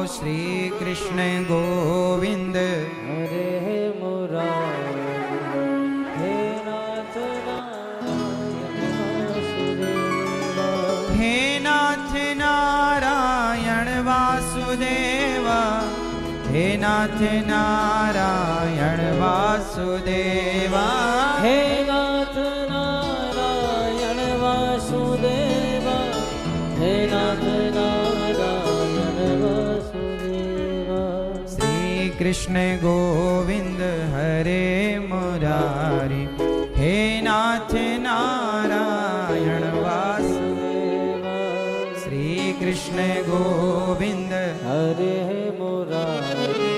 श्री कृष्ण गोविंद हरे मुरारी हे नाथ नारायण वासुदेव हे नाथ नारायण वासुदेव हे नाथ नारायण वासुदेव हे नाथ नारायण वासुदेव श्री कृष्ण गोविंद हरे मुरारी हे नाथ नारायण वासुदेव श्री कृष्ण गोविंद हरे मुरारी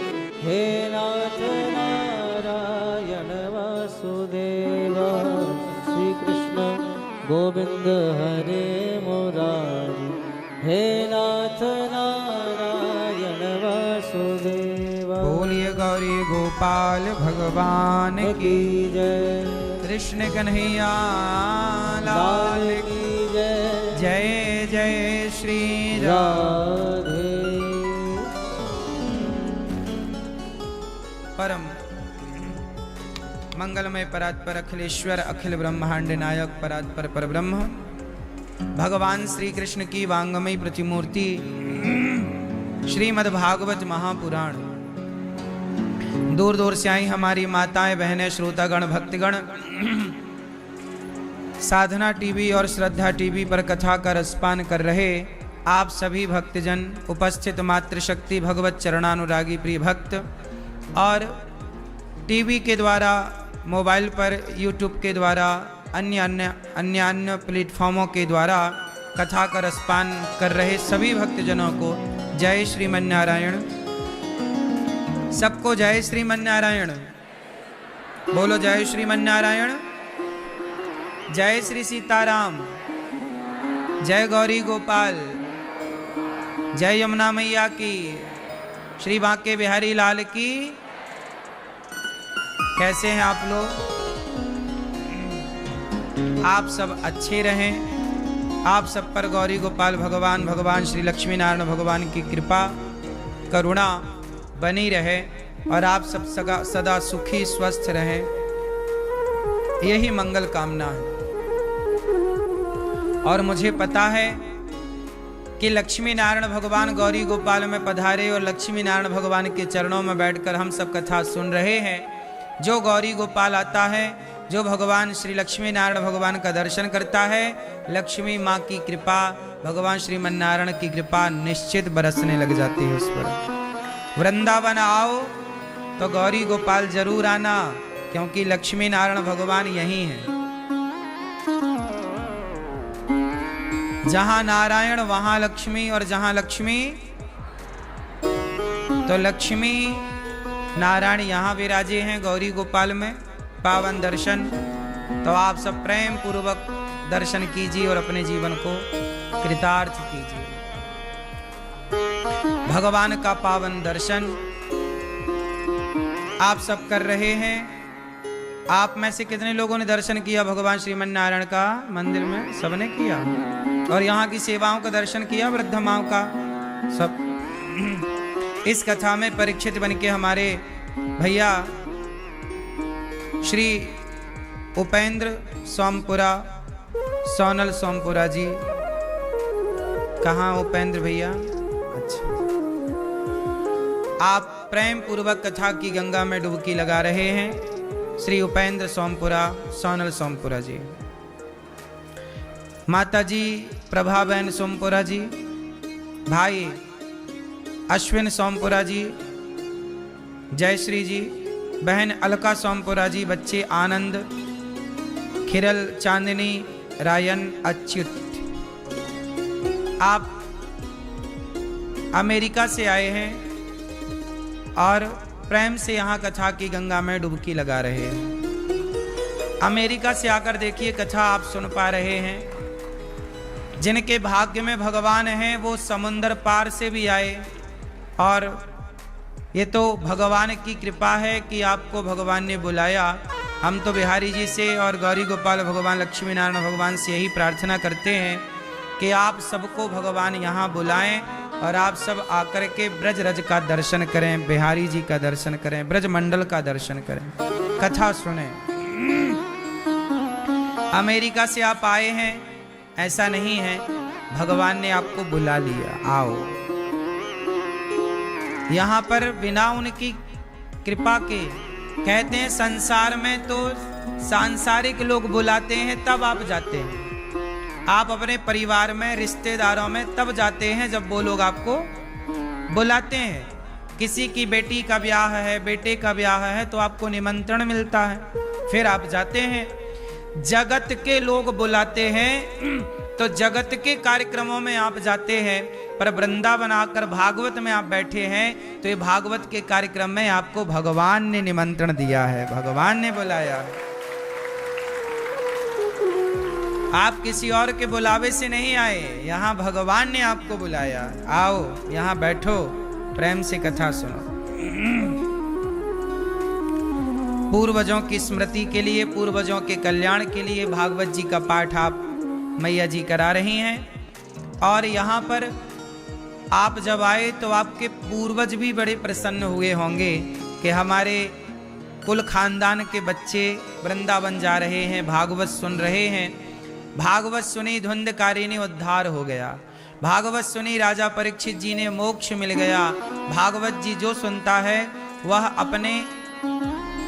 हे नाथ नारायण वासुदेव श्री कृष्ण गोविंद हरे मुरारी हे नाथ नारायण वासुदेव। बोलिए गौरी गोपाल भगवान की जय। कृष्ण कन्हैया लाल की जय। जय जय श्री राधे। परम मंगलमय परात्पर अखिलेश्वर अखिल ब्रह्मांड नायक परात्पर परब्रह्म भगवान श्री कृष्ण की वांगमयी प्रतिमूर्ति श्रीमद्भागवत महापुराण। दूर दूर से आई हमारी माताएं बहनें श्रोतागण भक्तगण साधना टीवी और श्रद्धा टीवी पर कथा का रसपान कर रहे आप सभी भक्तजन, उपस्थित मातृशक्ति भगवत चरणानुरागी प्रिय भक्त और टीवी के द्वारा, मोबाइल पर, यूट्यूब के द्वारा, अन्य प्लेटफॉर्मों के द्वारा कथा का रसपान कर रहे सभी भक्तजनों को जय श्रीमन्नारायण। सबको जय श्रीमन्नारायण। बोलो जय श्रीमन्नारायण। जय श्री सीताराम। जय गौरी गोपाल। जय यमुना मैया की। श्री बांके बिहारी लाल की। कैसे हैं आप लोग? आप सब अच्छे रहें। आप सब पर गौरी गोपाल भगवान श्री लक्ष्मी नारायण भगवान की कृपा करुणा बनी रहे और आप सब सदा सुखी स्वस्थ रहें, यही मंगल कामना है। और मुझे पता है कि लक्ष्मी नारायण भगवान गौरी गोपाल में पधारे और लक्ष्मी नारायण भगवान के चरणों में बैठकर हम सब कथा सुन रहे हैं। जो गौरी गोपाल आता है, जो भगवान श्री लक्ष्मी नारायण भगवान का दर्शन करता है, लक्ष्मी माँ की कृपा, भगवान श्रीमन्नारायण की कृपा निश्चित बरसने लग जाती है उस पर। वृंदावन आओ तो गौरी गोपाल जरूर आना, क्योंकि लक्ष्मी नारायण भगवान यही हैं। जहां नारायण वहां लक्ष्मी, और जहां लक्ष्मी तो लक्ष्मी नारायण यहाँ विराजे हैं गौरी गोपाल में। पावन दर्शन तो आप सब प्रेम पूर्वक दर्शन कीजिए और अपने जीवन को कृतार्थ कीजिए। भगवान का पावन दर्शन आप सब कर रहे हैं। आप में से कितने लोगों ने दर्शन किया भगवान श्रीमन्नारायण का मंदिर में? सबने किया। और यहाँ की सेवाओं का दर्शन किया, वृद्ध माओं का सब। इस कथा में परीक्षित बन के हमारे भैया श्री उपेंद्र सोमपुरा, सोनल सोमपुरा जी। कहाँ उपेंद्र भैया? अच्छा, आप प्रेम पूर्वक कथा की गंगा में डुबकी लगा रहे हैं। श्री उपेंद्र सोमपुरा, सोनल सोमपुरा जी। माता जी प्रभाबेन सोमपुरा जी, भाई अश्विन सोमपुरा जी, जयश्री जी, बहन अलका सोमपुरा जी, बच्चे आनंद, खिरल, चांदनी, रायन, अच्युत। आप अमेरिका से आए हैं और प्रेम से यहाँ कथा की गंगा में डुबकी लगा रहे हैं। अमेरिका से आकर देखिए कथा आप सुन पा रहे हैं। जिनके भाग्य में भगवान हैं वो समुंदर पार से भी आए, और ये तो भगवान की कृपा है कि आपको भगवान ने बुलाया। हम तो बिहारी जी से और गौरी गोपाल भगवान लक्ष्मी नारायण भगवान से यही प्रार्थना करते हैं कि आप सबको भगवान यहाँ बुलाएं और आप सब आकर के ब्रज रज का दर्शन करें, बिहारी जी का दर्शन करें, ब्रज मंडल का दर्शन करें, कथा सुने। अमेरिका से आप आए हैं ऐसा नहीं है, भगवान ने आपको बुला लिया, आओ। यहां पर बिना उनकी कृपा के, कहते हैं संसार में तो सांसारिक लोग बुलाते हैं तब आप जाते हैं, आप अपने परिवार में रिश्तेदारों में तब जाते हैं जब वो लोग आपको बुलाते हैं। किसी की बेटी का ब्याह है, बेटे का ब्याह है तो आपको निमंत्रण मिलता है, फिर आप जाते हैं। जगत के लोग बुलाते हैं तो जगत के कार्यक्रमों में आप जाते हैं, पर वृंदावन आकर भागवत में आप बैठे हैं तो ये भागवत के कार्यक्रम में आपको भगवान ने निमंत्रण दिया है, भगवान ने बुलाया है। आप किसी और के बुलावे से नहीं आए, यहाँ भगवान ने आपको बुलाया। आओ यहाँ बैठो, प्रेम से कथा सुनो। पूर्वजों की स्मृति के लिए, पूर्वजों के कल्याण के लिए भागवत जी का पाठ आप मैया जी करा रही हैं। और यहाँ पर आप जब आए तो आपके पूर्वज भी बड़े प्रसन्न हुए होंगे कि हमारे कुल खानदान के बच्चे वृंदावन जा रहे हैं, भागवत सुन रहे हैं। भागवत सुनी धुंधकारिणी उद्धार हो गया, भागवत सुनी राजा परीक्षित जी ने मोक्ष मिल गया। भागवत जी जो सुनता है वह अपने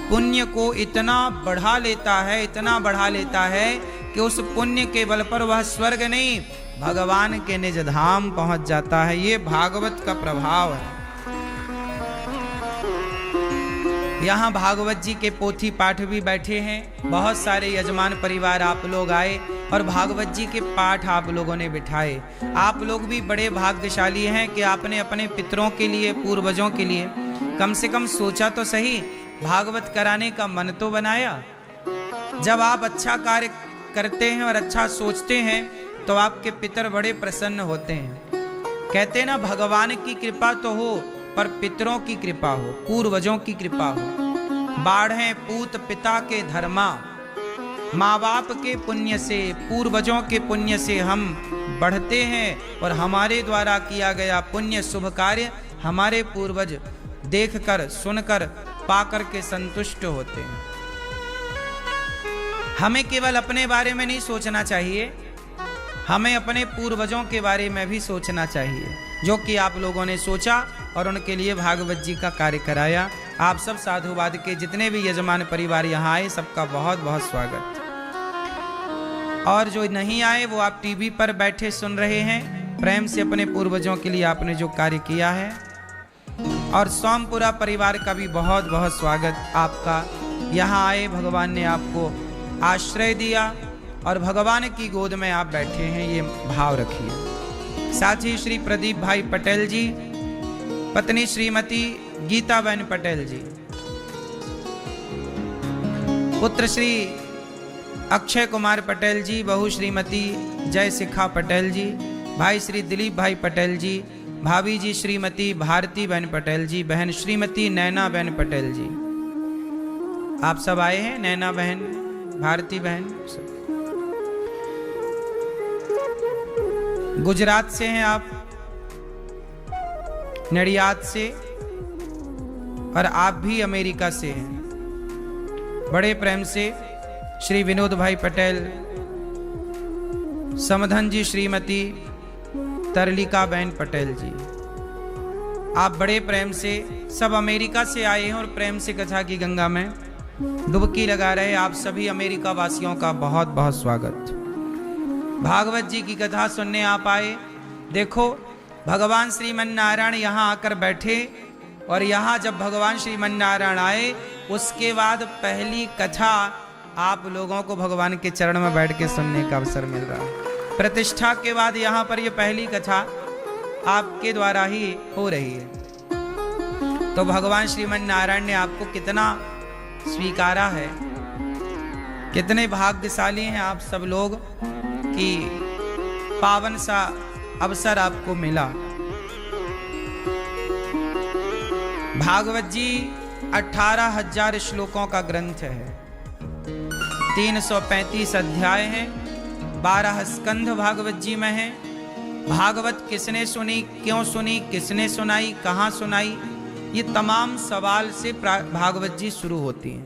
पुण्य को इतना बढ़ा लेता है, इतना बढ़ा लेता है कि उस पुण्य के बल पर वह स्वर्ग नहीं भगवान के निज धाम पहुंच जाता है। ये भागवत का प्रभाव है। यहाँ भागवत जी के पोथी पाठ भी बैठे हैं, बहुत सारे यजमान परिवार आप लोग आए और भागवत जी के पाठ आप लोगों ने बिठाए। आप लोग भी बड़े भाग्यशाली हैं कि आपने अपने पितरों के लिए, पूर्वजों के लिए कम से कम सोचा तो सही, भागवत कराने का मन तो बनाया। जब आप अच्छा कार्य करते हैं और अच्छा सोचते हैं तो आपके पितर बड़े प्रसन्न होते हैं। कहते हैं ना, भगवान की कृपा तो हो पर पितरों की कृपा हो, पूर्वजों की कृपा हो। बाढ़ें पूत पिता के धर्मा, माँ बाप के पुण्य से, पूर्वजों के पुण्य से हम बढ़ते हैं और हमारे द्वारा किया गया पुण्य शुभ कार्य हमारे पूर्वज देखकर, सुनकर, पाकर के संतुष्ट होते हैं। हमें केवल अपने बारे में नहीं सोचना चाहिए, हमें अपने पूर्वजों के बारे में भी सोचना चाहिए, जो कि आप लोगों ने सोचा और उनके लिए भागवत जी का कार्य कराया। आप सब साधुवाद के जितने भी यजमान परिवार यहाँ आए, सबका बहुत बहुत स्वागत। और जो नहीं आए वो आप टीवी पर बैठे सुन रहे हैं, प्रेम से अपने पूर्वजों के लिए आपने जो कार्य किया है। और सोमपुरा परिवार का भी बहुत बहुत स्वागत आपका। यहाँ आए, भगवान ने आपको आश्रय दिया और भगवान की गोद में आप बैठे हैं, ये भाव रखिए। साथ ही श्री प्रदीप भाई पटेल जी, पत्नी श्रीमती गीताबेन पटेल जी, पुत्र श्री अक्षय कुमार पटेल जी, बहू श्रीमती जय शिखा पटेल जी, भाई श्री दिलीप भाई पटेल जी, भाभी जी श्रीमती भारती बहन पटेल जी, बहन श्रीमती नैना बहन पटेल जी। आप सब आए हैं, नैना बहन, भारती बहन सब। गुजरात से हैं आप, नडियाद से, और आप भी अमेरिका से हैं। बड़े प्रेम से श्री विनोद भाई पटेल, समधन जी श्रीमती तरलिका बहन पटेल जी, आप बड़े प्रेम से सब अमेरिका से आए हैं और प्रेम से कथा की गंगा में डुबकी लगा रहे। आप सभी अमेरिका वासियों का बहुत बहुत स्वागत। भागवत जी की कथा सुनने आप आए। देखो, भगवान श्रीमन नारायण यहाँ आकर बैठे और यहाँ जब भगवान श्रीमन नारायण आए उसके बाद पहली कथा आप लोगों को भगवान के चरण में बैठ के सुनने का अवसर मिल रहा है। प्रतिष्ठा के बाद यहाँ पर ये पहली कथा आपके द्वारा ही हो रही है। तो भगवान श्रीमन नारायण ने आपको कितना स्वीकारा है, कितने भाग्यशाली हैं आप सब लोग कि पावन सा अवसर आपको मिला। भागवत जी 18,000 श्लोकों का ग्रंथ है, 335 अध्याय हैं, 12 स्कंध भागवत जी में हैं भागवत किसने सुनी, क्यों सुनी, किसने सुनाई, कहाँ सुनाई, ये तमाम सवाल से भागवत जी शुरू होती हैं।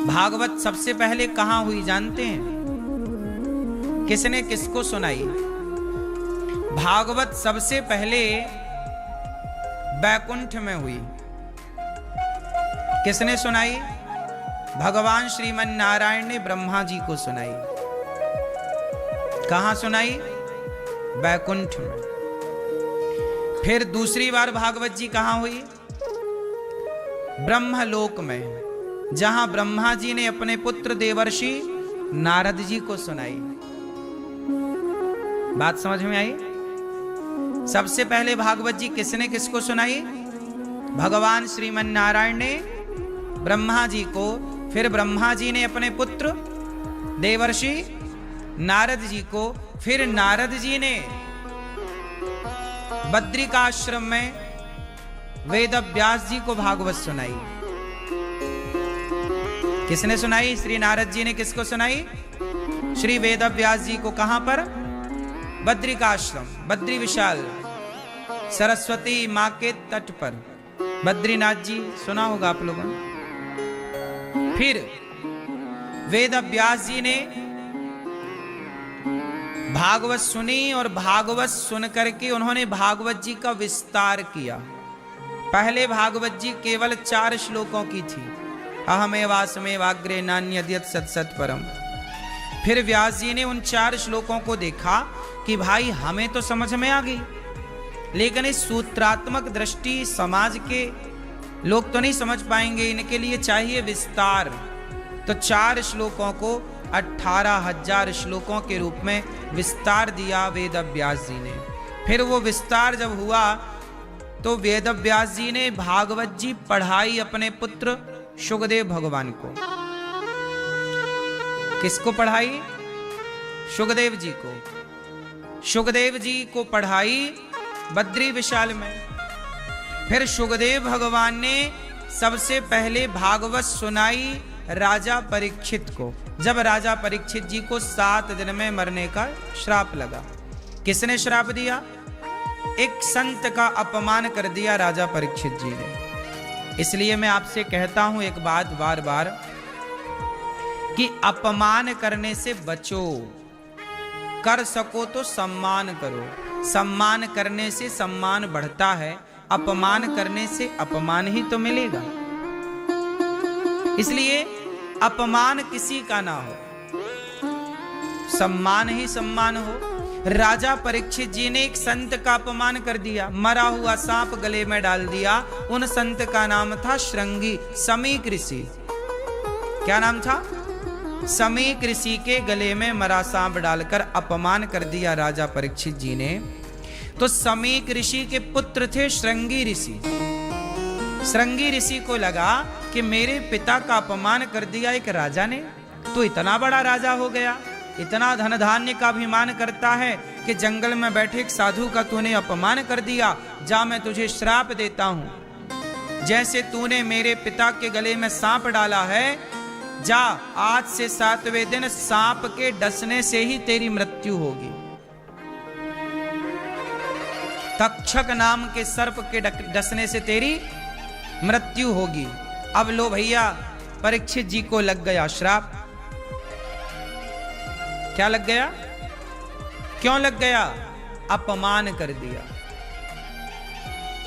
भागवत सबसे पहले कहाँ हुई जानते हैं? किसने किसको सुनाई? भागवत सबसे पहले बैकुंठ में हुई। किसने सुनाई? भगवान श्रीमन नारायण ने ब्रह्मा जी को सुनाई। कहां सुनाई? बैकुंठ में। फिर दूसरी बार भागवत जी कहां हुई? ब्रह्मलोक में, जहां ब्रह्मा जी ने अपने पुत्र देवर्षि नारद जी को सुनाई। बात समझ में आई? सबसे पहले भागवत जी किसने किसको सुनाई? भगवान श्रीमन नारायण ने ब्रह्मा जी को, फिर ब्रह्मा जी ने अपने पुत्र देवर्षि नारद जी को, फिर नारद जी ने बद्रिकाश्रम में वेद व्यास जी को भागवत सुनाई। किसने सुनाई? श्री नारद जी ने किसको सुनाई? श्री वेद व्यास जी को। कहां पर? बद्रिकाश्रम, बद्री विशाल, सरस्वती मां के तट पर, बद्रीनाथ जी सुना होगा आप लोगों ने। फिर वेद व्यास जी ने भागवत सुनी और भागवत सुन करके उन्होंने भागवत जी का विस्तार किया। पहले भागवत जी केवल 4 श्लोकों की थी, अहमेवास्मेवाग्रे नान्यद्यत् सत्सत् परम। फिर व्यास जी ने उन 4 श्लोकों को देखा कि भाई हमें तो समझ में आ गई, लेकिन इस सूत्रात्मक दृष्टि समाज के लोग तो नहीं समझ पाएंगे, इनके लिए चाहिए विस्तार। तो 4 श्लोकों को 18,000 श्लोकों के रूप में विस्तार दिया वेद व्यास जी ने। फिर वो विस्तार जब हुआ तो वेद व्यास जी ने भागवत जी पढ़ाई अपने पुत्र शुकदेव भगवान को। किसको पढ़ाई? शुकदेव जी को। शुकदेव जी को पढ़ाई बद्री विशाल में। फिर शुकदेव भगवान ने सबसे पहले भागवत सुनाई राजा परीक्षित को, जब राजा परीक्षित जी को 7 दिन में मरने का श्राप लगा। किसने श्राप दिया? एक संत का अपमान कर दिया राजा परीक्षित जी ने। इसलिए मैं आपसे कहता हूं एक बात बार बार कि अपमान करने से बचो, कर सको तो सम्मान करो। सम्मान करने से सम्मान बढ़ता है, अपमान करने से अपमान ही तो मिलेगा। इसलिए अपमान किसी का ना हो, सम्मान ही सम्मान हो। राजा परीक्षित जी ने एक संत का अपमान कर दिया, मरा हुआ सांप गले में डाल दिया। उन संत का नाम था श्रृंगी, समीक ऋषि। क्या नाम था? समीक ऋषि के गले में मरा सांप डालकर अपमान कर दिया राजा परीक्षित जी ने। तो समीक ऋषि के पुत्र थे श्रृंगी ऋषि। श्रृंगी ऋषि को लगा कि मेरे पिता का अपमान कर दिया एक राजा ने, तो इतना बड़ा राजा हो गया, इतना धन धान्य का अभिमान करता है कि जंगल में बैठे एक साधु का तूने अपमान कर दिया। जा, मैं तुझे श्राप देता हूं, जैसे तूने मेरे पिता के गले में सांप डाला है, जा आज से 7वें दिन सांप के डसने से ही तेरी मृत्यु होगी। तक्षक नाम के सर्प के डसने से तेरी मृत्यु होगी। अब लो भैया, परीक्षित जी को लग गया श्राप। क्या लग गया? क्यों लग गया? अपमान कर दिया।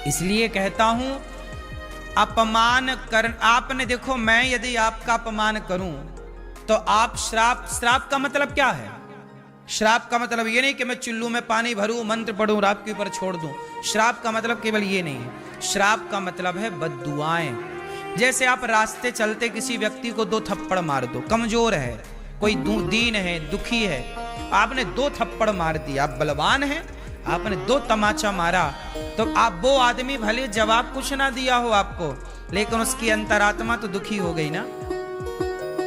इसलिए कहता हूं अपमान कर, आपने देखो, मैं यदि आपका अपमान करूं तो आप श्राप का मतलब क्या है? श्राप का मतलब ये नहीं कि मैं चुल्लू में पानी भरूं, मंत्र पढ़ूं और आपके ऊपर छोड़ दूं। श्राप का मतलब केवल ये नहीं है। श्राप का मतलब है बद्दुआएं। जैसे आप रास्ते चलते किसी व्यक्ति को 2 थप्पड़ मार दो, कमजोर है, कोई दीन है, दुखी है, आपने 2 थप्पड़ मार दिया, आप बलवान हैं, आपने 2 तमाचा मारा, तो आप वो आदमी भले जवाब कुछ ना दिया हो आपको, लेकिन उसकी अंतरात्मा तो दुखी हो गई ना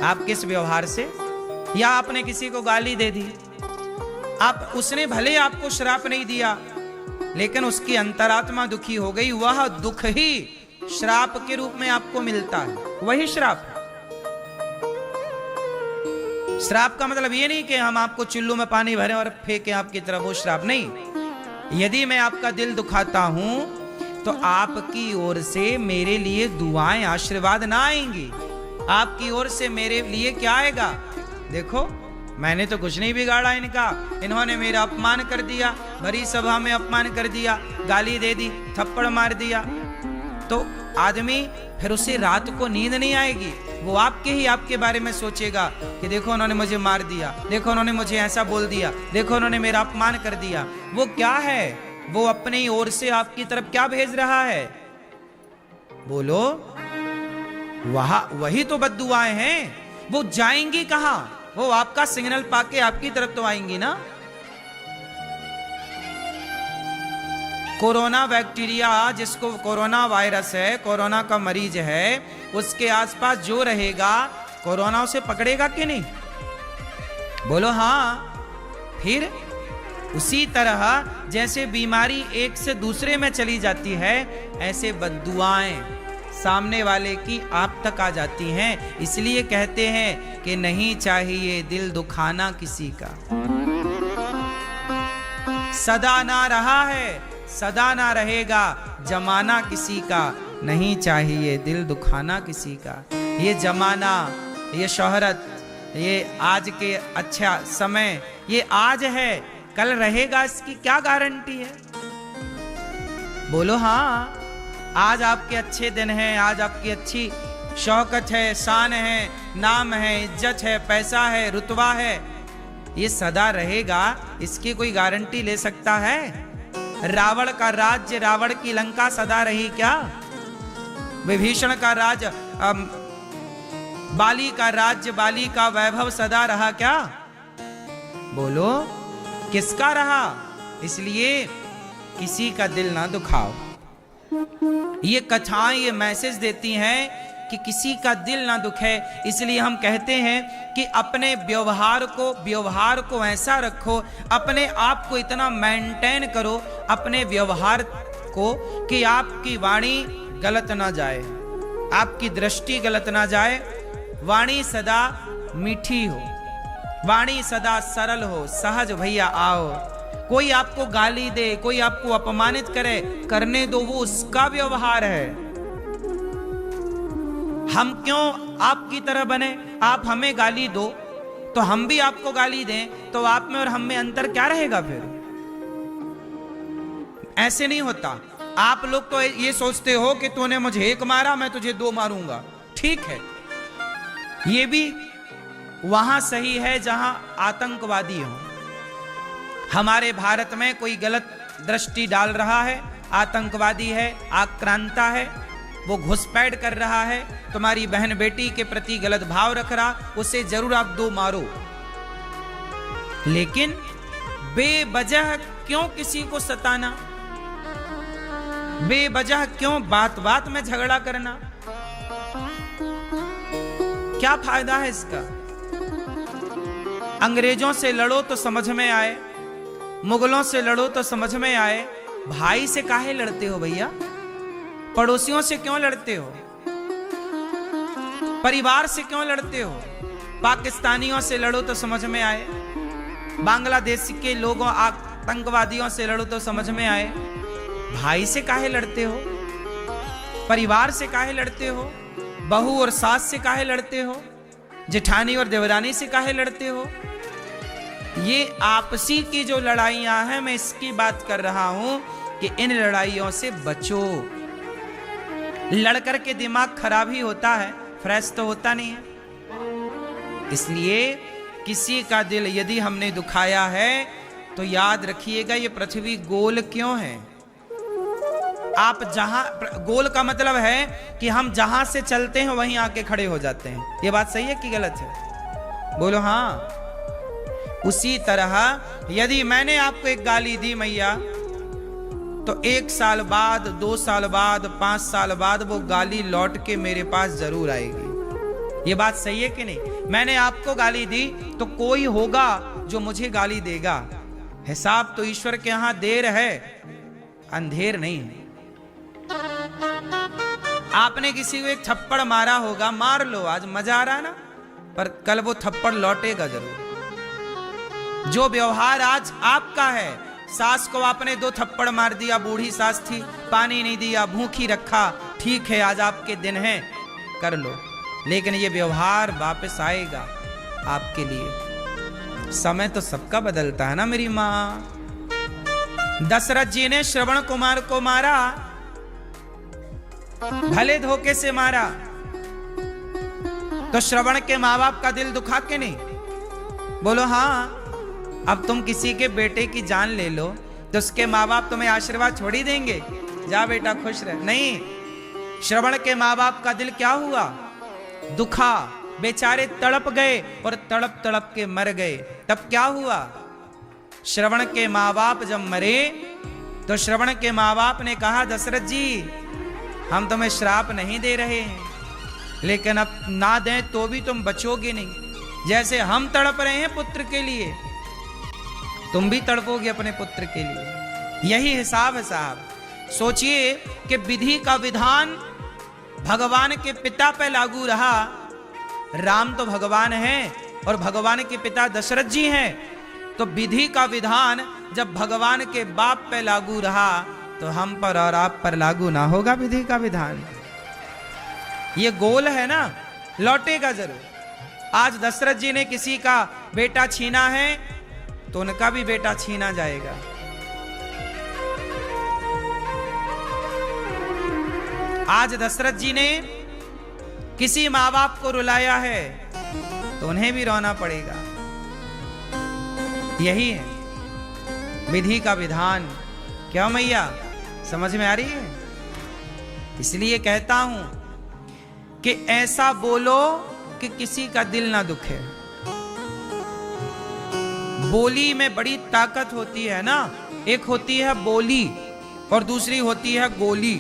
आप किस व्यवहार से। या आपने किसी को गाली दे दी, आप, उसने भले आपको श्राप नहीं दिया, लेकिन उसकी अंतरात्मा दुखी हो गई। वह दुख ही श्राप के रूप में आपको मिलता है, वही श्राप है। श्राप का मतलब ये नहीं कि हम आपको चुल्लू में पानी भरें और फेंकें आपकी तरफ, वो श्राप नहीं। यदि मैं आपका दिल दुखाता हूं तो आपकी ओर से मेरे लिए दुआएं आशीर्वाद ना आएंगी। आपकी ओर से मेरे लिए क्या आएगा? देखो मैंने तो कुछ नहीं बिगाड़ा इनका, इन्होंने मेरा अपमान कर दिया, भरी सभा में अपमान कर दिया, गाली दे दी, थप्पड़ मार दिया। तो आदमी फिर उसे रात को नींद नहीं आएगी, वो आपके बारे में सोचेगा कि देखो उन्होंने मुझे मार दिया, देखो उन्होंने मुझे ऐसा बोल दिया, देखो उन्होंने मेरा अपमान कर दिया। वो क्या है? वो अपनी ओर से आपकी तरफ क्या भेज रहा है? बोलो, वही तो बद्दुआएं हैं। वो जाएंगी कहां? वो आपका सिग्नल पाके आपकी तरफ तो आएंगी ना। कोरोना बैक्टीरिया, जिसको कोरोना वायरस है, कोरोना का मरीज है, उसके आसपास जो रहेगा कोरोना उसे पकड़ेगा कि नहीं? बोलो हाँ। फिर उसी तरह जैसे बीमारी एक से दूसरे में चली जाती है, ऐसे बद्दुआएं सामने वाले की आप तक आ जाती हैं। इसलिए कहते हैं कि नहीं चाहिए दिल दुखाना किसी का। सदा ना रहा है, सदा ना रहेगा जमाना किसी का, नहीं चाहिए दिल दुखाना किसी का। ये जमाना, ये शोहरत, ये आज के अच्छा समय, ये आज है, कल रहेगा इसकी क्या गारंटी है? बोलो हाँ। आज आपके अच्छे दिन हैं, आज आपकी अच्छी शौकत है, शान है, नाम है, इज्जत है, पैसा है, रुतबा है, ये सदा रहेगा, इसकी कोई गारंटी ले सकता है? रावण का राज्य, रावण की लंका सदा रही क्या? विभीषण का राज, बाली का राज्य, बाली का वैभव सदा रहा क्या? बोलो किसका रहा? इसलिए किसी का दिल ना दुखाओ। ये कथाएं, ये मैसेज देती हैं कि किसी का दिल ना दुखे। इसलिए हम कहते हैं कि अपने व्यवहार को ऐसा रखो, अपने आप को इतना मेंटेन करो अपने व्यवहार को कि आपकी वाणी गलत ना जाए, आपकी दृष्टि गलत ना जाए। वाणी सदा मीठी हो, वाणी सदा सरल हो, सहज भैया आओ। कोई आपको गाली दे, कोई आपको अपमानित करे, करने दो, वो उसका व्यवहार है। हम क्यों आपकी तरह बने? आप हमें गाली दो तो हम भी आपको गाली दें, तो आप में और हम में अंतर क्या रहेगा? फिर ऐसे नहीं होता। आप लोग तो ये सोचते हो कि तूने मुझे एक मारा, मैं तुझे दो मारूंगा। ठीक है, ये भी वहां सही है जहां आतंकवादी हो। हमारे भारत में कोई गलत दृष्टि डाल रहा है, आतंकवादी है, आक्रांता है, वो घुसपैठ कर रहा है, तुम्हारी बहन बेटी के प्रति गलत भाव रख रहा, उसे जरूर आप दो मारो। लेकिन बेवजह क्यों किसी को सताना? बेवजह क्यों बात बात में झगड़ा करना? क्या फायदा है इसका? अंग्रेजों से लड़ो तो समझ में आए, मुगलों से लड़ो तो समझ में आए। भाई से काहे लड़ते हो भैया? पड़ोसियों से क्यों लड़ते हो? परिवार से क्यों लड़ते हो? पाकिस्तानियों से लड़ो तो समझ में आए, बांग्लादेश के लोगों, आतंकवादियों से लड़ो तो समझ में आए। भाई से काहे लड़ते हो? परिवार से काहे लड़ते हो? बहू और सास से काहे लड़ते हो? जेठानी और देवरानी से काहे लड़ते हो? ये आपसी की जो लड़ाइयां हैं, मैं इसकी बात कर रहा हूं कि इन लड़ाइयों से बचो। लड़कर के दिमाग खराब ही होता है, फ्रेश तो होता नहीं है। इसलिए किसी का दिल यदि हमने दुखाया है तो याद रखिएगा, ये पृथ्वी गोल क्यों है। आप जहां, गोल का मतलब है कि हम जहां से चलते हैं वहीं आके खड़े हो जाते हैं। ये बात सही है कि गलत है? बोलो हाँ। उसी तरह यदि मैंने आपको एक गाली दी मैया, तो 1 साल बाद, 2 साल बाद, 5 साल बाद वो गाली लौट के मेरे पास जरूर आएगी। ये बात सही है कि नहीं? मैंने आपको गाली दी तो कोई होगा जो मुझे गाली देगा। हिसाब तो ईश्वर के यहां देर है, अंधेर नहीं है। आपने किसी को एक थप्पड़ मारा होगा, मार लो, आज मजा आ रहा है ना, पर कल वो थप्पड़ लौटेगा जरूर। जो व्यवहार आज आपका है, सास को आपने 2 थप्पड़ मार दिया, बूढ़ी सास थी, पानी नहीं दिया, भूखी रखा, ठीक है आज आपके दिन हैं, कर लो, लेकिन ये व्यवहार वापस आएगा आपके लिए। समय तो सबका बदलता है ना मेरी माँ। दशरथ जी ने श्रवण कुमार को मारा, भले धोखे से मारा, तो श्रवण के माँ बाप का दिल दुखा के नहीं? बोलो हाँ। अब तुम किसी के बेटे की जान ले लो तो उसके माँ बाप तुम्हें आशीर्वाद छोड़ी देंगे, जा बेटा खुश रह? नहीं। श्रवण के माँ बाप का दिल क्या हुआ? दुखा, बेचारे तड़प गए और तड़प तड़प के मर गए। तब क्या हुआ? श्रवण के माँ बाप जब मरे तो श्रवण के माँ बाप ने कहा, दशरथ जी हम तुम्हें श्राप नहीं दे रहे हैं, लेकिन अब ना दें तो भी तुम बचोगे नहीं। जैसे हम तड़प रहे हैं पुत्र के लिए, तुम भी तड़पोगे अपने पुत्र के लिए। यही हिसाब है साहब। सोचिए कि विधि का विधान भगवान के पिता पे लागू रहा। राम तो भगवान हैं और भगवान के पिता दशरथ जी हैं, तो विधि का विधान जब भगवान के बाप पे लागू रहा तो हम पर और आप पर लागू ना होगा विधि का विधान? ये गोल है ना, लौटेगा जरूर। आज दशरथ जी ने किसी का बेटा छीना है तो उनका भी बेटा छीना जाएगा। आज दशरथ जी ने किसी माँ बाप को रुलाया है तो उन्हें भी रोना पड़ेगा। यही है विधि का विधान। क्या मैया समझ में आ रही है? इसलिए कहता हूं कि ऐसा बोलो कि किसी का दिल ना दुखे। बोली में बड़ी ताकत होती है ना। एक होती है बोली और दूसरी होती है गोली।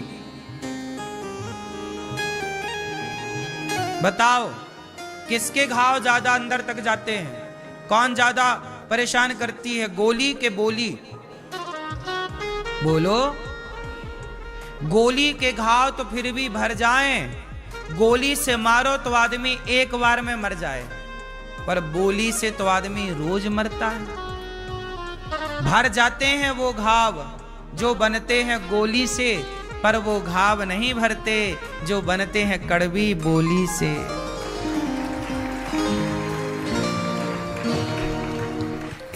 बताओ किसके घाव ज्यादा अंदर तक जाते हैं? कौन ज्यादा परेशान करती है, गोली के बोली? बोलो। गोली के घाव तो फिर भी भर जाएं, गोली से मारो तो आदमी एक बार में मर जाए, पर बोली से तो आदमी रोज मरता है। भर जाते हैं वो घाव जो बनते हैं गोली से, पर वो घाव नहीं भरते जो बनते हैं कड़वी बोली से।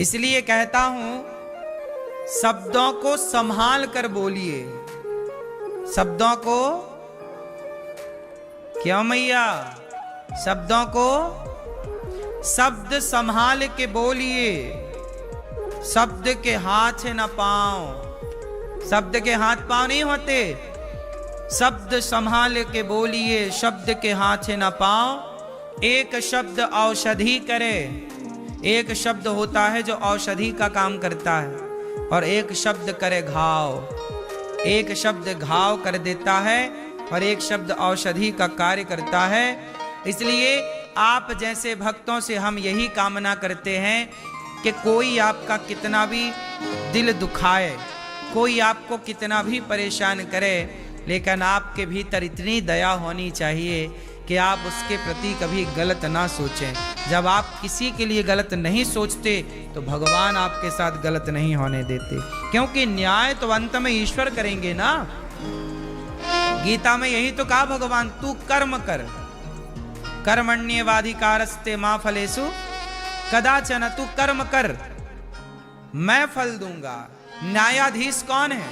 इसलिए कहता हूं शब्दों को संभाल कर बोलिए। शब्दों को, क्यों मैया? शब्दों को शब्द संभाल के बोलिए। शब्द के हाथ न पांव। शब्द के हाथ पांव नहीं होते। शब्द संभाल के बोलिए, शब्द के हाथ न पांव। एक शब्द औषधि करे। एक शब्द होता है जो औषधि का काम करता है, और एक शब्द करे घाव। एक शब्द घाव कर देता है और एक शब्द औषधि का कार्य करता है। इसलिए आप जैसे भक्तों से हम यही कामना करते हैं कि कोई आपका कितना भी दिल दुखाए, कोई आपको कितना भी परेशान करे, लेकिन आपके भीतर इतनी दया होनी चाहिए कि आप उसके प्रति कभी गलत ना सोचें। जब आप किसी के लिए गलत नहीं सोचते तो भगवान आपके साथ गलत नहीं होने देते, क्योंकि न्याय तो अंत में ईश्वर करेंगे ना। गीता में यही तो कहा भगवान, तू कर्म कर, कर्मण्येवाधिकारस्ते मा फलेषु कदाचन। तू कर्म कर, मैं फल दूंगा। न्यायाधीश कौन है?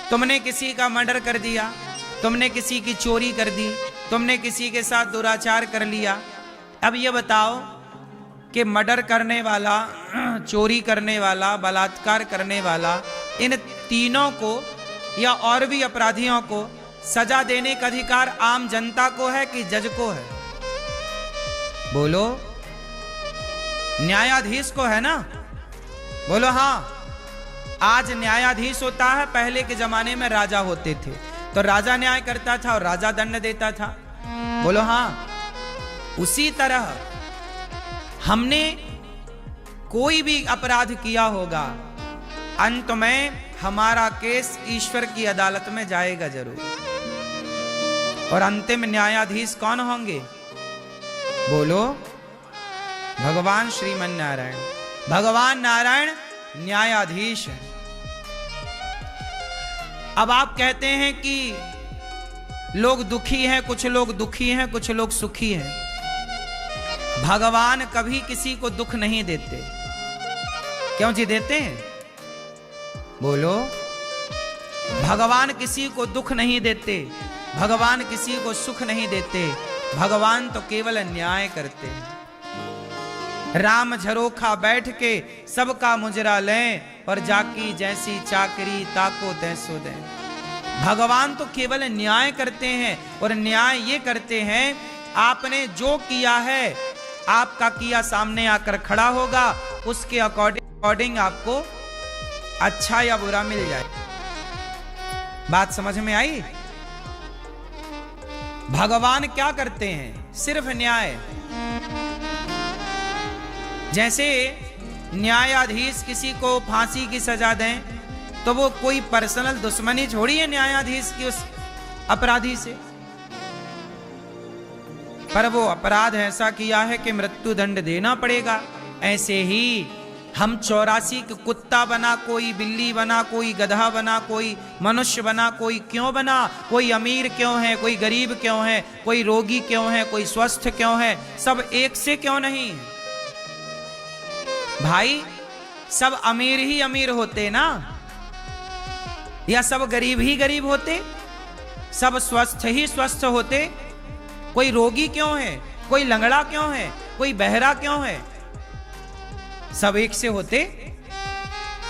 तुमने किसी का मर्डर कर दिया, तुमने किसी की चोरी कर दी, तुमने किसी के साथ दुराचार कर लिया। अब ये बताओ कि मर्डर करने वाला, चोरी करने वाला, बलात्कार करने वाला, इन तीनों को या और भी अपराधियों को सजा देने का अधिकार आम जनता को है कि जज को है? बोलो। न्यायाधीश को है ना? बोलो हाँ। आज न्यायाधीश होता है, पहले के जमाने में राजा होते थे, तो राजा न्याय करता था और राजा दंड देता था। बोलो हाँ। उसी तरह हमने कोई भी अपराध किया होगा, अंत में हमारा केस ईश्वर की अदालत में जाएगा जरूर। और अंतिम न्यायाधीश कौन होंगे? बोलो भगवान श्रीमन नारायण। भगवान नारायण न्यायाधीश है। अब आप कहते हैं कि लोग दुखी हैं, कुछ लोग दुखी हैं, कुछ लोग सुखी हैं। भगवान कभी किसी को दुख नहीं देते। क्यों जी देते हैं? बोलो भगवान किसी को दुख नहीं देते, भगवान किसी को सुख नहीं देते। भगवान तो केवल न्याय करते हैं। राम झरोखा बैठ के सबका मुजरा लें और जाकी जैसी चाकरी ताको तैसो दें। भगवान तो केवल न्याय करते हैं और न्याय ये करते हैं आपने जो किया है, आपका किया सामने आकर खड़ा होगा, उसके अकॉर्डिंग आपको अच्छा या बुरा मिल जाए। बात समझ में आई? भगवान क्या करते हैं? सिर्फ न्याय। जैसे न्यायाधीश किसी को फांसी की सजा दें तो वो कोई पर्सनल दुश्मनी छोड़ी है न्यायाधीश की उस अपराधी से, पर वो अपराध ऐसा किया है कि मृत्यु दंड देना पड़ेगा। ऐसे ही हम 84 के कुत्ता बना, कोई बिल्ली बना, कोई गधा बना, कोई मनुष्य बना, कोई क्यों बना, कोई अमीर क्यों है, कोई गरीब क्यों है, कोई रोगी क्यों है, कोई स्वस्थ क्यों है, सब एक से क्यों नहीं? भाई सब अमीर ही अमीर होते ना, या सब गरीब ही गरीब होते, सब स्वस्थ ही स्वस्थ होते? कोई रोगी क्यों है, कोई लंगड़ा क्यों है, कोई बहरा क्यों है? सब एक से होते।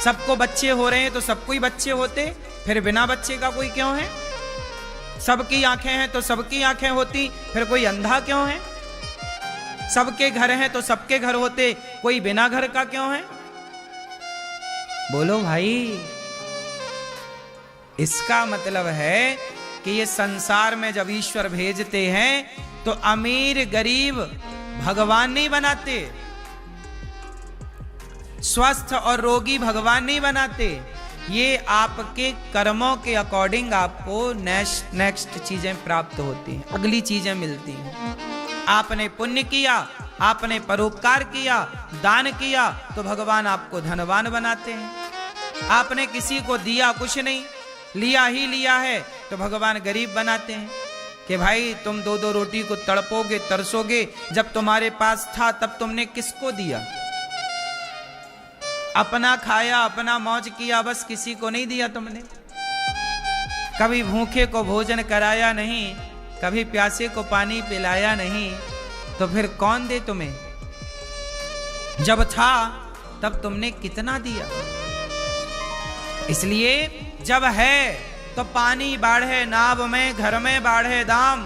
सबको बच्चे हो रहे हैं तो सबको ही बच्चे होते, फिर बिना बच्चे का कोई क्यों है? सबकी आंखें हैं तो सबकी आंखें होती, फिर कोई अंधा क्यों है? सबके घर हैं तो सबके घर होते, कोई बिना घर का क्यों है? बोलो भाई। इसका मतलब है कि ये संसार में जब ईश्वर भेजते हैं तो अमीर गरीब भगवान नहीं बनाते, स्वस्थ और रोगी भगवान नहीं बनाते। ये आपके कर्मों के अकॉर्डिंग आपको नेक्स्ट चीजें प्राप्त होती हैं, अगली चीजें मिलती हैं। आपने पुण्य किया, आपने परोपकार किया, दान किया तो भगवान आपको धनवान बनाते हैं। आपने किसी को दिया कुछ नहीं, लिया ही लिया है तो भगवान गरीब बनाते हैं कि भाई तुम 2-2 रोटी को तड़पोगे, तरसोगे। जब तुम्हारे पास था तब तुमने किसको दिया? अपना खाया, अपना मौज किया, बस किसी को नहीं दिया तुमने। कभी भूखे को भोजन कराया नहीं, कभी प्यासे को पानी पिलाया नहीं, तो फिर कौन दे तुम्हें? जब था तब तुमने कितना दिया? इसलिए जब है तो पानी बाढ़े नाव में, घर में बाढ़े दाम,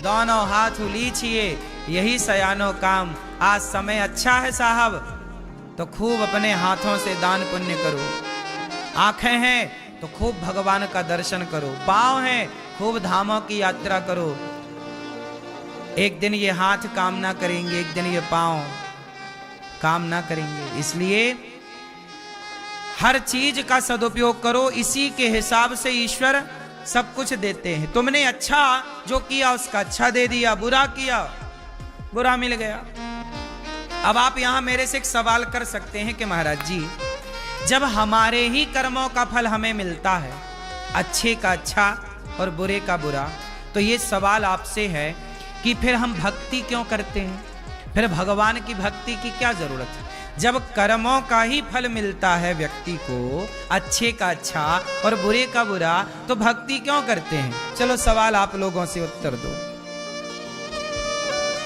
दोनों हाथ उलीछिए यही सयानो काम। आज समय अच्छा है साहब तो खूब अपने हाथों से दान पुण्य करो। आंखें हैं तो खूब भगवान का दर्शन करो, पांव हैं खूब धामों की यात्रा करो। एक दिन ये हाथ काम ना करेंगे, एक दिन ये पांव काम ना करेंगे। इसलिए हर चीज का सदुपयोग करो, इसी के हिसाब से ईश्वर सब कुछ देते हैं। तुमने अच्छा जो किया उसका अच्छा दे दिया, बुरा किया बुरा मिल गया। अब आप यहां मेरे से एक सवाल कर सकते हैं कि महाराज जी जब हमारे ही कर्मों का फल हमें मिलता है, अच्छे का अच्छा और बुरे का बुरा, तो ये सवाल आपसे है कि फिर हम भक्ति क्यों करते हैं? फिर भगवान की भक्ति की क्या जरूरत है? जब कर्मों का ही फल मिलता है व्यक्ति को, अच्छे का अच्छा और बुरे का बुरा, तो भक्ति क्यों करते हैं? चलो सवाल आप लोगों से उत्तर दो।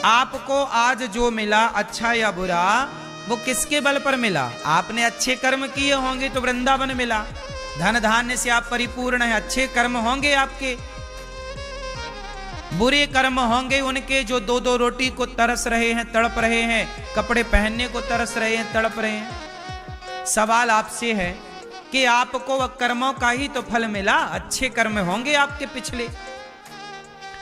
आपको आज जो मिला अच्छा या बुरा, वो किसके बल पर मिला? आपने अच्छे कर्म किए होंगे तो वृंदावन मिला, धन धान्य से आप परिपूर्ण हैं, अच्छे कर्म होंगे आपके। बुरे कर्म होंगे उनके जो 2-2 रोटी को तरस रहे हैं, तड़प रहे हैं, कपड़े पहनने को तरस रहे हैं, तड़प रहे हैं। सवाल आपसे है कि आपको वह कर्मों का ही तो फल मिला, अच्छे कर्म होंगे आपके पिछले।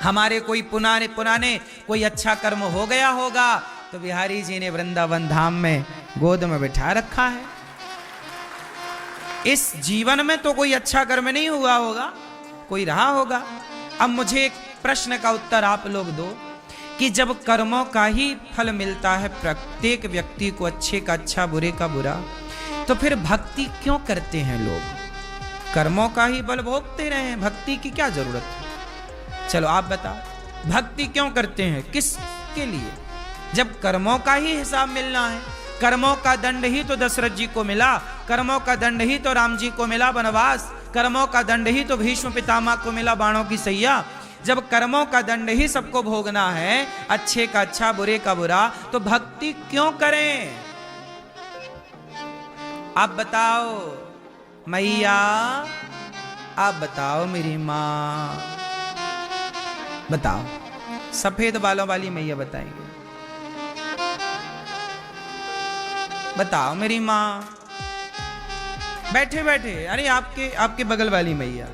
हमारे कोई पुराने कोई अच्छा कर्म हो गया होगा तो बिहारी जी ने वृंदावन धाम में गोद में बिठा रखा है। इस जीवन में तो कोई अच्छा कर्म नहीं हुआ होगा, कोई रहा होगा। अब मुझे एक प्रश्न का उत्तर आप लोग दो कि जब कर्मों का ही फल मिलता है प्रत्येक व्यक्ति को, अच्छे का अच्छा बुरे का बुरा, तो फिर भक्ति क्यों करते हैं लोग? कर्मों का ही बल भोगते रहे, भक्ति की क्या जरूरत है? चलो आप बताओ, भक्ति क्यों करते हैं, किसके लिए? जब कर्मों का ही हिसाब मिलना है, कर्मों का दंड ही तो दशरथ जी को मिला, कर्मों का दंड ही तो राम जी को मिला वनवास, कर्मों का दंड ही तो भीष्म पितामह को मिला बाणों की सैया। जब कर्मों का दंड ही सबको भोगना है, अच्छे का अच्छा बुरे का बुरा, तो भक्ति क्यों करें? आप बताओ मैया, आप बताओ मेरी माँ, बताओ। सफेद बालों वाली मैया बताएंगे, बताओ मेरी माँ। बैठे बैठे, अरे आपके बगल वाली मैया,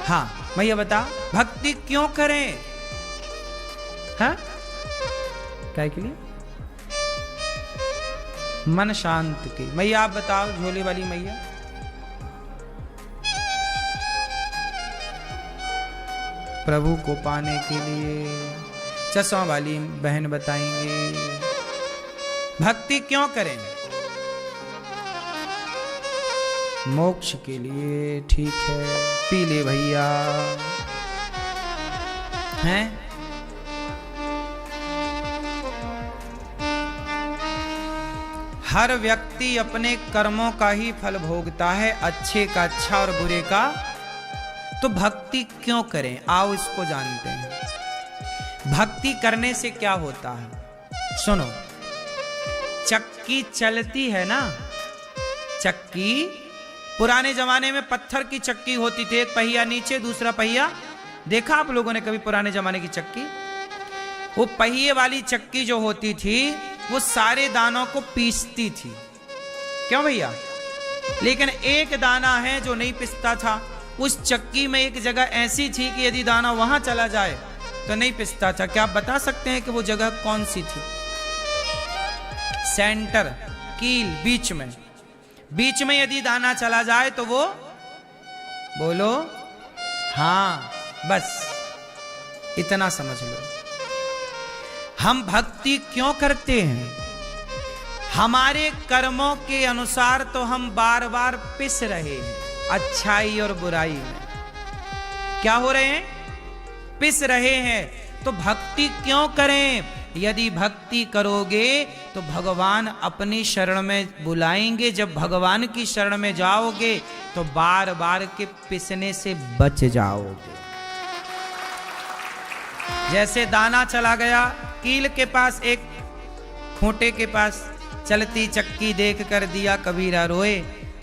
हाँ मैया बता, भक्ति क्यों करें? हाँ क्या के लिए? मन शांत की। मैया आप बताओ, झोले वाली मैया। प्रभु को पाने के लिए। चश्मा वाली बहन बताएंगे भक्ति क्यों करें? मोक्ष के लिए। ठीक है, पी ले भैया। हैं? हर व्यक्ति अपने कर्मों का ही फल भोगता है, अच्छे का अच्छा और बुरे का। तो भक्ति क्यों करें? आओ इसको जानते हैं। भक्ति करने से क्या होता है? सुनो, चक्की चलती है ना, चक्की पुराने जमाने में पत्थर की चक्की होती थी, एक पहिया नीचे दूसरा पहिया। देखा आप लोगों ने कभी पुराने जमाने की चक्की? वो पहिए वाली चक्की जो होती थी वो सारे दानों को पीसती थी। क्यों भैया? लेकिन एक दाना है जो नहीं पिसता था। उस चक्की में एक जगह ऐसी थी कि यदि दाना वहां चला जाए तो नहीं पिसता था। क्या आप बता सकते हैं कि वो जगह कौन सी थी? सेंटर, कील, बीच में यदि दाना चला जाए तो वो, बोलो हाँ, बस इतना समझ लो। हम भक्ति क्यों करते हैं? हमारे कर्मों के अनुसार तो हम बार बार पिस रहे हैं, अच्छाई और बुराई में। क्या हो रहे हैं? पिस रहे हैं। तो भक्ति क्यों करें? यदि भक्ति करोगे तो भगवान अपनी शरण में बुलाएंगे। जब भगवान की शरण में जाओगे तो बार बार के पिसने से बच जाओगे। जैसे दाना चला गया कील के पास, एक खूंटे के पास, चलती चक्की देख कर दिया कबीरा रोए,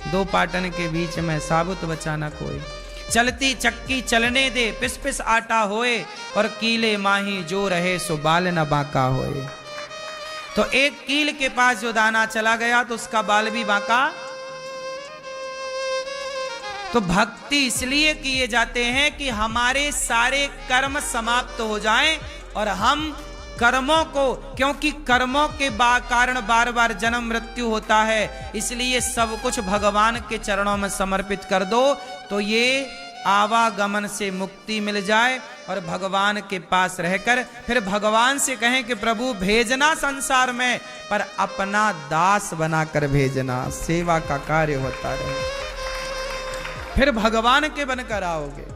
दो पाटन के बीच में साबुत बचा ना कोई। चलती चक्की चलने दे, पिस पिस आटा होए, और कीले माही जो रहे सो बाल न बांका होए। तो एक कील के पास जो दाना चला गया तो उसका बाल भी बांका। तो भक्ति इसलिए किए जाते हैं कि हमारे सारे कर्म समाप्त हो जाएं और हम कर्मों को, क्योंकि कर्मों के कारण बार बार जन्म मृत्यु होता है, इसलिए सब कुछ भगवान के चरणों में समर्पित कर दो तो ये आवागमन से मुक्ति मिल जाए और भगवान के पास रहकर फिर भगवान से कहें कि प्रभु भेजना संसार में, पर अपना दास बनाकर भेजना, सेवा का कार्य होता रहे, फिर भगवान के बनकर आओगे।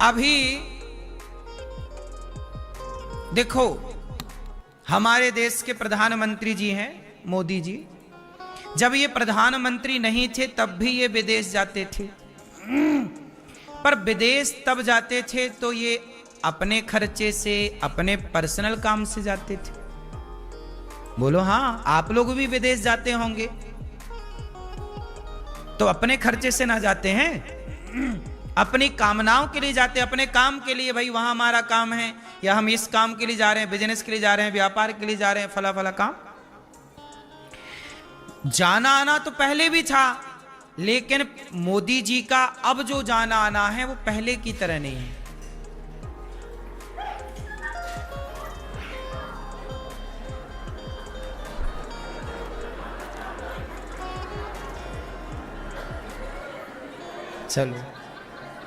अभी देखो, हमारे देश के प्रधानमंत्री जी हैं मोदी जी। जब ये प्रधानमंत्री नहीं थे तब भी ये विदेश जाते थे, पर विदेश तब जाते थे तो ये अपने खर्चे से, अपने पर्सनल काम से जाते थे। बोलो हाँ, आप लोग भी विदेश जाते होंगे तो अपने खर्चे से ना जाते हैं, अपनी कामनाओं के लिए जाते, अपने काम के लिए। भाई वहां हमारा काम है, या हम इस काम के लिए जा रहे हैं, बिजनेस के लिए जा रहे हैं, व्यापार के लिए जा रहे हैं, फला फला काम। जाना आना तो पहले भी था, लेकिन मोदी जी का अब जो जाना आना है वो पहले की तरह नहीं है। चलो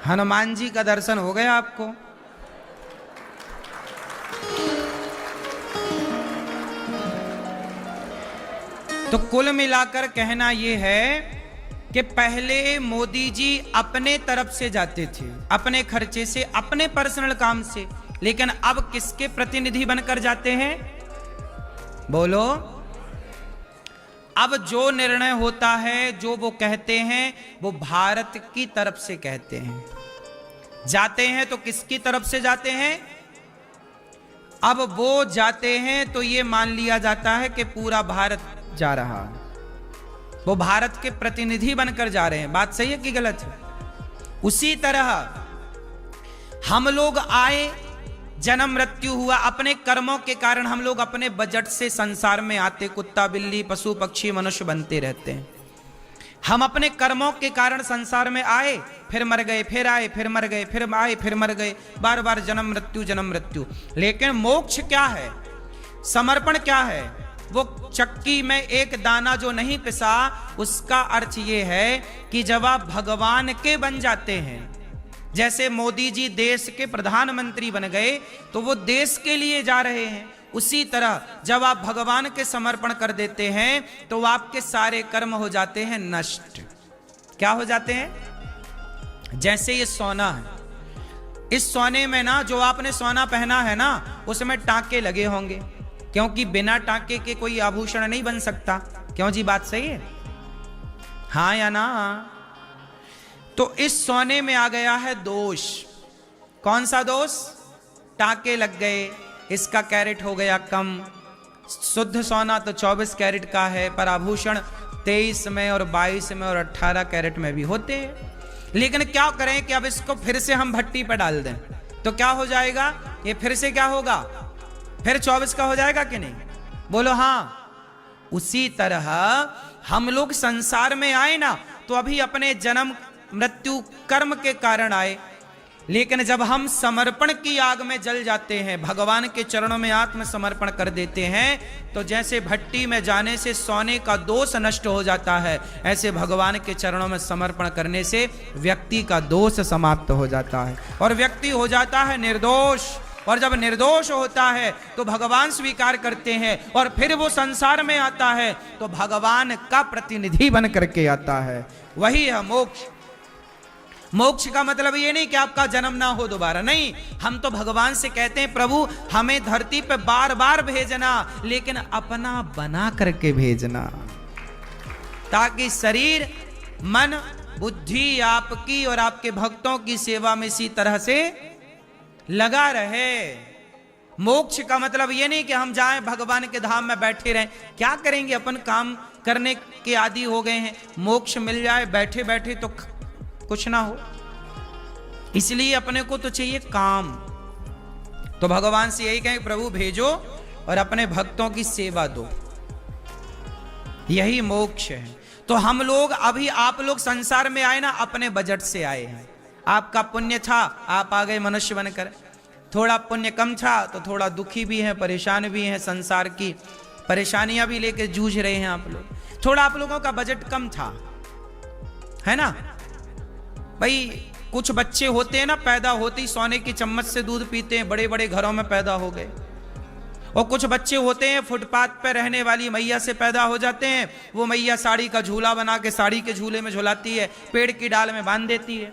हनुमान जी का दर्शन हो गया आपको। तो कुल मिलाकर कहना यह है कि पहले मोदी जी अपने तरफ से जाते थे, अपने खर्चे से, अपने पर्सनल काम से, लेकिन अब किसके प्रतिनिधि बनकर जाते हैं? बोलो। अब जो निर्णय होता है, जो वो कहते हैं, वो भारत की तरफ से कहते हैं। जाते हैं तो किसकी तरफ से जाते हैं? अब वो जाते हैं तो ये मान लिया जाता है कि पूरा भारत जा रहा है, वो भारत के प्रतिनिधि बनकर जा रहे हैं। बात सही है कि गलत है? उसी तरह हम लोग आए, जन्म मृत्यु हुआ, अपने कर्मों के कारण हम लोग अपने बजट से संसार में आते, कुत्ता बिल्ली पशु पक्षी मनुष्य बनते रहते हैं। हम अपने कर्मों के कारण संसार में आए, फिर मर गए, फिर आए, फिर मर गए, फिर आए, फिर मर गए, बार बार जन्म मृत्यु जन्म मृत्यु। लेकिन मोक्ष क्या है? समर्पण क्या है? वो चक्की में एक दाना जो नहीं पिसा, उसका अर्थ ये है कि जब आप भगवान के बन जाते हैं, जैसे मोदी जी देश के प्रधानमंत्री बन गए तो वो देश के लिए जा रहे हैं, उसी तरह जब आप भगवान के समर्पण कर देते हैं तो आपके सारे कर्म हो जाते हैं नष्ट। क्या हो जाते हैं? जैसे ये सोना है, इस सोने में ना, जो आपने सोना पहना है ना, उसमें टांके लगे होंगे, क्योंकि बिना टांके के कोई आभूषण नहीं बन सकता। क्यों जी? बात सही है, हाँ या ना? तो इस सोने में आ गया है दोष। कौन सा दोष? टांके लग गए, इसका कैरेट हो गया कम। शुद्ध सोना तो 24 कैरेट का है, पर आभूषण 23 में और 22 में और 18 कैरेट में भी होते हैं। लेकिन क्या करें कि अब इसको फिर से हम भट्टी पर डाल दें तो क्या हो जाएगा? ये फिर से क्या होगा? फिर 24 का हो जाएगा कि नहीं? बोलो हाँ। उसी तरह हम लोग संसार में आए ना, तो अभी अपने जन्म मृत्यु कर्म के कारण आए, लेकिन जब हम समर्पण की आग में जल जाते हैं, भगवान के चरणों में आत्मसमर्पण कर देते हैं, तो जैसे भट्टी में जाने से सोने का दोष नष्ट हो जाता है, ऐसे भगवान के चरणों में समर्पण करने से व्यक्ति का दोष समाप्त हो जाता है और व्यक्ति हो जाता है निर्दोष। और जब निर्दोष होता है तो भगवान स्वीकार करते हैं और फिर वो संसार में आता है तो भगवान का प्रतिनिधि बन करके आता है। वही है मोक्ष। मोक्ष का मतलब ये नहीं कि आपका जन्म ना हो दोबारा, नहीं। हम तो भगवान से कहते हैं प्रभु हमें धरती पे बार बार भेजना, लेकिन अपना बना करके भेजना, ताकि शरीर मन बुद्धि आपकी और आपके भक्तों की सेवा में इसी तरह से लगा रहे। मोक्ष का मतलब ये नहीं कि हम जाएं भगवान के धाम में बैठे रहें। क्या करेंगे? अपन काम करने के आदी हो गए हैं। मोक्ष मिल जाए बैठे बैठे तो कुछ ना हो, इसलिए अपने को तो चाहिए काम। तो भगवान से यही कहें प्रभु भेजो और अपने भक्तों की सेवा दो, यही मोक्ष है। तो हम लोग अभी, आप लोग संसार में आए ना, अपने बजट से आए हैं। आपका पुण्य था, आप आ गए मनुष्य बनकर। थोड़ा पुण्य कम था तो थोड़ा दुखी भी हैं, परेशान भी हैं, संसार की परेशानियां भी लेकर जूझ रहे हैं आप लोग। थोड़ा आप लोगों का बजट कम था, है ना भाई। कुछ बच्चे होते हैं ना, पैदा होते ही सोने की चम्मच से दूध पीते हैं, बड़े बड़े घरों में पैदा हो गए। और कुछ बच्चे होते हैं फुटपाथ पे रहने वाली मैया से पैदा हो जाते हैं। वो मैया साड़ी का झूला बना के साड़ी के झूले में झुलाती है, पेड़ की डाल में बांध देती है।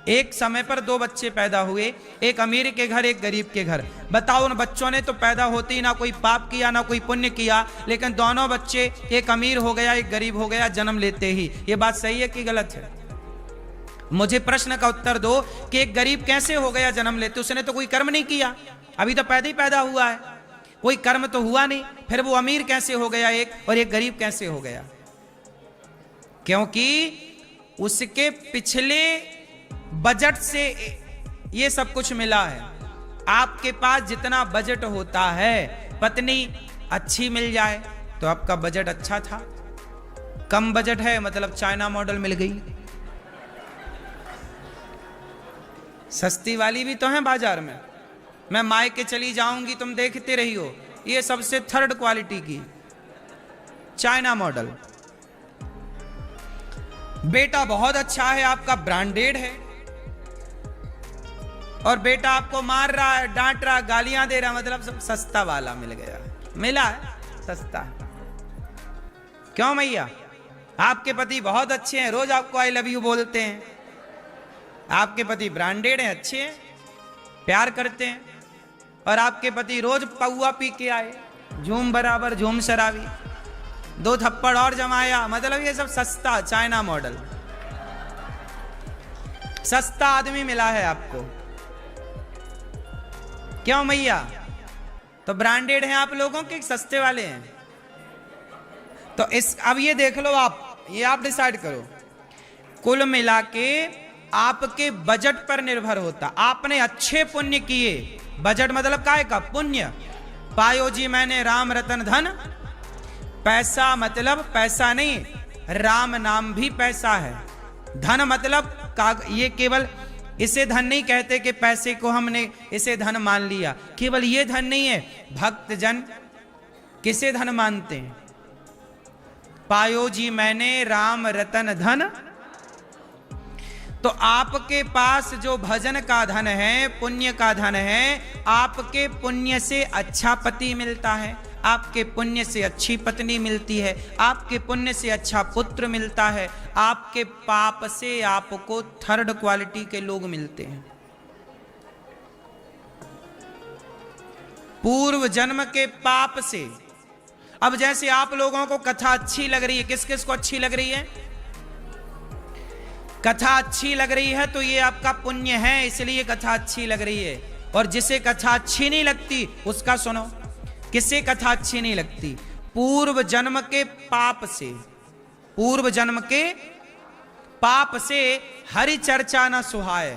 एक समय पर 2 बच्चे पैदा हुए, एक अमीर के घर एक गरीब के घर। बताओ, उन बच्चों ने तो पैदा होते ही ना कोई पाप किया ना कोई पुण्य किया, लेकिन दोनों बच्चे, एक अमीर हो गया एक गरीब हो गया जन्म लेते ही। ये बात सही है कि गलत है? मुझे प्रश्न का उत्तर दो कि एक गरीब कैसे हो गया जन्म लेते? उसने तो कोई कर्म नहीं किया, अभी तो पैदा ही पैदा हुआ है, कोई कर्म तो हुआ नहीं। फिर वो अमीर कैसे हो गया एक, और एक गरीब कैसे हो गया? क्योंकि उसके पिछले बजट से ये सब कुछ मिला है। आपके पास जितना बजट होता है, पत्नी अच्छी मिल जाए तो आपका बजट अच्छा था। कम बजट है मतलब चाइना मॉडल मिल गई। सस्ती वाली भी तो है बाजार में, मैं मायके चली जाऊंगी, तुम देखते रही हो, ये सबसे 3rd क्वालिटी की चाइना मॉडल। बेटा बहुत अच्छा है आपका, ब्रांडेड है, और बेटा आपको मार रहा है, डांट रहा है, गालियां दे रहा है, मतलब सब सस्ता वाला मिल गया, मिला है सस्ता। क्यों मैया? आपके पति बहुत अच्छे हैं, रोज आपको आई लव यू बोलते हैं, आपके पति ब्रांडेड हैं, अच्छे हैं, प्यार करते हैं, और आपके पति रोज पौआ पी के आए, झूम बराबर झूम शराबी, 2 थप्पड़ और जमाया, मतलब ये सब सस्ता चाइना मॉडल, सस्ता आदमी मिला है आपको। क्यों मैया? तो ब्रांडेड हैं आप लोगों के, सस्ते वाले हैं। तो इस अब ये देख लो आप, ये आप डिसाइड करो, कुल मिला के आपके बजट पर निर्भर होता। आपने अच्छे पुण्य किए, बजट मतलब काय का पुण्य, पायो जी मैंने राम रतन धन, पैसा मतलब पैसा नहीं, राम नाम भी पैसा है। धन मतलब ये केवल इसे धन नहीं कहते कि पैसे को हमने इसे धन मान लिया, केवल ये धन नहीं है। भक्त जन किसे धन मानते हैं? पायो जी मैंने राम रतन धन। तो आपके पास जो भजन का धन है, पुण्य का धन है, आपके पुण्य से अच्छा पति मिलता है, आपके पुण्य से अच्छी पत्नी मिलती है, आपके पुण्य से अच्छा पुत्र मिलता है, आपके पाप से आपको 3rd क्वालिटी के लोग मिलते हैं। पूर्व जन्म के पाप से। अब जैसे आप लोगों को कथा अच्छी लग रही है, किस किस को अच्छी लग रही है? कथा अच्छी लग रही है तो ये आपका पुण्य है, इसलिए कथा अच्छी लग रही है। और जिसे कथा अच्छी नहीं लगती उसका सुनो। किसे कथा अच्छी नहीं लगती? पूर्व जन्म के पाप से। पूर्व जन्म के पाप से हरि चर्चा न सुहाए।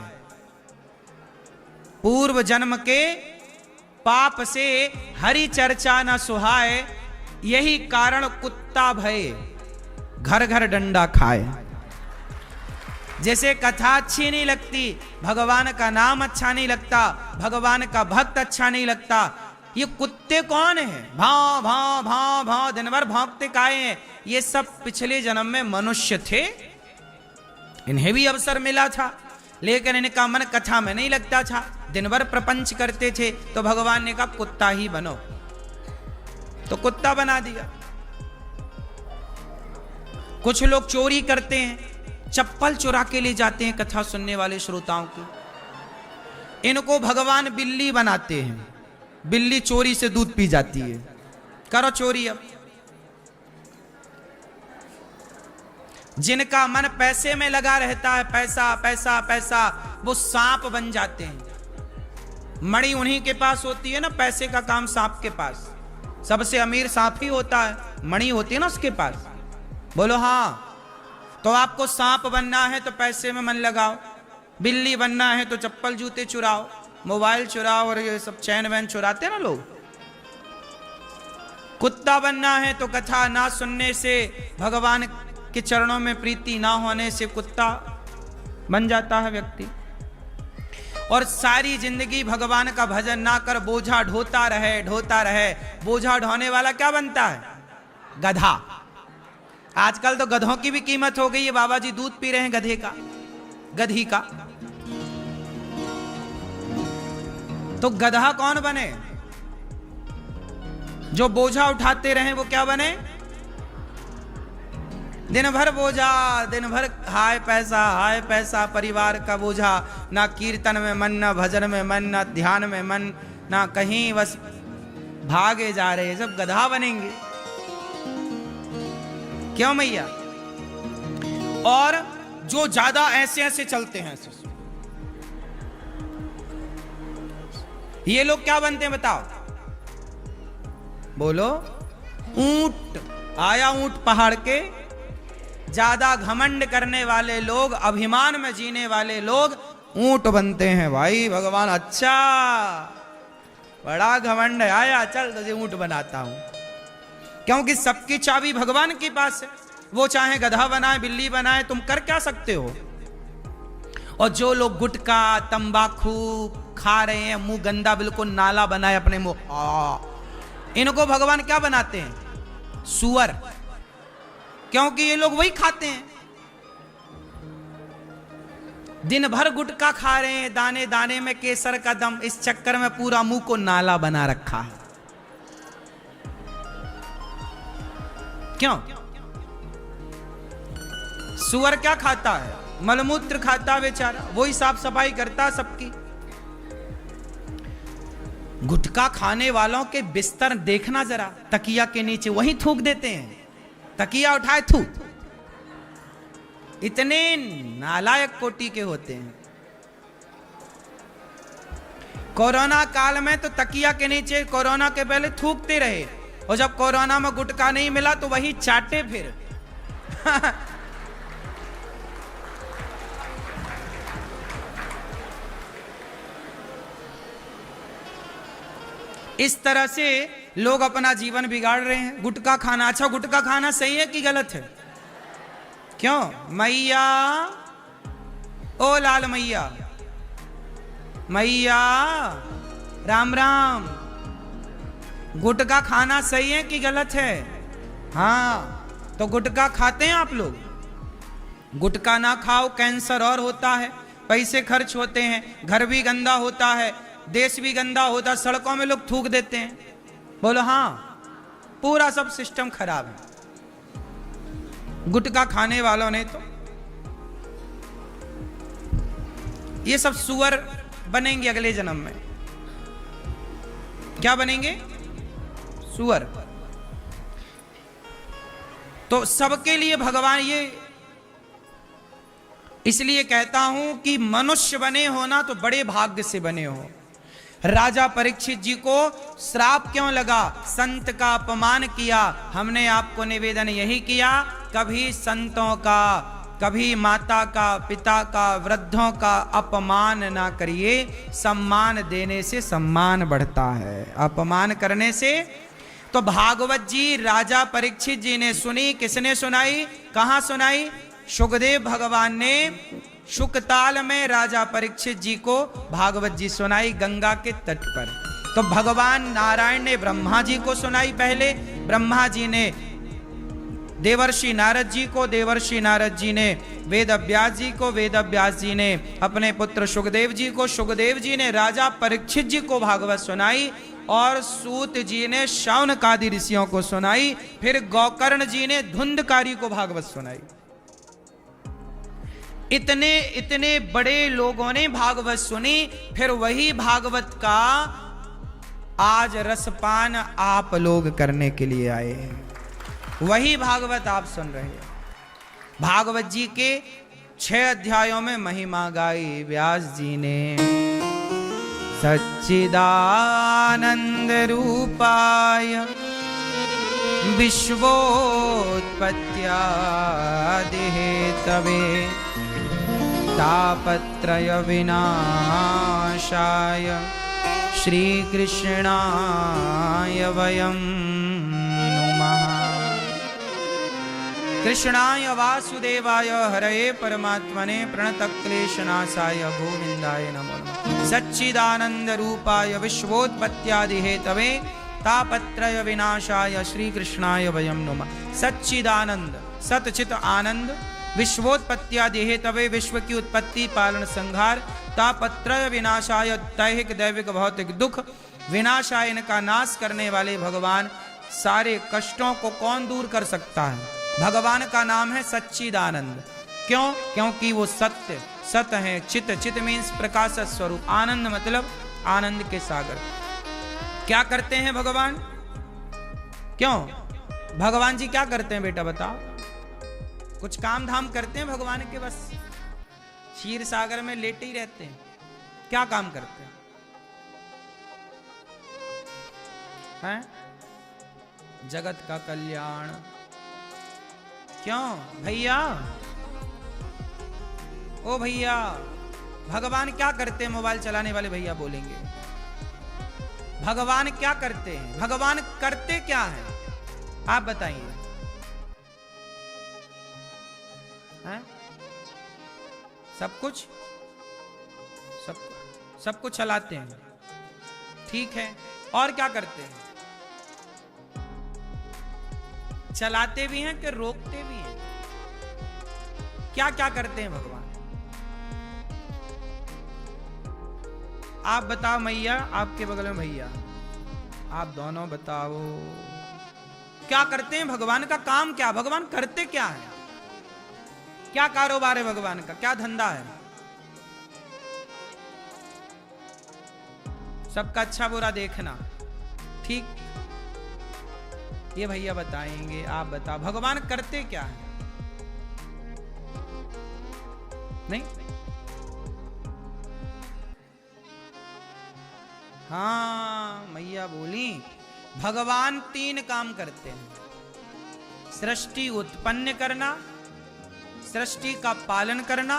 पूर्व जन्म के पाप से हरि चर्चा न सुहाए, यही कारण कुत्ता भय घर घर डंडा खाए। जैसे कथा अच्छी नहीं लगती, भगवान का नाम अच्छा नहीं लगता, भगवान का भक्त अच्छा नहीं लगता, ये कुत्ते कौन है? भाव भाव भाव भाव दिन भर भौंकते काहे हैं? ये सब पिछले जन्म में मनुष्य थे, इन्हें भी अवसर मिला था, लेकिन इनका मन कथा में नहीं लगता था, दिन भर प्रपंच करते थे। तो भगवान ने कहा कुत्ता ही बनो, तो कुत्ता बना दिया। कुछ लोग चोरी करते हैं, चप्पल चुरा के ले जाते हैं कथा सुनने वाले श्रोताओं की। इनको भगवान बिल्ली बनाते हैं, बिल्ली चोरी से दूध पी जाती है। करो चोरी अब। जिनका मन पैसे में लगा रहता है, पैसा पैसा पैसा, वो सांप बन जाते हैं। मणि उन्हीं के पास होती है ना, पैसे का काम सांप के पास। सबसे अमीर सांप ही होता है, मणि होती है ना उसके पास। बोलो हाँ। तो आपको सांप बनना है तो पैसे में मन लगाओ, बिल्ली बनना है तो चप्पल जूते चुराओ, मोबाइल चुराओ, और ये सब चैन वैन चुराते हैं ना लोग। कुत्ता बनना है तो कथा ना सुनने से, भगवान के चरणों में प्रीति ना होने से कुत्ता बन जाता है व्यक्ति। और सारी जिंदगी भगवान का भजन ना कर बोझा ढोता रहे, ढोता रहे, बोझा ढोने वाला क्या बनता है? गधा। आजकल तो गधों की भी कीमत हो गई है। बाबा जी दूध पी रहे हैं गधे का, गधी का। तो गधा कौन बने? जो बोझा उठाते रहे वो क्या बने? दिन भर बोझा, दिन भर हाय पैसा, परिवार का बोझा, ना कीर्तन में मन, ना भजन में मन, ना ध्यान में मन, ना कहीं, बस भागे जा रहे, सब गधा बनेंगे। क्यों मैया? और जो ज्यादा ऐसे ऐसे चलते हैं, ये लोग क्या बनते हैं बताओ? बोलो। ऊंट। आया ऊंट पहाड़ के। ज्यादा घमंड करने वाले लोग, अभिमान में जीने वाले लोग ऊंट बनते हैं। भाई भगवान अच्छा, बड़ा घमंड है, आया चल तुझे ऊंट बनाता हूं। क्योंकि सबकी चाबी भगवान के पास है। वो चाहे गधा बनाए, बिल्ली बनाए, तुम कर क्या सकते हो? और जो लोग गुटखा तंबाकू खा रहे हैं, मुंह गंदा बिल्कुल नाला बनाए अपने मुंह, इनको भगवान क्या बनाते हैं? सुअर। क्योंकि ये लोग वही खाते हैं। दिन भर गुटखा खा रहे हैं, दाने दाने में केसर का दम, इस चक्कर में पूरा मुंह को नाला बना रखा है। क्यों? सुअर क्या खाता है? मलमूत्र खाता है बेचारा, वही साफ सफाई करता है सबकी। गुटखा खाने वालों के बिस्तर देखना जरा, तकिया के नीचे वही थूक देते हैं, तकिया उठाए थूक। इतने नालायक कोटि के होते हैं। कोरोना काल में तो तकिया के नीचे कोरोना के पहले थूकते रहे, और जब कोरोना में गुटखा नहीं मिला तो वही चाटे फिर। इस तरह से लोग अपना जीवन बिगाड़ रहे हैं। गुटखा खाना, अच्छा गुटखा खाना सही है कि गलत है? क्यों? मैया, ओ लाल मैया, मैया राम राम, गुटखा खाना सही है कि गलत है? हाँ, तो गुटखा खाते हैं आप लोग? गुटखा ना खाओ, कैंसर और होता है, पैसे खर्च होते हैं, घर भी गंदा होता है, देश भी गंदा होता, सड़कों में लोग थूक देते हैं। बोलो हाँ, पूरा सब सिस्टम खराब है गुटखा खाने वालों ने। तो ये सब सुअर बनेंगे अगले जन्म में। क्या बनेंगे? सुअर। तो सबके लिए भगवान ये इसलिए कहता हूं कि मनुष्य बने हो ना तो बड़े भाग्य से बने हो। राजा परीक्षित जी को श्राप क्यों लगा? संत का अपमान किया। हमने आपको निवेदन यही किया, कभी संतों का, कभी माता का, पिता का, वृद्धों का अपमान ना करिए। सम्मान देने से सम्मान बढ़ता है, अपमान करने से। तो भागवत जी राजा परीक्षित जी ने सुनी। किसने सुनाई? कहां सुनाई? सुखदेव भगवान ने शुकताल में राजा परीक्षित जी को भागवत जी सुनाई, गंगा के तट पर। तो भगवान नारायण ने ब्रह्मा जी को सुनाई पहले, ब्रह्मा जी ने देवर्षि नारद जी को, देवर्षि नारद जी ने वेद व्यास जी को, वेद व्यास जी ने अपने पुत्र सुखदेव जी को, सुखदेव जी ने राजा परीक्षित जी को भागवत सुनाई, और सूत जी ने शौनकादि ऋषियों को सुनाई, फिर गोकर्ण जी ने धुंधकारी को भागवत सुनाई। इतने इतने बड़े लोगों ने भागवत सुनी। फिर वही भागवत का आज रसपान आप लोग करने के लिए आए हैं। वही भागवत आप सुन रहे हैं। भागवत जी के 6 अध्यायों में महिमा गाई व्यास जी ने। सच्चिदानंद रूपाय विश्वोत्पत्त्यादि हेतवे तापत्रय विनाशाय श्री कृष्णाय वयं नुमः। कृष्णाय वासुदेवाय हरये परमात्मने प्रणतक्लेशनाशाय गोविंदाय नमो नमः। सच्चिदानंद रूपाय विश्वोत्पत्त्यादि हेतवे तापत्रय विनाशाय श्री कृष्णाय वयं नुमः। सच्चिदानंद, सतचित आनंद, विश्वोत्पत्त्यादि हेतवे विश्व की उत्पत्ति पालन संहार, तापत्रय विनाशाय दैहिक दैविक भौतिक दुख विनाशाय, इनका नाश करने वाले भगवान। सारे कष्टों को कौन दूर कर सकता है? भगवान का नाम है सच्चिदानंद। क्यों? क्योंकि वो सत्य, सत है। चित, चित मीन्स प्रकाश स्वरूप। आनंद मतलब आनंद के सागर। क्या करते हैं भगवान? क्यों भगवान जी क्या करते हैं बेटा बताओ? कुछ काम धाम करते हैं भगवान के? बस क्षीर सागर में लेटे ही रहते हैं। क्या काम करते हैं? जगत का कल्याण। क्यों भैया? ओ भैया, भगवान क्या करते हैं? मोबाइल चलाने वाले भैया बोलेंगे। भगवान क्या करते हैं? भगवान करते क्या है? आप बताइए। सब कुछ चलाते हैं, ठीक है। और क्या करते हैं? चलाते भी हैं कि रोकते भी हैं? क्या क्या करते हैं भगवान? आप बताओ मैया, आपके बगल में भैया, आप दोनों बताओ क्या करते हैं? भगवान का काम क्या? भगवान करते क्या है? क्या कारोबार है भगवान का? क्या धंधा है? सबका अच्छा बुरा देखना, ठीक? ये भैया बताएंगे। आप बताओ भगवान करते क्या है? नहीं? हाँ, मैया बोली भगवान 3 काम करते हैं। सृष्टि उत्पन्न करना, सृष्टि का पालन करना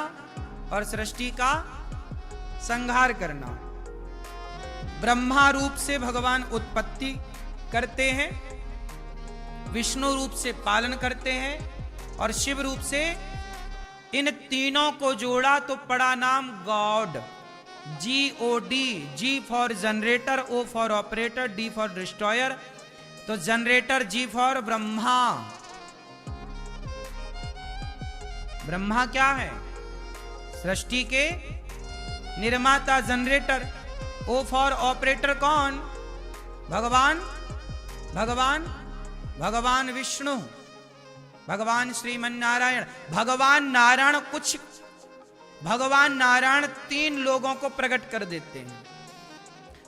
और सृष्टि का संहार करना। ब्रह्मा रूप से भगवान उत्पत्ति करते हैं, विष्णु रूप से पालन करते हैं और शिव रूप से। इन तीनों को जोड़ा तो पड़ा नाम God. GOD, G for generator, O for operator, D for destroyer. तो generator G for Brahma. Brahma क्या है? सृष्टि के निर्माता, जनरेटर। O फॉर ऑपरेटर कौन? भगवान। भगवान भगवान विष्णु, भगवान श्रीमन नारायण। भगवान नारायण भगवान नारायण 3 लोगों को प्रकट कर देते हैं।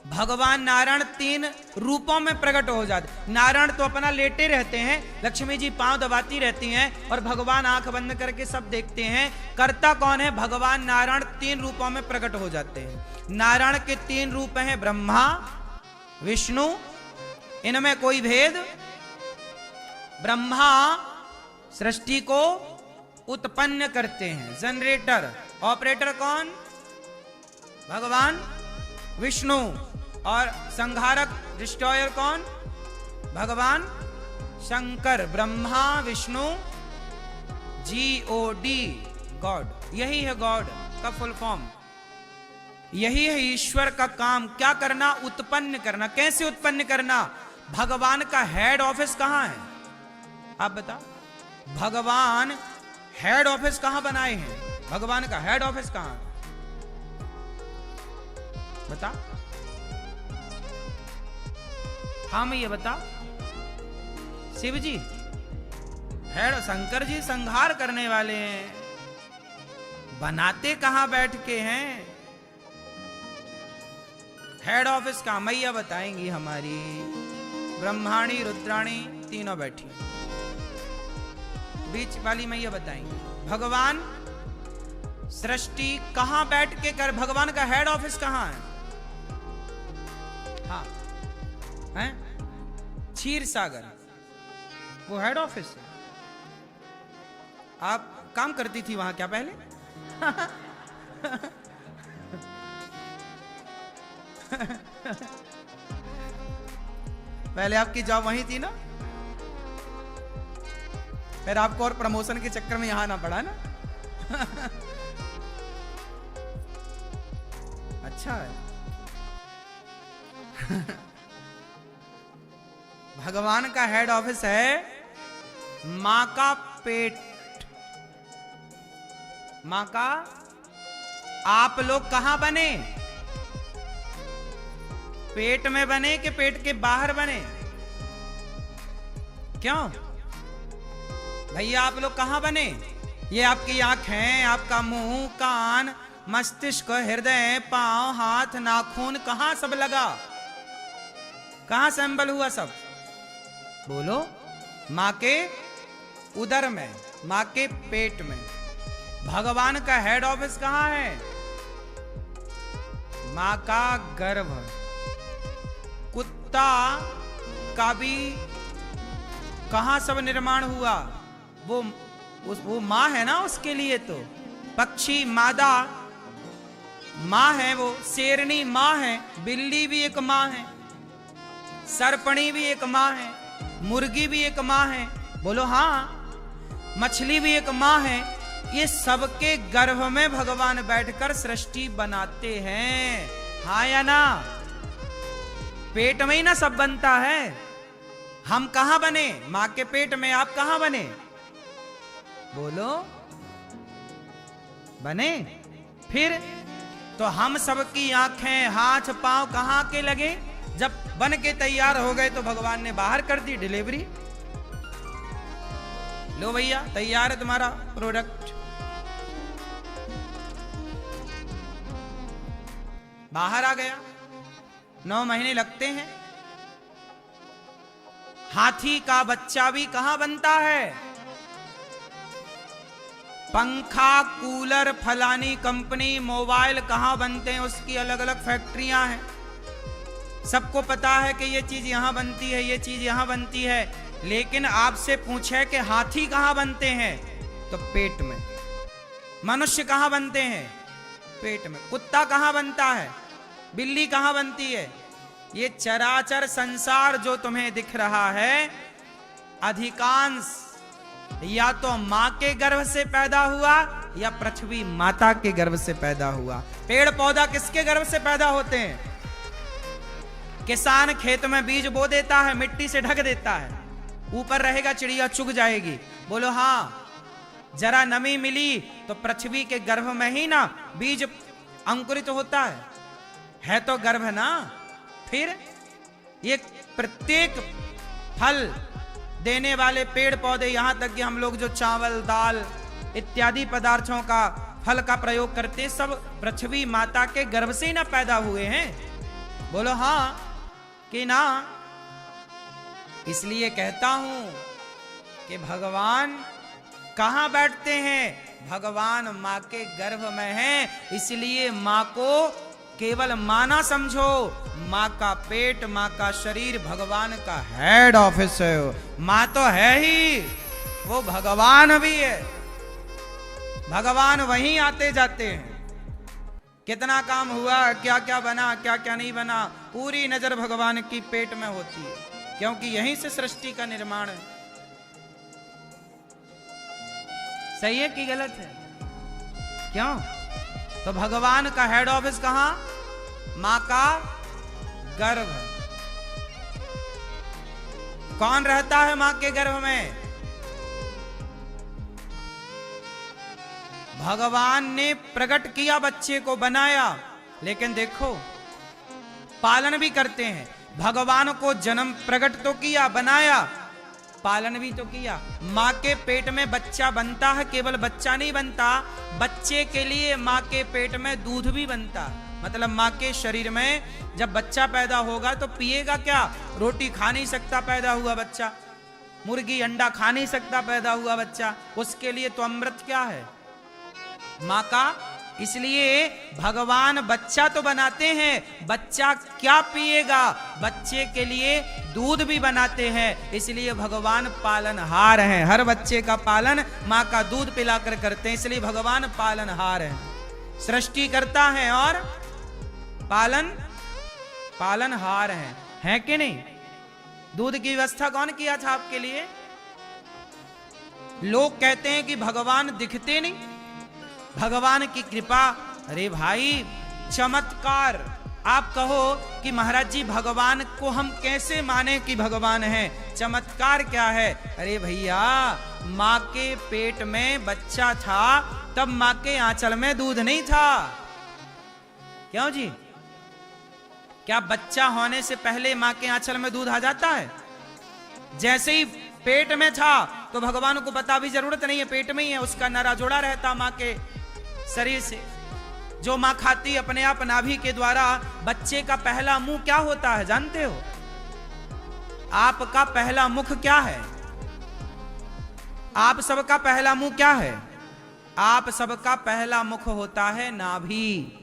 भगवान नारायण 3 रूपों में प्रकट हो जाते। नारायण तो अपना लेटे रहते हैं, लक्ष्मी जी पांव दबाती रहती हैं और भगवान आंख बंद करके सब देखते हैं। कर्ता कौन है? भगवान नारायण 3 रूपों में प्रकट हो जाते हैं। नारायण के 3 रूप हैं, ब्रह्मा, विष्णु, इनमें कोई भेद। ब्रह्मा सृष्टि को उत्पन्न करते हैं, जनरेटर। ऑपरेटर कौन? भगवान विष्णु। और संहारक, डिस्ट्रॉयर कौन? भगवान शंकर। Brahma Vishnu, GOD, God. यही है गॉड का फुल फॉर्म। यही है ईश्वर का काम। क्या करना? उत्पन्न करना। कैसे उत्पन्न करना? भगवान का हेड ऑफिस कहां है? आप बताओ। भगवान हेड ऑफिस कहां बनाए हैं? भगवान का हेड ऑफिस कहां है? बता। हाँ मैं ये बता। शिव जी हेड, शंकर जी संहार करने वाले हैं। बनाते कहां बैठ के हैं? हेड ऑफिस का मैया बताएंगी हमारी। ब्रह्माणी, रुद्राणी तीनों बैठी, बीच वाली मैया बताएंगी। भगवान सृष्टि कहां बैठ के कर? भगवान का हेड ऑफिस कहां है? हाँ है क्षीर सागर, वो हेड ऑफिस है। आप काम करती थी वहां क्या पहले? पहले आपकी जॉब वहीं थी ना? फिर आपको और प्रमोशन के चक्कर में यहां आना पड़ा ना? अच्छा है। भगवान का हेड ऑफिस है मां का पेट। मां का। आप लोग कहां बने? पेट में बने कि पेट के बाहर बने? क्यों भैया आप लोग कहां बने? ये आपकी आंखें, आपका मुंह, कान, मस्तिष्क, हृदय, पांव, हाथ, नाखून कहां सब लगा? कहां असेंबल हुआ सब? बोलो। मां के उदर में, मां के पेट में। भगवान का हेड ऑफिस कहां है? मां का गर्भ। कुत्ता का भी कहां सब निर्माण हुआ? वो मां है ना उसके लिए। तो पक्षी मादा मां है, वो शेरनी मां है, बिल्ली भी एक मां है, सरपणी भी एक मां है, मुर्गी भी एक मां है। बोलो हाँ। मछली भी एक मां है। ये सबके गर्भ में भगवान बैठकर सृष्टि बनाते हैं। हाँ या ना? पेट में ही ना सब बनता है। हम कहां बने? मां के पेट में। आप कहां बने? बोलो। बने। फिर तो हम सबकी आंखें हाथ पांव कहां के लगे? जब बन के तैयार हो गए तो भगवान ने बाहर कर दी डिलीवरी। लो भैया तैयार है तुम्हारा प्रोडक्ट। बाहर आ गया। 9 महीने लगते हैं। हाथी का बच्चा भी कहां बनता है? पंखा, कूलर, फलानी कंपनी, मोबाइल कहां बनते हैं, उसकी अलग अलग फैक्ट्रियां हैं। सबको पता है कि ये चीज यहां बनती है, ये चीज यहां बनती है। लेकिन आपसे पूछे कि हाथी कहां बनते हैं, तो पेट में। मनुष्य कहां बनते हैं? पेट में। कुत्ता कहां बनता है? बिल्ली कहां बनती है? ये चराचर संसार जो तुम्हें दिख रहा है, अधिकांश या तो मां के गर्भ से पैदा हुआ या पृथ्वी माता के गर्भ से पैदा हुआ। पेड़ पौधा किसके गर्भ से पैदा होते हैं? किसान खेत में बीज बो देता है, मिट्टी से ढक देता है, ऊपर रहेगा, चिड़िया चुग जाएगी। बोलो हाँ। जरा नमी मिली तो पृथ्वी के गर्भ में ही ना बीज अंकुरित होता है तो गर्भ ना। फिर ये प्रत्येक फल देने वाले पेड़ पौधे, यहां तक कि हम लोग जो चावल दाल इत्यादि पदार्थों का फल का प्रयोग करते हैं, सब पृथ्वी माता के गर्भ से ही ना पैदा हुए हैं। बोलो हाँ कि ना। इसलिए कहता हूं कि भगवान कहां बैठते हैं? भगवान मां के गर्भ में हैं। इसलिए मां को केवल मां ना समझो। मां का पेट, मां का शरीर भगवान का हेड ऑफिस है। मां तो है ही, वो भगवान भी है। भगवान वहीं आते जाते हैं। कितना काम हुआ, क्या क्या बना, क्या क्या नहीं बना, पूरी नजर भगवान की पेट में होती है, क्योंकि यहीं से सृष्टि का निर्माण है। सही है कि गलत है? क्यों? तो भगवान का हेड ऑफिस कहां? मां का गर्भ। कौन रहता है मां के गर्भ में? भगवान ने प्रकट किया, बच्चे को बनाया, लेकिन देखो पालन भी करते हैं। भगवान को जन्म प्रकट तो किया, बनाया, पालन भी तो किया। मां के पेट में बच्चा बनता है, केवल बच्चा नहीं बनता, बच्चे के लिए मां के पेट में दूध भी बनता। मतलब मां के शरीर में जब बच्चा पैदा होगा तो पिएगा क्या? रोटी खा नहीं सकता पैदा हुआ बच्चा, मुर्गी अंडा खा नहीं सकता पैदा हुआ बच्चा, उसके लिए तो अमृत क्या है? मां का। इसलिए भगवान बच्चा तो बनाते हैं, बच्चा क्या पिएगा? बच्चे के लिए दूध भी बनाते हैं। इसलिए भगवान पालनहार हैं। हर बच्चे का पालन मां का दूध पिलाकर करते हैं। इसलिए भगवान पालनहार हैं। सृष्टि करता है और पालनहार हैं कि नहीं? दूध की व्यवस्था कौन किया था आपके लिए? लोग कहते हैं कि भगवान दिखते नहीं, भगवान की कृपा। अरे भाई चमत्कार। आप कहो कि महाराज जी भगवान को हम कैसे माने कि भगवान है? चमत्कार क्या है? अरे भैया मां के पेट में बच्चा था, तब मां के आंचल में दूध नहीं था। क्यों जी? क्या बच्चा होने से पहले मां के आंचल में दूध आ जाता है? जैसे ही पेट में था तो भगवान को पता भी जरूरत नहीं है, पेट में ही है, उसका नरा जोड़ा रहता मां के शरीर से। जो मां खाती अपने आप नाभि के द्वारा। बच्चे का पहला मुंह क्या होता है जानते हो? आपका पहला मुख क्या है? आप सबका पहला मुंह क्या है? आप सबका पहला मुख होता है नाभि।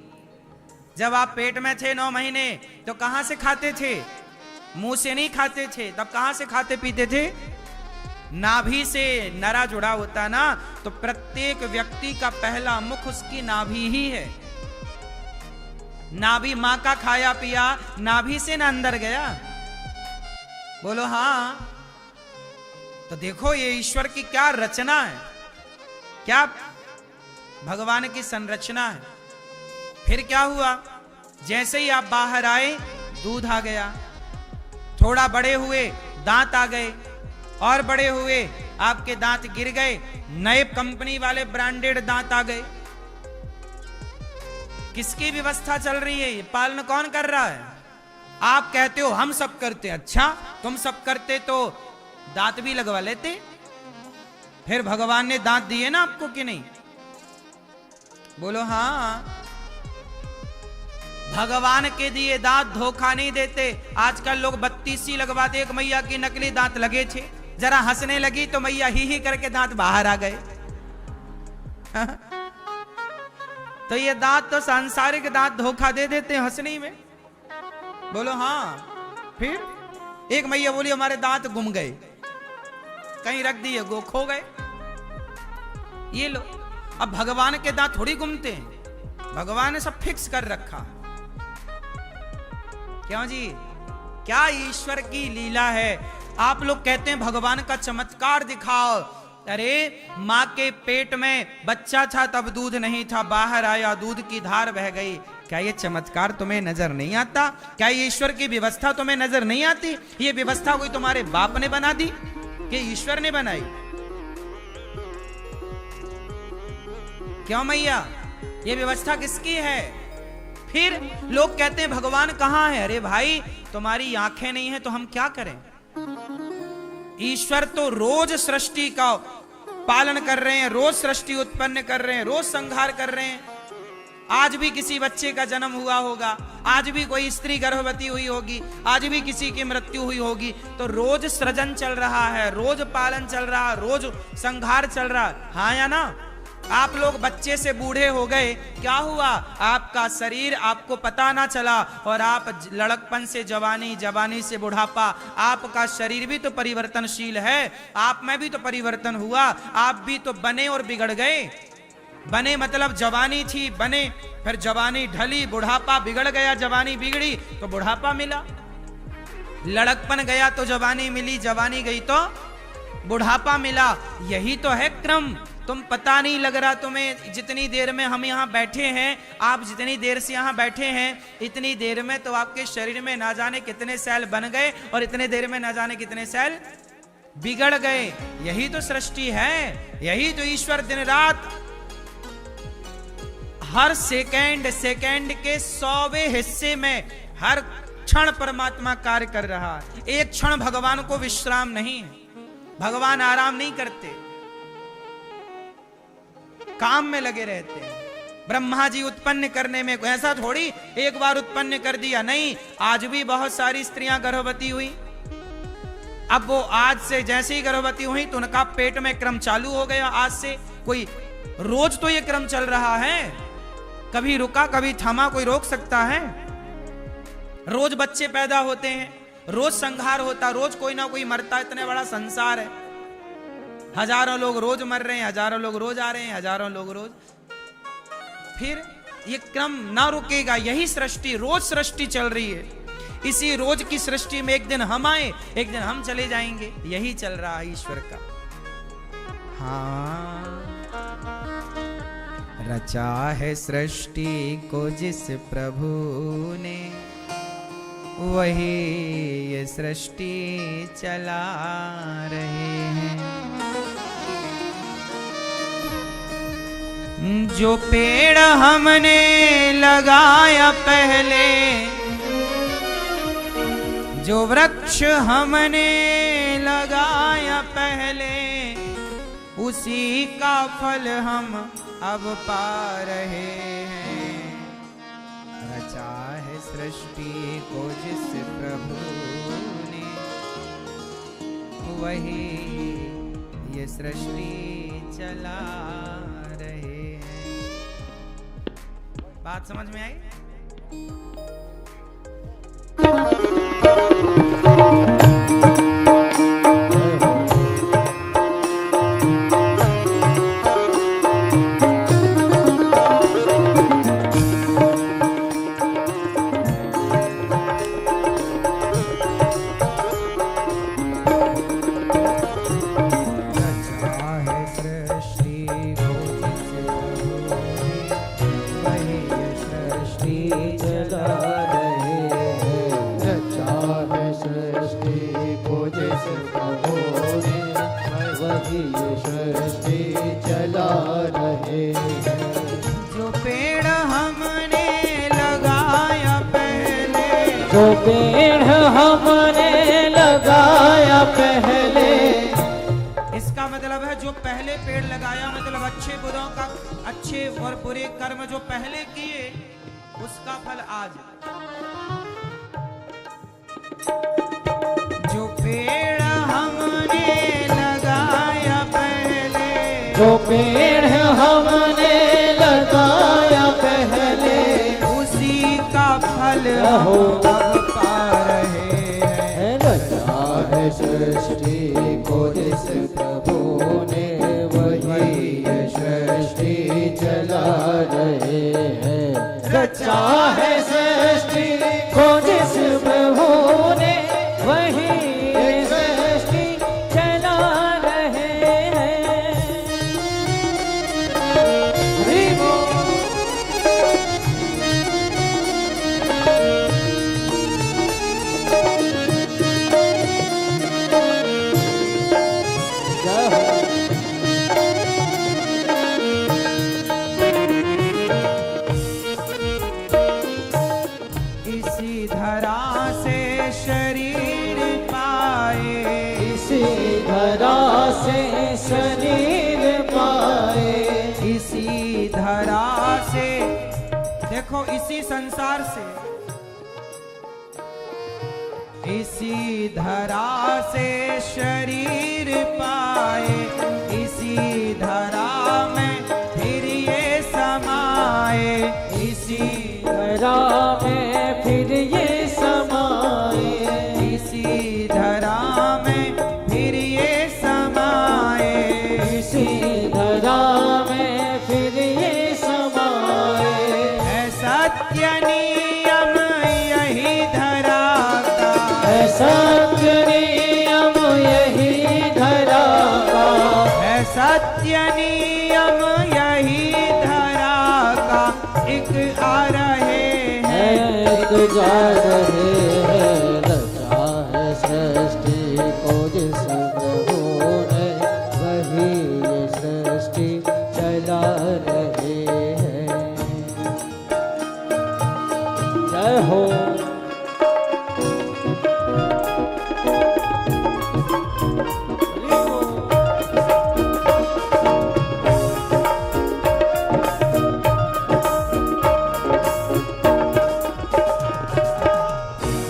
जब आप पेट में थे 9 महीने तो कहां से खाते थे? मुंह से नहीं खाते थे। तब कहां से खाते पीते थे? नाभि से। नरा जुड़ा होता ना, तो प्रत्येक व्यक्ति का पहला मुख उसकी नाभि ही है। नाभि मां का खाया पिया नाभि से ना अंदर गया। बोलो हाँ। तो देखो ये ईश्वर की क्या रचना है, क्या भगवान की संरचना है। फिर क्या हुआ? जैसे ही आप बाहर आए दूध आ गया, थोड़ा बड़े हुए दांत आ गए, और बड़े हुए आपके दांत गिर गए, नए कंपनी वाले ब्रांडेड दांत आ गए। किसकी व्यवस्था चल रही है? ये पालन कौन कर रहा है? आप कहते हो हम सब करते। अच्छा, तुम सब करते तो दांत भी लगवा लेते। फिर भगवान ने दांत दिए ना आपको कि नहीं? बोलो हाँ। भगवान के दिए दांत धोखा नहीं देते। आजकल लोग 32 लगवाते। एक मैया की नकली दांत लगे थे, जरा हंसने लगी तो मैया ही करके दांत बाहर आ गए। तो ये दांत तो सांसारिक दांत धोखा दे देते हैं हंसने में। बोलो हाँ। फिर एक मैया बोली हमारे दांत गुम गए, कहीं रख दिए, गो खो गए। ये लो, अब भगवान के दांत थोड़ी गुमते हैं, भगवान ने सब फिक्स कर रखा। क्यों जी? क्या ईश्वर की लीला है। आप लोग कहते हैं भगवान का चमत्कार दिखाओ। अरे माँ के पेट में बच्चा था तब दूध नहीं था, बाहर आया दूध की धार बह गई। क्या ये चमत्कार तुम्हें नजर नहीं आता? क्या ये ईश्वर की व्यवस्था तुम्हें नजर नहीं आती? ये व्यवस्था कोई तुम्हारे बाप ने बना दी कि ईश्वर ने बनाई? क्यों मैया, ये व्यवस्था किसकी है? फिर लोग कहते हैं भगवान कहां है? अरे भाई, तुम्हारी आंखें नहीं है तो हम क्या करें? ईश्वर तो रोज सृष्टि का पालन कर रहे हैं, रोज सृष्टि उत्पन्न कर रहे हैं, रोज संहार कर रहे हैं। आज भी किसी बच्चे का जन्म हुआ होगा, आज भी कोई स्त्री गर्भवती हुई होगी, आज भी किसी की मृत्यु हुई होगी। तो रोज सृजन चल रहा है, रोज पालन चल रहा है, रोज संहार चल रहा है। हाँ या ना? आप लोग बच्चे से बूढ़े हो गए, क्या हुआ? आपका शरीर आपको पता ना चला, और आप लड़कपन से जवानी, जवानी से बुढ़ापा। आपका शरीर भी तो परिवर्तनशील है, आप में भी तो परिवर्तन हुआ। आप भी तो बने और बिगड़ गए। बने मतलब जवानी थी, बने, फिर जवानी ढली, बुढ़ापा बिगड़ गया, जवानी बिगड़ी तो बुढ़ापा मिला। लड़कपन गया तो जवानी मिली, जवानी गई तो बुढ़ापा मिला। यही तो है क्रम। तुम पता नहीं लग रहा तुम्हें, जितनी देर में हम यहाँ बैठे हैं, आप जितनी देर से यहाँ बैठे हैं, इतनी देर में तो आपके शरीर में ना जाने कितने सेल बन गए, और इतने देर में ना जाने कितने सेल बिगड़ गए। यही तो सृष्टि है, यही तो ईश्वर दिन रात हर सेकंड सेकंड के 100वें हिस्से में हर क्षण परमात्मा कार्य कर रहा है। एक क्षण भगवान को विश्राम नहीं है, भगवान आराम नहीं करते, काम में लगे रहते हैं। ब्रह्मा जी उत्पन्न करने में ऐसा थोड़ी एक बार उत्पन्न कर दिया, नहीं। आज भी बहुत सारी स्त्रियां गर्भवती हुई। अब वो आज से जैसे ही गर्भवती हुई तो उनका पेट में क्रम चालू हो गया। आज से कोई रोज तो ये क्रम चल रहा है, कभी रुका कभी थमा, कोई रोक सकता है? रोज बच्चे पैदा होते हैं, रोज संहार होता, रोज कोई ना कोई मरता। इतने बड़ा संसार है, हजारों लोग रोज मर रहे हैं, हजारों लोग रोज आ रहे हैं, हजारों लोग रोज। फिर ये क्रम ना रुकेगा। यही सृष्टि, रोज सृष्टि चल रही है। इसी रोज की सृष्टि में एक दिन हम आए, एक दिन हम चले जाएंगे। यही चल रहा है ईश्वर का। हाँ, रचा है सृष्टि को जिस प्रभु ने, वही ये सृष्टि चला रहे हैं। जो पेड़ हमने लगाया पहले, जो वृक्ष हमने लगाया पहले, उसी का फल हम अब पा रहे हैं। रचा है सृष्टि को जिस प्रभु ने, वही ये सृष्टि चला रहे हैं। बात समझ में आई? चला हमने लगाया पहले। इसका मतलब है जो पहले पेड़ लगाया, मतलब अच्छे बुरों का, अच्छे और बुरे कर्म जो पहले किए उसका फल आज। जो पेड़ हमने लगाया पहले, जो पेड़ हमने लगाया पहले, उसी का फल हम अब पा रहे हैं। रचा है सृष्टि को जिस प्रभु ने, वही सृष्टि चला रहे हैं। रचा है सृष्टि को जिस प्रभु ने, वही सृष्टि चला रहे हैं। इसी धरा से शरीर पाए, इसी धरा से शरीर पाए, इसी धरा से, देखो इसी संसार से, इसी धरा से शरीर पाए, इसी धरा में फिर ये समाए, इसी धरा में फिर ये समाए, इसी धरा में फिर ये समाए, इसी धरा में फिर ये समाए। है सत्य नियम यही धरा का, है सत्य नियम यही धरा का, है सत्य नियम यही धरा का। एक आ रहे हैं, एक जा रहे हैं। रचा है सृष्टि को जिस प्रभु ने, वही ये सृष्टि चला रहे हैं। जय हो।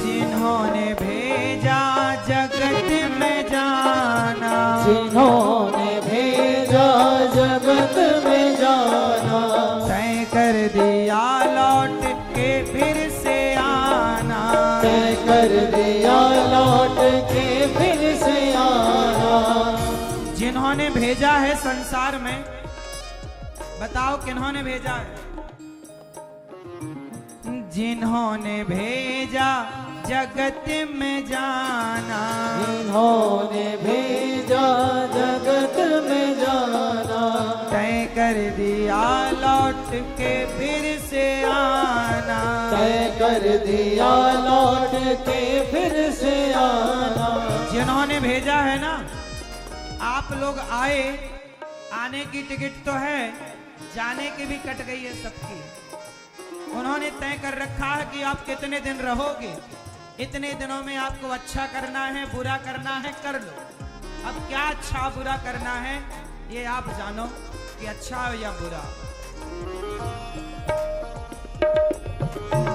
जिन्होंने भेजा जगत में जाना, जिन्होंने भेजा जगत में जाना, तय कर दिया लौट के फिर से आना, तय कर दिया लौट के फिर से आना। जिन्होंने भेजा है संसार में, बताओ किन्होंने भेजा है? जिन्होंने भेजा जगत में जाना, जिन्होंने भेजा जगत में जाना, तय कर दिया लौट के फिर से आना, तय कर दिया लौट के फिर से आना। जिन्होंने भेजा है ना, आप लोग आए, आने की टिकट तो है, जाने की भी कट गई है सबकी। उन्होंने तय कर रखा है कि आप कितने दिन रहोगे, इतने दिनों में आपको अच्छा करना है, बुरा करना है, कर लो। अब क्या अच्छा बुरा करना है ये आप जानो कि अच्छा हो या बुरा।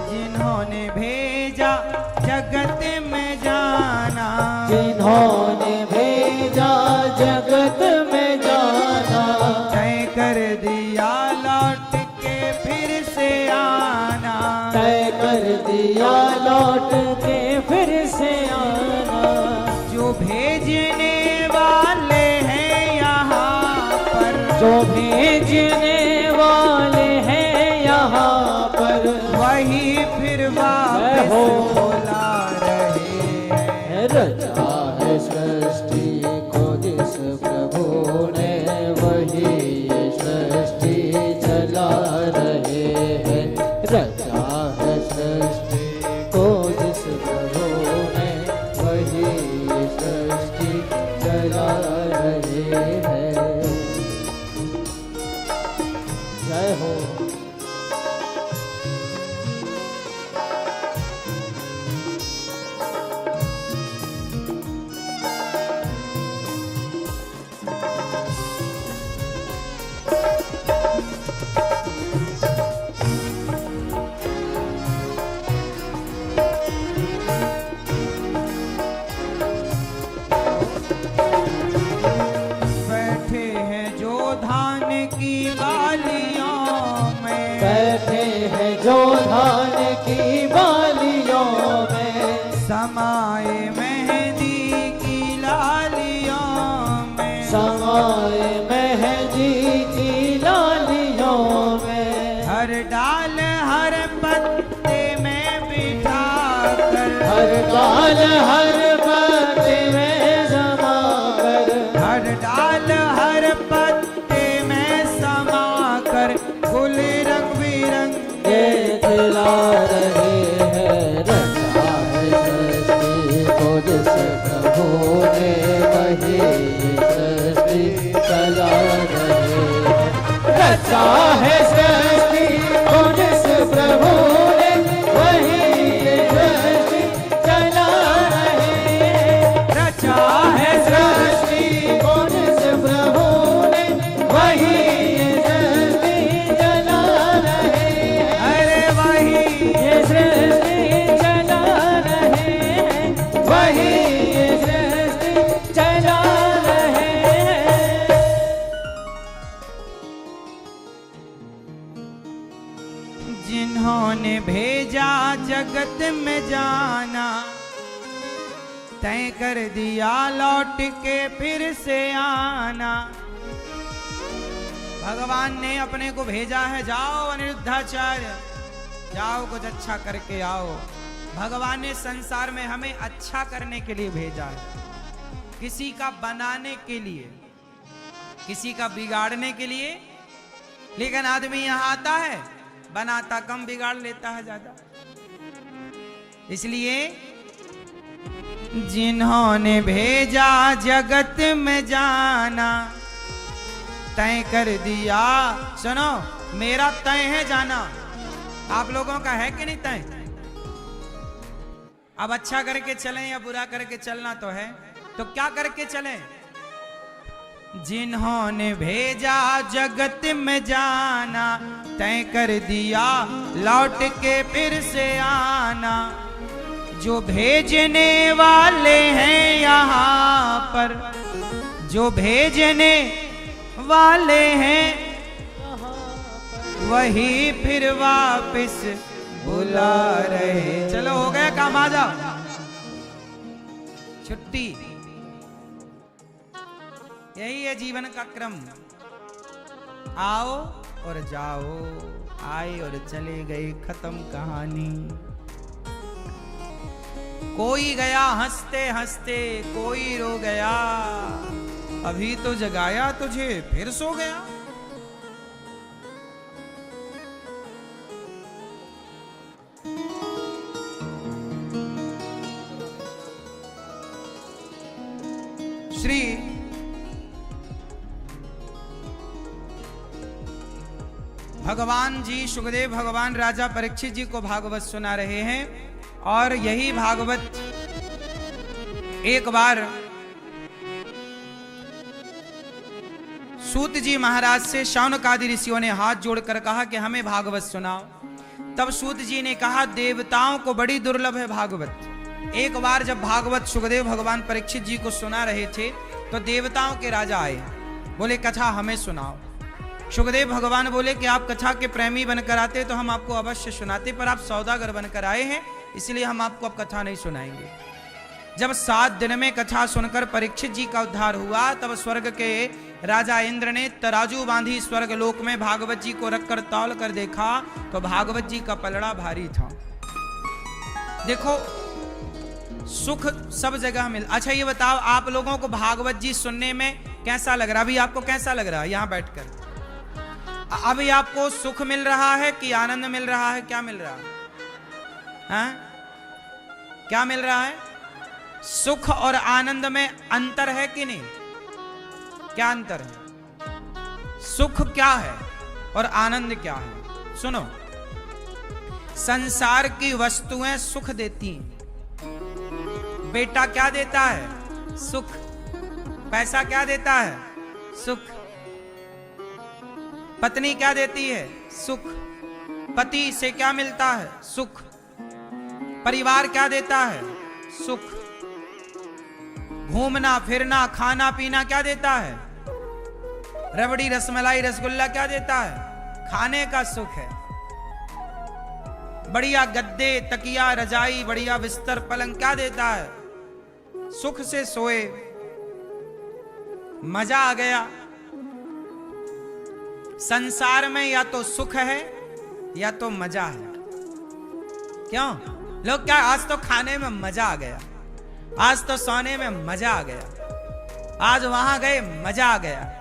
जिन्होंने भेजा जगत में जाना, जिन्होंने भेजा जगत में जाना, तय कर दिया लौट के फिर से आना, तय कर दिया लौट के फिर से आना। जो भेजने वाले हैं यहाँ पर, जो भेजने वाले हैं यहाँ पर, वही फिर वापस बुला रहे हैं। रचा है सृष्टि को जिस प्रभु ने, वही ये सृष्टि चला रहे हैं। रचा है सृष्टि को जिस प्रभु ने, वही ये सृष्टि चला रहे हैं। जय हो। डालियों में, बैठे हैं जो धान की बालियों में, समाए मेहंदी की लालियों में, समाए मेहंदी की लालियों में, हर डाल हर पत्ते में बिठा कर, हर डाल हर पत्ते में समा कर, हर डाल हर पत्ते में समा कर, फूल रंग बिरंगे खिला रहे हैं। रचा है सृष्टि को जिस प्रभु ने, वही सृष्टि चला रहे हैं। रचा है सृष्टि को जिस प्रभु ने, वही सृष्टि चला रहे हैं। रचा है सृष्टि को जिस प्रभु ने, वही सृष्टि चला रहे हैं। अरे वही ये सृष्टि चला रहे हैं, वही ये सृष्टि चला रहे हैं। जिन्होंने भेजा जगत में जाना, तय कर दिया लौट के फिर से आना। भगवान ने अपने को भेजा है, जाओ अनिरुद्धाचार्य, जाओ कुछ अच्छा करके आओ। भगवान ने संसार में हमें अच्छा करने के लिए भेजा है, किसी का बनाने के लिए, किसी का बिगाड़ने के लिए। लेकिन आदमी यहां आता है, बनाता कम, बिगाड़ लेता है ज्यादा। इसलिए जिन्होंने भेजा जगत में जाना, तय कर दिया। सुनो, मेरा तय है जाना, आप लोगों का है कि नहीं तय? अब अच्छा करके चलें या बुरा करके चलना तो है, तो क्या करके चलें? जिन्होंने भेजा जगत में जाना, तय कर दिया लौट के फिर से आना। जो भेजने वाले हैं यहाँ पर, जो भेजने वाले हैं, वही फिर वापस बुला रहे। चलो हो गया काम, आ जाओ, छुट्टी। यही है जीवन का क्रम, आओ और जाओ, आए और चले गए, खत्म कहानी। कोई गया हंसते हंसते, कोई रो गया, अभी तो जगाया तुझे फिर सो गया। श्री भगवान जी, सुखदेव भगवान राजा परीक्षित जी को भागवत सुना रहे हैं। और यही भागवत एक बार सूत जी महाराज से शौनकादि ऋषियों ने हाथ जोड़कर कहा कि हमें भागवत सुनाओ। तब सूत जी ने कहा, देवताओं को बड़ी दुर्लभ है भागवत। एक बार जब भागवत सुखदेव भगवान परीक्षित जी को सुना रहे थे, तो देवताओं के राजा आए, बोले कथा हमें सुनाओ। सुखदेव भगवान बोले कि आप कथा के प्रेमी बनकर आते तो हम आपको अवश्य सुनाते, पर आप सौदागर बनकर आए हैं, इसलिए हम आपको अब कथा नहीं सुनाएंगे। जब 7 दिन में कथा सुनकर परीक्षित जी का उद्धार हुआ, तब स्वर्ग के राजा इंद्र ने तराजू बांधी स्वर्ग लोक में भागवत जी को रखकर तौल कर देखा, तो भागवत जी का पलड़ा भारी था। देखो, सुख सब जगह मिल। अच्छा ये बताओ, आप लोगों को भागवत जी सुनने में कैसा लग रहा? अभी आपको कैसा लग रहा है यहां बैठकर? अभी आपको सुख मिल रहा है कि आनंद मिल रहा है? क्या मिल रहा है? हाँ? क्या मिल रहा है? सुख और आनंद में अंतर है कि नहीं? क्या अंतर है? सुख क्या है और आनंद क्या है? सुनो, संसार की वस्तुएं सुख देती हैं। बेटा क्या देता है? सुख। पैसा क्या देता है? सुख। पत्नी क्या देती है? सुख। पति से क्या मिलता है? सुख। परिवार क्या देता है? सुख। घूमना फिरना खाना पीना क्या देता है? रबड़ी रसमलाई रसगुल्ला क्या देता है? खाने का सुख है। बढ़िया गद्दे, तकिया, रजाई, बढ़िया बिस्तर, पलंग क्या देता है? सुख से सोए, मजा आ गया। संसार में या तो सुख है या तो मजा है। क्यों? लोग क्या, आज तो खाने में मजा आ गया, आज तो सोने में मजा आ गया, आज वहां गए मजा आ गया।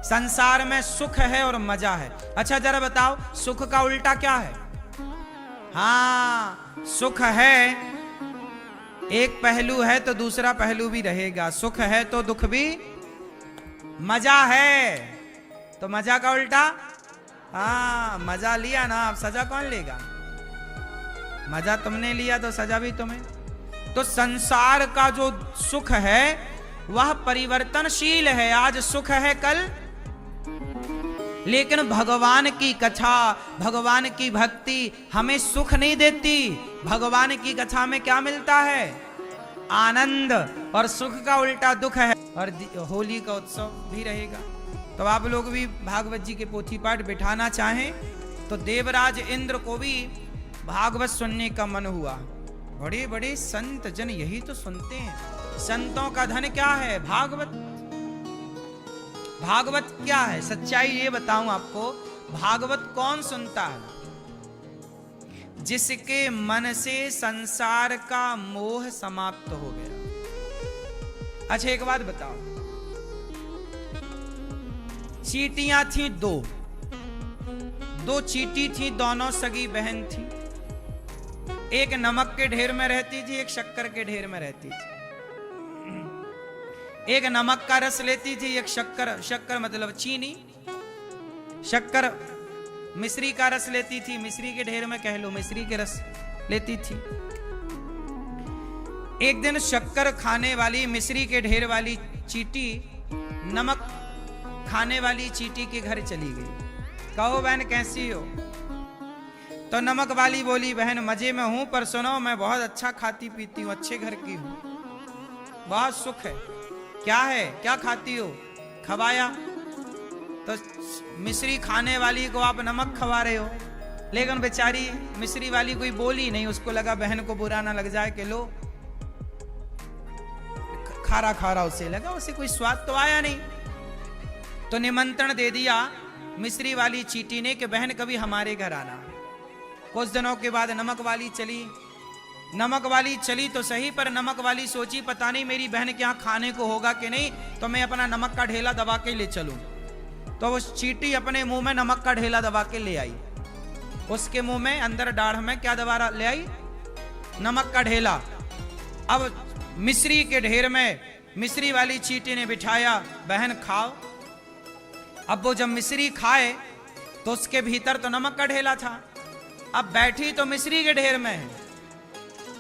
संसार में सुख है और मजा है। अच्छा जरा बताओ, सुख का उल्टा क्या है? हाँ, सुख है, एक पहलू है तो दूसरा पहलू भी रहेगा। सुख है तो दुख भी, मजा है तो मजा का उल्टा। हाँ, मजा लिया ना, अब सजा कौन लेगा? मजा तुमने लिया तो सजा भी तुम्हें। तो संसार का जो सुख है वह परिवर्तनशील है। आज सुख है, कल। लेकिन भगवान की कथा, भगवान की भक्ति हमें सुख नहीं देती। भगवान की कथा में क्या मिलता है? आनंद। और सुख का उल्टा दुख है। और होली का उत्सव भी रहेगा। तो आप लोग भी भागवत जी के पोथी पाठ बिठाना चाहें तो देवराज इंद्र को भी भागवत सुनने का मन हुआ। बड़े बड़े संत जन यही तो सुनते हैं। संतों का धन क्या है? भागवत। भागवत क्या है? सच्चाई ये बताऊं आपको, भागवत कौन सुनता है? जिसके मन से संसार का मोह समाप्त हो गया। अच्छा एक बात बताओ, चींटियां थी दो चींटी थी, दोनों सगी बहन थी। एक नमक के ढेर में रहती थी, एक शक्कर के ढेर में रहती थी। एक नमक का रस लेती थी, एक शक्कर मतलब चीनी, शक्कर मिश्री का रस लेती थी। मिश्री के ढेर में कह लो, मिश्री के रस लेती थी। एक दिन शक्कर खाने वाली, मिश्री के ढेर वाली चींटी नमक खाने वाली चींटी के घर चली गई। कहो बहन कैसी हो? तो नमक वाली बोली, बहन मजे में हूं, पर सुनो मैं बहुत अच्छा खाती पीती हूं, अच्छे घर की हूं, बहुत सुख है। क्या है? क्या खाती हो? खवाया। तो मिश्री खाने वाली को आप नमक खवा रहे हो। लेकिन बेचारी मिश्री वाली कोई बोली नहीं। उसको लगा बहन को बुरा ना लग जाए कि लो, खारा खारा उसे लगा, उसे कोई स्वाद तो आया नहीं। तो निमंत्रण दे दिया मिश्री वाली चींटी ने कि बहन कभी हमारे घर आना। कुछ दिनों के बाद नमक वाली चली। नमक वाली चली तो सही, पर नमक वाली सोची पता नहीं मेरी बहन के यहाँ खाने को होगा कि नहीं, तो मैं अपना नमक का ढेला दबा के ले चलूं। तो वो चींटी अपने मुंह में नमक का ढेला दबा के ले आई। उसके मुंह में अंदर दाढ़ में क्या दबा ले आई? नमक का ढेला। अब मिश्री के ढेर में मिश्री वाली चींटी ने बिठाया, बहन खाओ। अब वो जब मिश्री खाए तो उसके भीतर तो नमक का ढेला था। अब बैठी तो मिश्री के ढेर में है,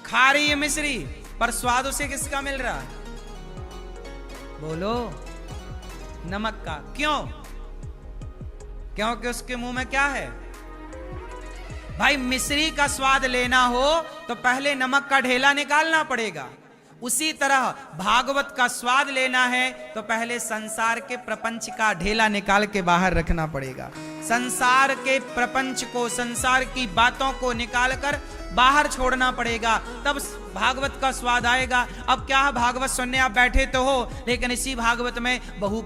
खा रही है मिश्री, पर स्वाद उसे किसका मिल रहा है? बोलो, नमक का। क्यों? क्योंकि उसके मुंह में क्या है? भाई मिश्री का स्वाद लेना हो तो पहले नमक का ढेला निकालना पड़ेगा। उसी तरह भागवत का स्वाद लेना है तो पहले संसार के प्रपंच का ढेला निकाल के बाहर रखना पड़ेगा। संसार के प्रपंच को, संसार की बातों को निकालकर बाहर छोड़ना पड़ेगा, तब भागवत का स्वाद आएगा। अब क्या है, भागवत सुनने आप बैठे तो हो, लेकिन इसी भागवत में बहू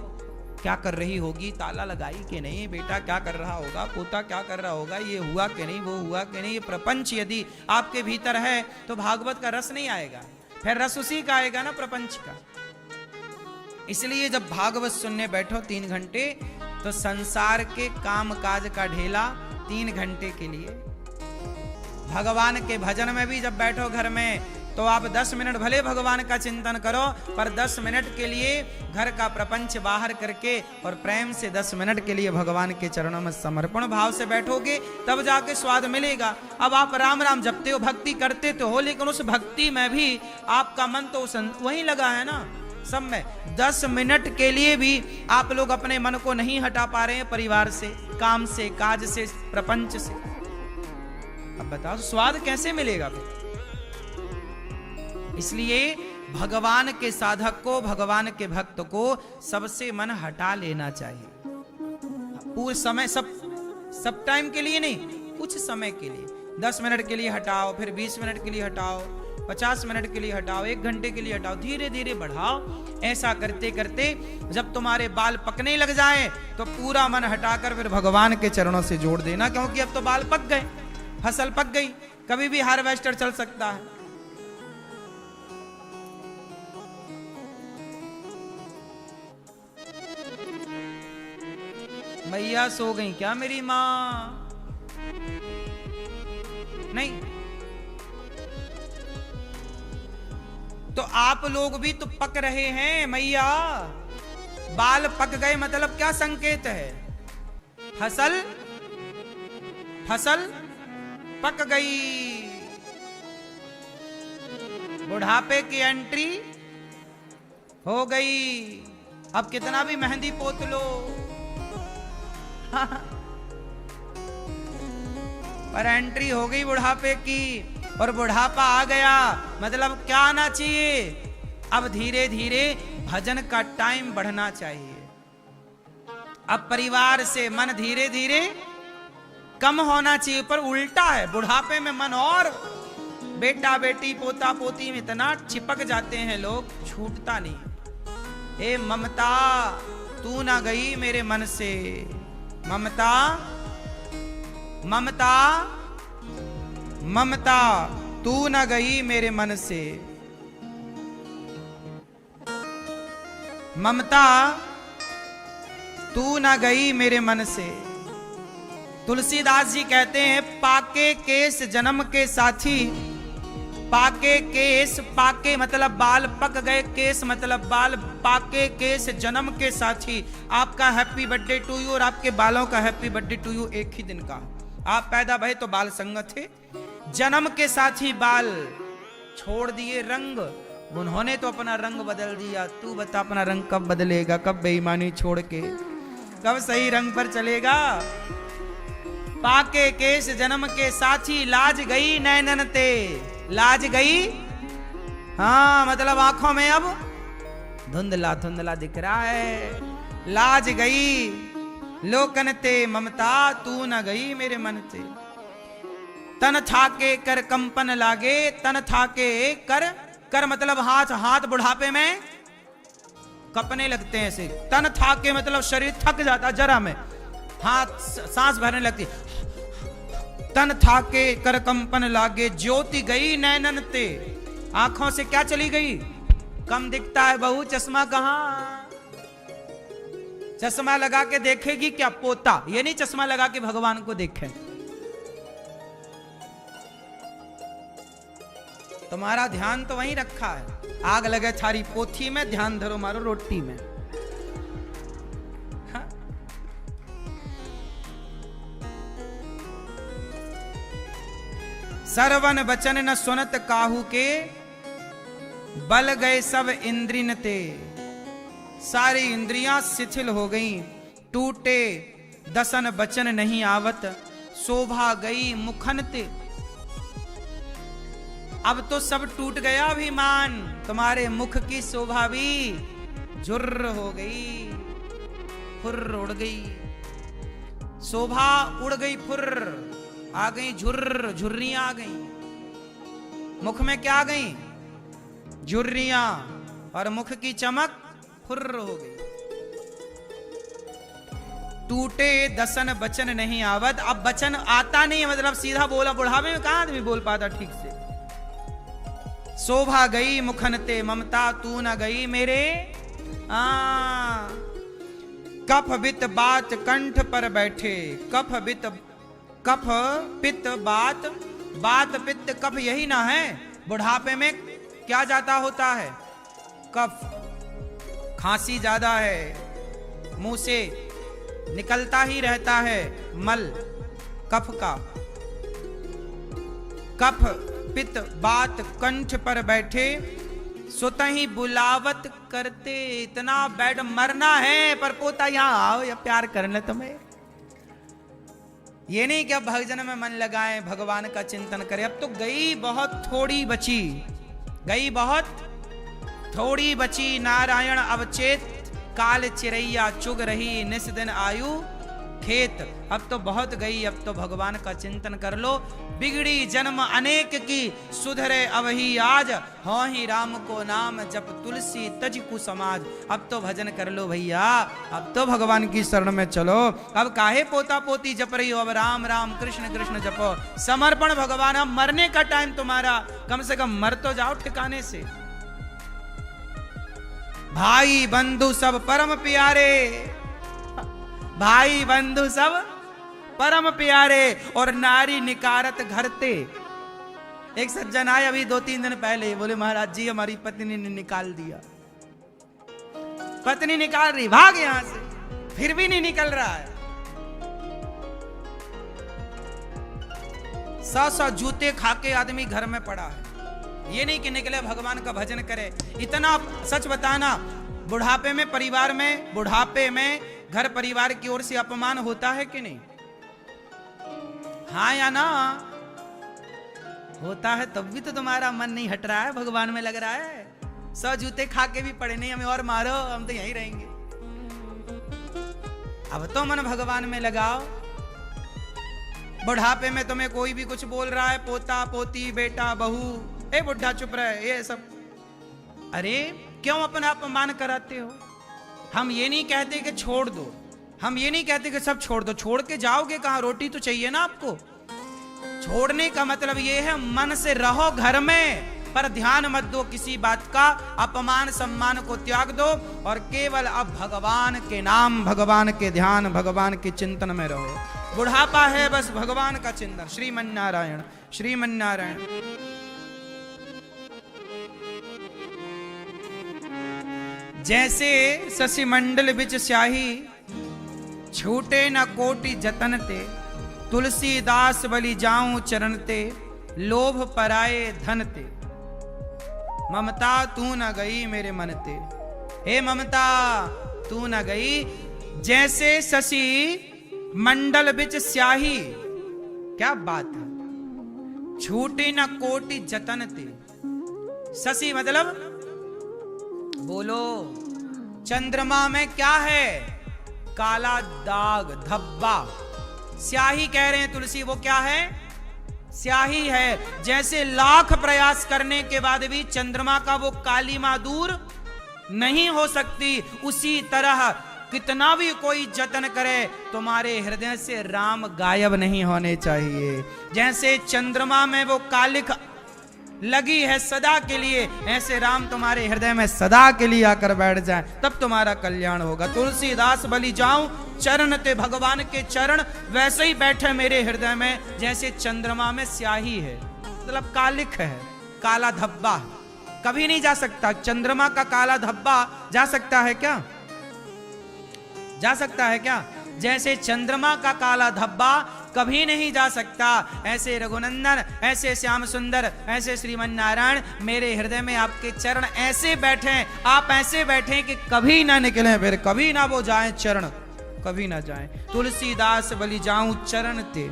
क्या कर रही होगी, ताला लगाई कि नहीं, बेटा क्या कर रहा होगा, पोता क्या कर रहा होगा, ये हुआ कि नहीं, वो हुआ कि नहीं, ये प्रपंच यदि आपके भीतर है तो भागवत का रस नहीं आएगा। फिर रस उसी का आएगा ना, प्रपंच का। इसलिए जब भागवत सुनने बैठो 3 घंटे तो संसार के काम काज का ढेला 3 घंटे के लिए। भगवान के भजन में भी जब बैठो घर में तो आप 10 मिनट भले भगवान का चिंतन करो, पर 10 मिनट के लिए घर का प्रपंच बाहर करके और प्रेम से 10 मिनट के लिए भगवान के चरणों में समर्पण भाव से बैठोगे, तब जाके स्वाद मिलेगा। अब आप राम राम जपते हो, भक्ति करते तो हो, लेकिन उस भक्ति में भी आपका मन तो वहीं लगा है ना, सब में। 10 मिनट के लिए भी आप लोग अपने मन को नहीं हटा पा रहे हैं परिवार से, काम से, काज से, प्रपंच से। अब बताओ स्वाद कैसे मिलेगा फिर? इसलिए भगवान के साधक को, भगवान के भक्त को सबसे मन हटा लेना चाहिए। पूरे समय सब सब टाइम के लिए नहीं, कुछ समय के लिए, 10 मिनट के लिए हटाओ, फिर 20 मिनट के लिए हटाओ, 50 मिनट के लिए हटाओ, 1 घंटे के लिए हटाओ, धीरे धीरे बढ़ाओ। ऐसा करते करते जब तुम्हारे बाल पकने लग जाए तो पूरा मन हटाकर फिर भगवान के चरणों से जोड़ देना, क्योंकि अब तो बाल पक गए, फसल पक गई, कभी भी हार्वेस्टर चल सकता है। मैया सो गई क्या मेरी माँ? नहीं, तो आप लोग भी तो पक रहे हैं मैया। बाल पक गए मतलब क्या संकेत है? फसल पक गई, बुढ़ापे की एंट्री हो गई। अब कितना भी मेहंदी पोत लो पर एंट्री हो गई बुढ़ापे की, और बुढ़ापा आ गया मतलब क्या आना चाहिए? अब धीरे धीरे भजन का टाइम बढ़ना चाहिए। अब परिवार से मन धीरे धीरे कम होना चाहिए, पर उल्टा है, बुढ़ापे में मन और बेटा बेटी पोता पोती में इतना चिपक जाते हैं लोग, छूटता नहीं। ए ममता तू ना गई मेरे मन से, ममता ममता ममता तू न गई मेरे मन से, ममता तू न गई मेरे मन से। तुलसीदास जी कहते हैं, पाके केस जन्म के साथी, पाके केस, पाके मतलब बाल पक गए, केस मतलब बाल, पाके केस जन्म के साथी। आपका हैप्पी बर्थडे टू यू और आपके बालों का हैप्पी बर्थडे टू यू एक ही दिन का। आप पैदा भये तो बाल संगत थे, जन्म के साथी बाल छोड़ दिए रंग, उन्होंने तो अपना रंग बदल दिया। तू बता अपना रंग कब बदलेगा, कब बेईमानी छोड़ के कब सही रंग पर चलेगा? पाके केस जन्म के साथी, लाज गई नैनन ते, लाज गई, हाँ मतलब आंखों में अब धुंधला धुंधला दिख रहा है। लाज गई लोकन ते ममता तू न गई मेरे मन ते, तन थाके कर कंपन लागे, तन थाके कर, कर मतलब हाथ, हाथ बुढ़ापे में कपने लगते हैं ऐसे। तन थाके मतलब शरीर थक जाता जरा में, हाथ सांस भरने लगती। तन थाके कर कंपन लागे, ज्योति गई नैनन ते, आंखों से क्या चली गई? कम दिखता है बहू, चश्मा कहां? चश्मा लगा के देखेगी क्या पोता? ये नहीं चश्मा लगा के भगवान को देखे। तुम्हारा ध्यान तो वहीं रखा है, आग लगे थारी पोथी में, ध्यान धरो मारो रोटी में। हाँ? सरवन बचन न सुनत काहू के, बल गए सब इंद्रिन ते। सारी इंद्रियां शिथिल हो गईं, टूटे दसन बचन नहीं आवत, शोभा गई मुखन ते। अब तो सब टूट गया अभिमान, तुम्हारे मुख की शोभा भी झुर्र हो गई, फुर्र उड़ गई, शोभा उड़ गई, फुर्र आ गई, झुर्र झुर्रियां आ गई। मुख में क्या आ गई? झुर्रियां, और मुख की चमक फुर्र हो गई। टूटे दसन बचन नहीं आवत, अब बचन आता नहीं है मतलब सीधा बोला। बुढ़ापे में कहां आदमी बोल पाता ठीक से? शोभा गई मुखन ते ममता तू न गई मेरे, कफ बित बात कंठ पर बैठे, कफ बित, कफ पित्त बात, बात पित्त कफ यही ना है? बुढ़ापे में क्या ज्यादा होता है? कफ, खांसी ज्यादा है, मुंह से निकलता ही रहता है मल कफ का। कफ पित्त बात कंठ पर बैठे, सुतही बुलावत करते। इतना बैड मरना है पर पोता यहां आओ या प्यार करना तुम्हें। ये नहीं कि अब भजन में मन लगाएं, भगवान का चिंतन करें। अब तो गई बहुत थोड़ी बची, गई बहुत थोड़ी बची। नारायण अवचेत काल चिरैया, चुग रही निस दिन आयु खेत, अब तो बहुत गई, अब तो भगवान का चिंतन कर लो। बिगड़ी जन्म अनेक की, सुधरे अवही आज, हो ही राम को नाम जप तुलसी तज कु समाज। अब तो भजन कर लो भैया, अब तो भगवान की शरण में चलो। अब काहे पोता पोती जप रही हो, अब राम राम कृष्ण कृष्ण जपो। समर्पण भगवान, अब मरने का टाइम तुम्हारा, कम से कम मर तो जाओ ठिकाने से। भाई बंधु सब परम प्यारे, भाई बंधु सब परम प्यारे, और नारी निकारत घरते। एक सज्जन आए अभी 2-3 दिन पहले, बोले महाराज जी हमारी पत्नी ने निकाल दिया। पत्नी निकाल रही, भाग यहां से, फिर भी नहीं निकल रहा है। 100 जूते खाके आदमी घर में पड़ा है, ये नहीं कि निकले भगवान का भजन करे। इतना सच बताना, बुढ़ापे में परिवार में, बुढ़ापे में घर परिवार की ओर से अपमान होता है कि नहीं? हाँ या ना? होता है, तब भी तो तुम्हारा मन नहीं हट रहा है, भगवान में लग रहा है। 100 जूते खा के भी पड़े नहीं, हमें और मारो, हम तो यहीं रहेंगे। अब तो मन भगवान में लगाओ। बुढ़ापे में तुम्हें कोई भी कुछ बोल रहा है, पोता पोती बेटा बहू, ए बुढ़ा चुप रहे, ये सब, अरे क्यों अपना अपमान कराते हो? हम ये नहीं कहते कि छोड़ दो, हम ये नहीं कहते कि सब छोड़ दो। छोड़ के जाओगे कहां? रोटी तो चाहिए ना आपको। छोड़ने का मतलब ये है मन से रहो घर में, पर ध्यान मत दो किसी बात का, अपमान सम्मान को त्याग दो और केवल अब भगवान के नाम, भगवान के ध्यान, भगवान के चिंतन में रहो। बुढ़ापा है बस भगवान का चिंतन। श्रीमन्नारायण श्रीमन्नारायण। जैसे शशि मंडल बिच स्याही, छूटे न कोटि जतन ते, तुलसीदास बलि जाऊं चरण ते, लोभ पराए धन ते, ममता तू न गई मेरे मन ते। हे ममता तू न गई। जैसे शशि मंडल बिच स्याही, क्या बात है, छूटे न कोटि जतन ते। शशि मतलब बोलो, चंद्रमा में क्या है? काला दाग धब्बा। स्याही कह रहे हैं तुलसी, वो क्या है? स्याही है। जैसे लाख प्रयास करने के बाद भी चंद्रमा का वो कालीमा दूर नहीं हो सकती, उसी तरह कितना भी कोई जतन करे, तुम्हारे हृदय से राम गायब नहीं होने चाहिए। जैसे चंद्रमा में वो कालिख लगी है सदा के लिए, ऐसे राम तुम्हारे हृदय में सदा के लिए आकर बैठ जाए, तब तुम्हारा कल्याण होगा। तुलसीदास बलि जाऊं चरण ते, भगवान के चरण वैसे ही बैठे मेरे हृदय में जैसे चंद्रमा में स्याही है, मतलब कालिख है, काला धब्बा। कभी नहीं जा सकता चंद्रमा का काला धब्बा, जा सकता है क्या? जा सकता है क्या? जैसे चंद्रमा का काला धब्बा कभी नहीं जा सकता, ऐसे रघुनंदन, ऐसे श्याम सुंदर, ऐसे श्रीमन नारायण मेरे हृदय में आपके चरण ऐसे बैठे, आप ऐसे बैठे कि कभी ना निकले, फिर कभी ना वो जाएं चरण, कभी ना जाएं। तुलसीदास बलि जाऊं चरण ते,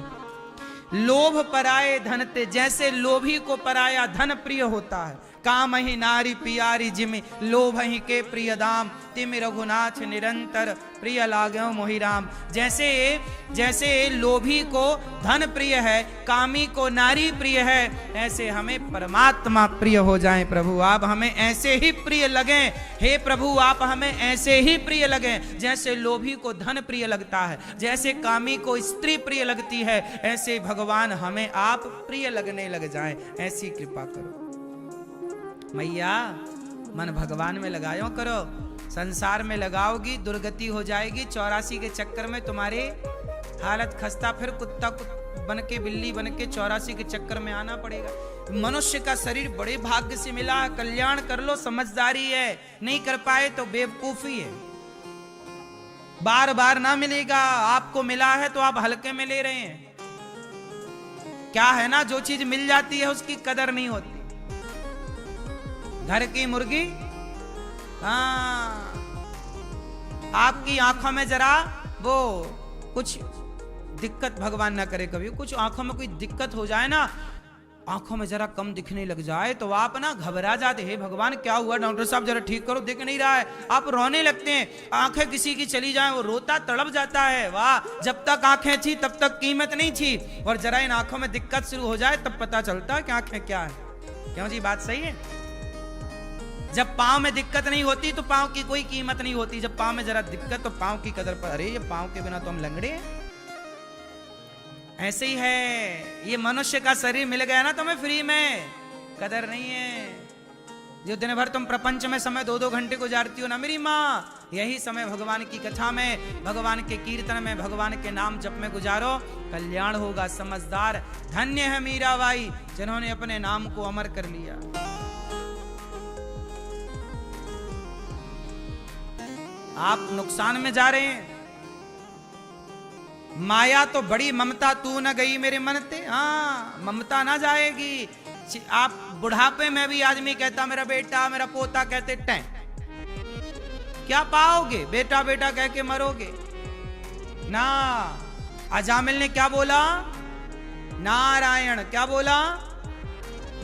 लोभ पराए धन ते। जैसे लोभी को पराया धन प्रिय होता है, काम ही नारी पियारी जिमि, लोभ ही के प्रिय दाम, तिम रघुनाथ निरंतर प्रिय लागो मोहि राम। जैसे लोभी को धन प्रिय है, कामी को नारी प्रिय है, ऐसे हमें परमात्मा प्रिय हो जाएं। प्रभु आप हमें ऐसे ही प्रिय लगें, हे प्रभु आप हमें ऐसे ही प्रिय लगें। जैसे लोभी को धन प्रिय लगता है, जैसे कामी को स्त्री प्रिय लगती है, ऐसे भगवान हमें आप प्रिय लगने लग जाएं। ऐसी कृपा करो मैया, मन भगवान में लगायो करो। संसार में लगाओगी दुर्गति हो जाएगी, 84 के चक्कर में तुम्हारी हालत खस्ता, फिर कुत्ता बन के बिल्ली बन के 84 के चक्कर में आना पड़ेगा। मनुष्य का शरीर बड़े भाग्य से मिला, कल्याण कर लो, समझदारी है, नहीं कर पाए तो बेवकूफी है। बार बार ना मिलेगा, आपको मिला है तो आप हल्के में ले रहे हैं। क्या है ना, जो चीज मिल जाती है उसकी कदर नहीं होती। घर की मुर्गी, हाँ, आपकी आंखों में जरा वो कुछ दिक्कत, भगवान ना करे कभी कुछ आंखों में कोई दिक्कत हो जाए ना, आंखों में जरा कम दिखने लग जाए तो आप ना घबरा जाते हैं, भगवान क्या हुआ डॉक्टर साहब जरा ठीक करो, दिख नहीं रहा है। आप रोने लगते हैं, आंखें किसी की चली जाए वो रोता तड़प जाता है। वाह, जब तक आंखें थी तब तक कीमत नहीं थी, और जरा इन आंखों में दिक्कत शुरू हो जाए तब पता चलता है कि आंखें क्या है। क्यों जी, बात सही है? जब पाँव में दिक्कत नहीं होती तो पाँव की कोई कीमत नहीं होती, जब पाँव में जरा दिक्कत तो पाँव की कदर पर, अरे ये पाँव के बिना तो हम लंगड़े हैं। ऐसे ही है, ये मनुष्य का शरीर मिल गया ना तुम्हें फ्री में, कदर नहीं है। जो दिन भर तुम प्रपंच में समय 2-2 घंटे गुजारती हो ना मेरी माँ, यही समय भगवान की कथा में, भगवान के कीर्तन में, भगवान के नाम जप में गुजारो, कल्याण होगा। समझदार धन्य है मीराबाई जिन्होंने अपने नाम को अमर कर लिया। आप नुकसान में जा रहे हैं, माया तो बड़ी ममता तू न गई मेरे मन ते। हाँ, ममता ना जाएगी। आप बुढ़ापे में भी आदमी कहता मेरा बेटा मेरा पोता, कहते टैं, क्या पाओगे? बेटा बेटा कह के मरोगे ना। अजामिल ने क्या बोला? नारायण। क्या बोला?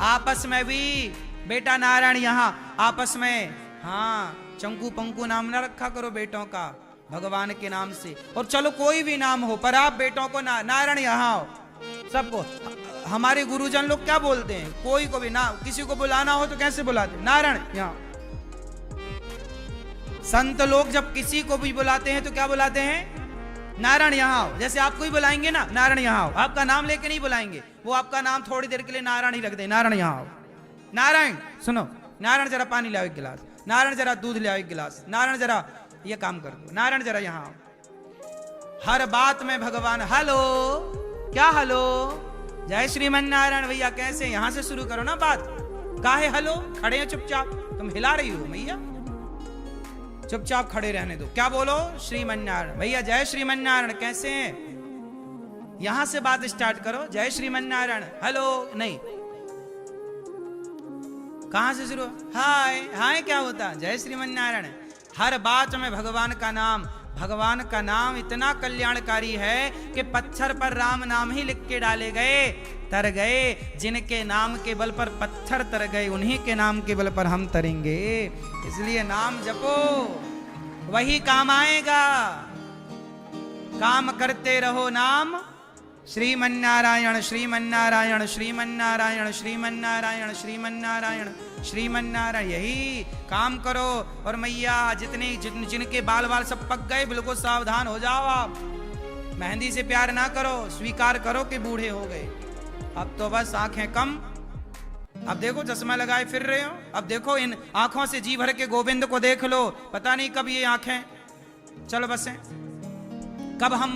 आपस में भी बेटा नारायण, यहां आपस में, हाँ, चंकू पंकू नाम ना रखा करो बेटों का, भगवान के नाम से। और चलो कोई भी नाम हो, पर आप बेटों को नारायण यहां हो सबको। हमारे गुरुजन लोग क्या बोलते हैं, कोई को भी ना, किसी को बुलाना हो तो कैसे बुलाते? नारायण यहां। संत लोग जब किसी को भी बुलाते हैं तो क्या बुलाते हैं? नारायण यहां हो। जैसे आपको ही बुलाएंगे ना, नारायण यहां हो, आपका नाम लेके नहीं बुलाएंगे, वो आपका नाम थोड़ी देर के लिए नारायण ही रख दे, नारायण यहां हो। नारायण सुनो, नारायण जरा पानी लाओ एक गिलास, नारायण जरा दूध ले आओ एक गिलास, नारायण जरा ये काम कर दो, नारायण जरा यहां। हर बात में भगवान। हेलो, क्या हेलो? जय श्रीमन नारायण। भैया कैसे? यहां से शुरू करो ना बात। काहे हेलो? खड़े हैं चुपचाप, तुम हिला रही हो भैया, चुपचाप खड़े रहने दो। क्या बोलो? श्रीमन नारायण। भैया जय श्रीमन नारायण, कैसे हैं? यहां से बात स्टार्ट करो, जय श्रीमन नारायण। हेलो नहीं, कहां से शुरू? हाय। हाय क्या होता? जय श्रीमन नारायण। हर बात में भगवान का नाम, भगवान का नाम इतना कल्याणकारी है कि पत्थर पर राम नाम ही लिख के डाले गए, तर गए। जिनके नाम के बल पर पत्थर तर गए, उन्हीं के नाम के बल पर हम तरेंगे। इसलिए नाम जपो, वही काम आएगा। काम करते रहो नाम, श्रीमन्नारायण श्रीमन्नारायण श्रीमन्नारायण श्रीमन्नारायण श्रीमन्नारायण श्रीमन्नारायण, यही काम करो। और मैया जिनके बाल बाल सब पक गए, बिल्कुल सावधान हो जाओ। आप मेहंदी से प्यार ना करो, स्वीकार करो कि बूढ़े हो गए। अब तो बस आंखें कम। अब देखो चश्मा लगाए फिर रहे हो, अब देखो इन आंखों से जी भर के गोविंद को देख लो। पता नहीं कब ये आंखें चलो बस, कब हम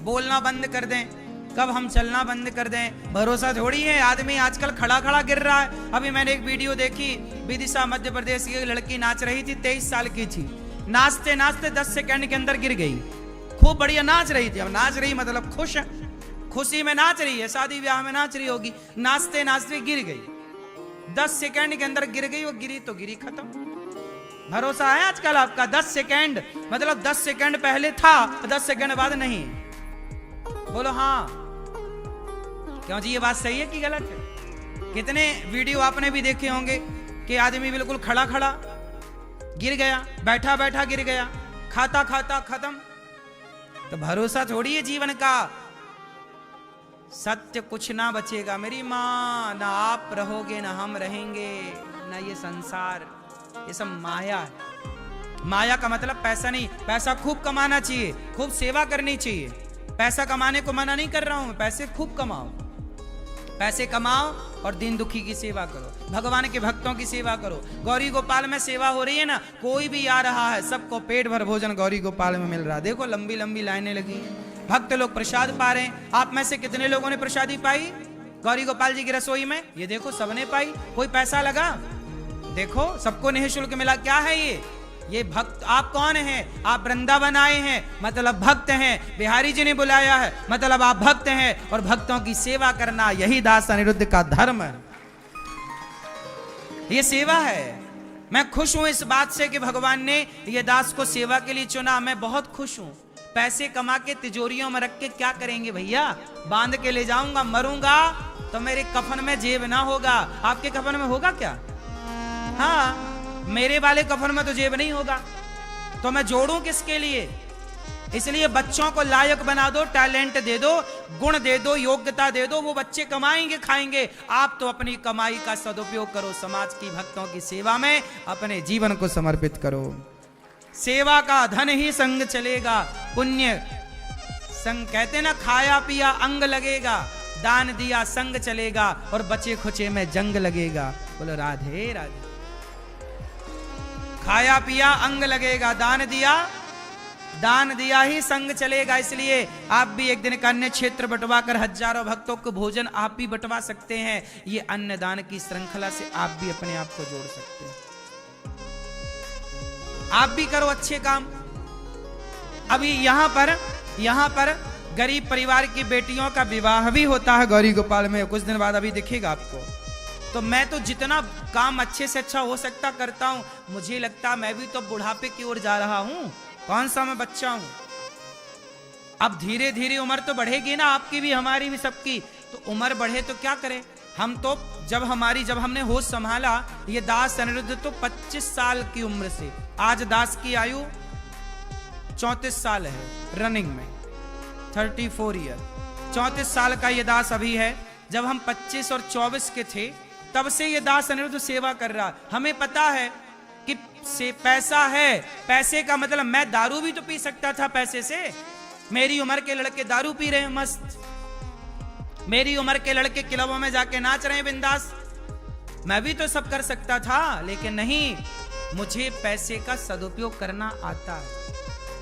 बोलना बंद कर दें, कब हम चलना बंद कर दें, भरोसा थोड़ी है। आदमी आजकल खड़ा खड़ा गिर रहा है। अभी मैंने एक वीडियो देखी, विदिशा मध्य प्रदेश की एक लड़की नाच रही थी, 23 साल की थी। नाचते नाचते 10 सेकंड के अंदर गिर गई। खूब बढ़िया नाच रही थी। अब नाच रही मतलब खुश है, खुशी में नाच रही है, शादी ब्याह में नाच रही होगी। नाचते नाचते गिर गई, 10 सेकंड के अंदर गिर गई। वो गिरी तो गिरी, खत्म। भरोसा है आजकल आपका? 10 सेकंड मतलब 10 सेकंड पहले था, 10 सेकंड बाद नहीं। बोलो हाँ। क्यों जी, ये बात सही है कि गलत है? कितने वीडियो आपने भी देखे होंगे कि आदमी बिल्कुल खड़ा खड़ा गिर गया, बैठा बैठा गिर गया, खाता खाता खत्म। तो भरोसा थोड़ी है जीवन का। सत्य कुछ ना बचेगा मेरी माँ, ना आप रहोगे ना हम रहेंगे, ना ये संसार। ये सब माया है। माया का मतलब पैसा नहीं, पैसा खूब कमाना चाहिए, खूब सेवा करनी चाहिए। पैसा कमाने को मना नहीं कर रहा हूं, पैसे खूब कमाओ, पैसे कमाओ और दीन दुखी की सेवा करो, भगवान के भक्तों की सेवा करो। गौरी गोपाल में सेवा हो रही है ना, कोई भी आ रहा है, सबको पेट भर भोजन गौरी गोपाल में मिल रहा है। देखो लंबी लंबी लाइनें लगी हैं, भक्त लोग प्रसाद पा रहे हैं। आप में से कितने लोगों ने प्रसादी पाई गौरी गोपाल जी की रसोई में? ये देखो सबने पाई। कोई पैसा लगा? देखो सबको निःशुल्क मिला। क्या है ये भक्त। आप कौन हैं? आप वृंदावन आए हैं मतलब भक्त हैं। बिहारी जी ने बुलाया है मतलब आप भक्त हैं, और भक्तों की सेवा करना यही दास अनिरुद्ध का धर्म है। ये सेवा है। मैं खुश हूं इस बात से कि भगवान ने ये दास को सेवा के लिए चुना। मैं बहुत खुश हूं। पैसे कमा के तिजोरियों में रख के क्या करेंगे भैया? बांध के ले जाऊंगा, मरूंगा तो मेरे कफन में जेब ना होगा, आपके कफन में होगा क्या? हाँ, मेरे वाले कफन में तो जेब नहीं होगा, तो मैं जोड़ूं किसके लिए? इसलिए बच्चों को लायक बना दो, टैलेंट दे दो, गुण दे दो, योग्यता दे दो, वो बच्चे कमाएंगे खाएंगे। आप तो अपनी कमाई का सदुपयोग करो, समाज की भक्तों की सेवा में अपने जीवन को समर्पित करो। सेवा का धन ही संग चलेगा, पुण्य संग कहते ना, खाया पिया अंग लगेगा, दान दिया संग चलेगा, और बचे खुचे में जंग लगेगा। बोलो राधे राधे। खाया पिया अंग लगेगा, दान दिया ही संग चलेगा। इसलिए आप भी एक दिन का अन्न क्षेत्र बंटवा कर हजारों भक्तों को भोजन आप भी बंटवा सकते हैं। ये अन्नदान की श्रृंखला से आप भी अपने आप को जोड़ सकते हैं। आप भी करो अच्छे काम। अभी यहां पर गरीब परिवार की बेटियों का विवाह भी होता है गौरी गोपाल में, कुछ दिन बाद अभी दिखेगा आपको। तो मैं तो जितना काम अच्छे से अच्छा हो सकता करता हूं। मुझे लगता मैं भी तो बुढ़ापे की ओर जा रहा हूं, कौन सा मैं बच्चा हूं। अब धीरे धीरे उम्र तो बढ़ेगी ना, आपकी भी हमारी भी सबकी। तो उम्र बढ़े तो क्या करें हम तो, जब हमने होश संभाला, ये दास अनिरुद्ध तो 25 साल की उम्र से, आज दास की आयु 34 साल है रनिंग में, 34 ईयर, 34 साल का ये दास अभी है। जब हम 25 और 24 के थे तब से ये दास अनिरुद्ध सेवा कर रहा। हमें पता है कि से पैसा है, पैसे का मतलब मैं दारू भी तो पी सकता था पैसे से। मेरी उम्र के लड़के दारू पी रहे हैं मस्त, मेरी उम्र के लड़के क्लबों में जाके नाच रहे हैं बिंदास, मैं भी तो सब कर सकता था। लेकिन नहीं, मुझे पैसे का सदुपयोग करना आता है।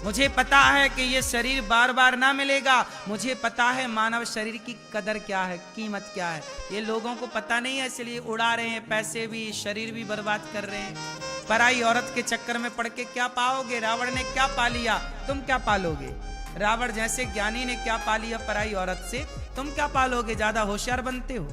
मुझे पता है कि ये शरीर बार बार ना मिलेगा। मुझे पता है मानव शरीर की कदर क्या है, कीमत क्या है। ये लोगों को पता नहीं है, इसलिए उड़ा रहे हैं, पैसे भी शरीर भी बर्बाद कर रहे हैं। पराई औरत के चक्कर में पड़ के क्या पाओगे? रावण ने क्या पा लिया, तुम क्या पालोगे? रावण जैसे ज्ञानी ने क्या पा लिया पराई औरत से, तुम क्या पालोगे? ज्यादा होशियार बनते हो।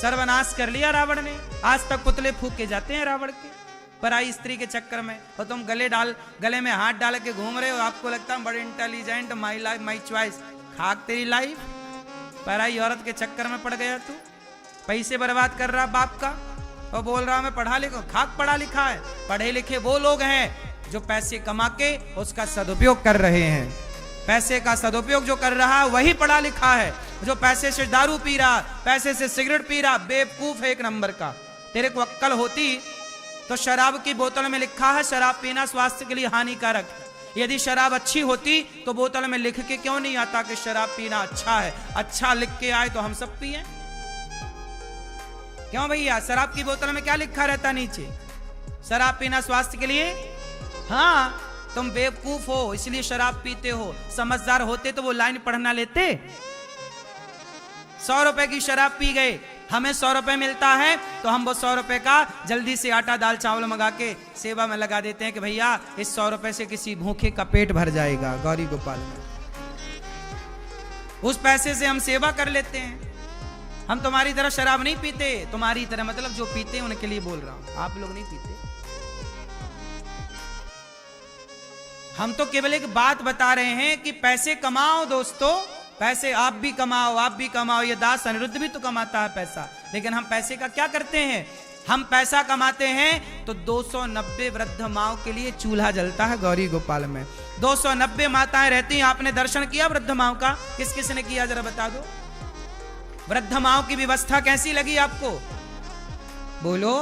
सर्वनाश कर लिया रावण ने। आज तक पुतले फूके जाते हैं रावण के पराई स्त्री के चक्कर में, और तुम गले में हाथ डाल के घूम रहे हो। आपको लगता है बड़े intelligent, my life my choice. खाक तेरी लाइफ, पराई औरत के चक्कर में पड़ गया तू। पैसे बर्बाद कर रहा बाप का, और बोल रहा मैं पढ़ा लिखा। खाक पढ़ा लिखा है। पढ़े लिखे वो लोग हैं जो पैसे कमा के उसका सदुपयोग कर रहे हैं। पैसे का सदुपयोग जो कर रहा है वही पढ़ा लिखा है। जो पैसे से दारू पी रहा, पैसे से सिगरेट पी रहा, बेवकूफ है एक नंबर का। तेरे को अक्कल होती तो शराब की बोतल में लिखा है शराब पीना स्वास्थ्य के लिए हानिकारक है। यदि शराब अच्छी होती तो बोतल में लिख के क्यों नहीं आता कि शराब पीना अच्छा है? अच्छा लिख के आए तो हम सब पिए। क्यों भैया? शराब की बोतल में क्या लिखा रहता नीचे? शराब पीना स्वास्थ्य के लिए। हाँ, तुम बेवकूफ हो इसलिए शराब पीते हो। समझदार होते तो वो लाइन पढ़ना लेते। 100 रुपए की शराब पी गए, हमें 100 रुपए मिलता है तो हम वो 100 रुपए का जल्दी से आटा दाल चावल मंगा के सेवा में लगा देते हैं कि भैया इस 100 रुपए से किसी भूखे का पेट भर जाएगा गौरी गोपाल में। उस पैसे से हम सेवा कर लेते हैं। हम तुम्हारी तरह शराब नहीं पीते, तुम्हारी तरह मतलब जो पीते हैं उनके लिए बोल रहा हूं, आप लोग नहीं पीते। हम तो केवल एक बात बता रहे हैं कि पैसे कमाओ दोस्तों, पैसे आप भी कमाओ, आप भी कमाओ। ये दास अनिरुद्ध भी तो कमाता है पैसा, लेकिन हम पैसे का क्या करते हैं? हम पैसा कमाते हैं तो 290 वृद्ध माओ के लिए चूल्हा जलता है गौरी गोपाल में। 290 माताएं रहती हैं। आपने दर्शन किया वृद्ध माओ का? किस किस ने किया जरा बता दो। वृद्ध माओ की व्यवस्था कैसी लगी आपको? बोलो।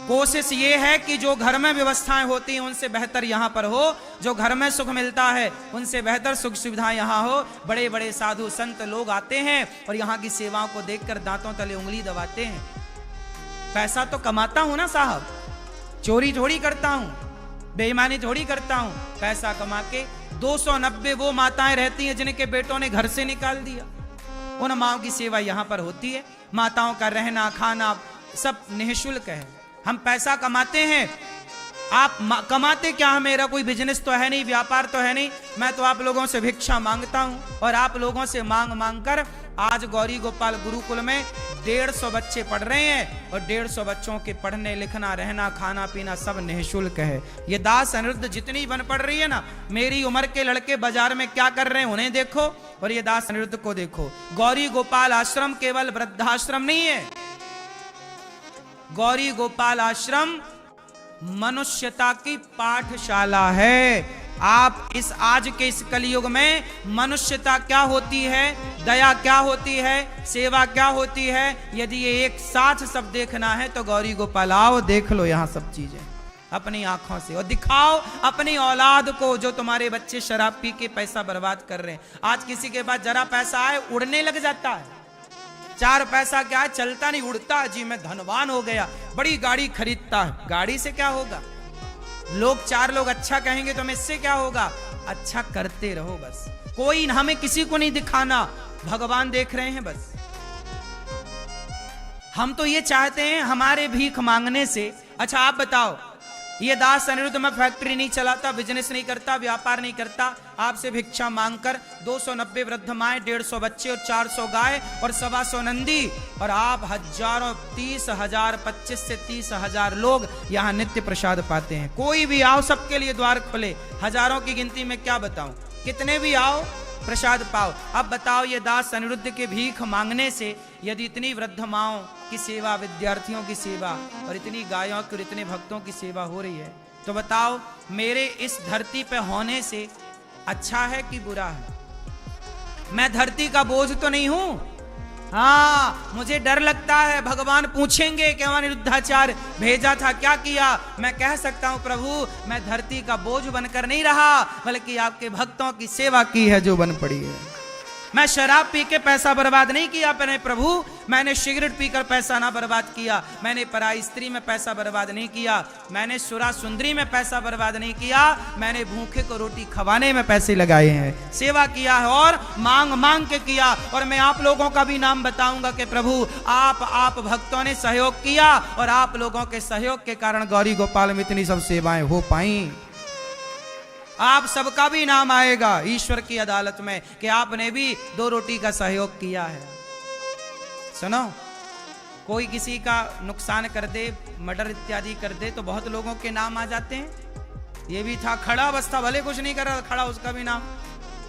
कोशिश ये है कि जो घर में व्यवस्थाएं होती हैं उनसे बेहतर यहां पर हो। जो घर में सुख मिलता है उनसे बेहतर सुख सुविधा यहां हो। बड़े बड़े साधु संत लोग आते हैं और यहां की सेवाओं को देखकर दांतों तले उंगली दबाते हैं। पैसा तो कमाता हूं ना साहब, चोरी थोड़ी करता हूं, बेईमानी थोड़ी करता हूं। पैसा कमा के 290 वो माताएं रहती हैं जिनके बेटों ने घर से निकाल दिया। उन माओं की सेवा यहां पर होती है। माताओं का रहना खाना सब निःशुल्क है। हम पैसा कमाते हैं आप कमाते क्या है? मेरा कोई बिजनेस तो है नहीं, व्यापार तो है नहीं, मैं तो आप लोगों से भिक्षा मांगता हूं। और आप लोगों से मांग मांग कर आज गौरी गोपाल गुरुकुल में 150 बच्चे पढ़ रहे हैं, और 150 बच्चों के पढ़ने लिखना रहना खाना पीना सब निःशुल्क है। ये दास अनिरुद्ध जितनी बन पड़ रही है ना, मेरी उम्र के लड़के बाजार में क्या कर रहे हैं उन्हें देखो, और ये दास अनिरुद्ध को देखो। गौरी गोपाल आश्रम केवल वृद्धाश्रम नहीं है, गौरी गोपाल आश्रम मनुष्यता की पाठशाला है। आप इस आज के इस कलयुग में मनुष्यता क्या होती है, दया क्या होती है, सेवा क्या होती है, यदि ये एक साथ सब देखना है तो गौरी गोपाल आओ, देख लो यहाँ सब चीजें अपनी आंखों से, और दिखाओ अपनी औलाद को। जो तुम्हारे बच्चे शराब पी के पैसा बर्बाद कर रहे हैं, आज किसी के पास जरा पैसा आए उड़ने लग जाता है। 4 पैसा क्या है, चलता नहीं उड़ता, जी मैं धनवान हो गया, बड़ी गाड़ी खरीदता है। गाड़ी से क्या होगा? लोग 4 लोग अच्छा कहेंगे तो मैं इससे क्या होगा? अच्छा करते रहो बस, कोई हमें किसी को नहीं दिखाना, भगवान देख रहे हैं बस। हम तो ये चाहते हैं हमारे भीख मांगने से। अच्छा आप बताओ, ये दास अनिरुद्ध में फैक्ट्री नहीं चलाता, बिजनेस नहीं करता, व्यापार नहीं करता, आपसे भिक्षा मांगकर 290 वृद्ध माएं, 150 बच्चे और 400 गाय और 125 नंदी, और आप हजारों 30,000 25 से 30,000 लोग यहाँ नित्य प्रसाद पाते हैं। कोई भी आओ, सबके लिए द्वार खुले, हजारों की गिनती में क्या बताऊं, कितने भी आओ प्रसाद पाओ। अब बताओ, ये दास अनिरुद्ध के भीख मांगने से यदि इतनी वृद्ध माओं की सेवा, विद्यार्थियों की सेवा और इतनी गायों की और इतने भक्तों की सेवा हो रही है, तो बताओ मेरे इस धरती पे होने से अच्छा है कि बुरा है? मैं धरती का बोझ तो नहीं हूं। हाँ, मुझे डर लगता है, भगवान पूछेंगे कि अनिरुद्धाचार्य भेजा था क्या किया। मैं कह सकता हूं प्रभु, मैं धरती का बोझ बनकर नहीं रहा, बल्कि आपके भक्तों की सेवा की है जो बन पड़ी है। मैं शराब पी के पैसा बर्बाद नहीं किया मैंने प्रभु, मैंने सिगरेट पीकर पैसा ना बर्बाद किया, मैंने पराई स्त्री में पैसा बर्बाद नहीं किया, मैंने सुरा सुंदरी में पैसा बर्बाद नहीं किया, मैंने भूखे को रोटी खवाने में पैसे लगाए हैं, सेवा किया है और मांग मांग के किया। और मैं आप लोगों का भी नाम बताऊंगा कि प्रभु आप भक्तों ने सहयोग किया, और आप लोगों के सहयोग के कारण गौरी गोपाल में इतनी सब सेवाएं हो पाई। आप सबका भी नाम आएगा ईश्वर की अदालत में कि आपने भी 2 रोटी का सहयोग किया है। सुनो, कोई किसी का नुकसान कर दे, मर्डर इत्यादि कर दे, तो बहुत लोगों के नाम आ जाते हैं। ये भी था, खड़ा बस था, भले कुछ नहीं कर रहा, खड़ा उसका भी नाम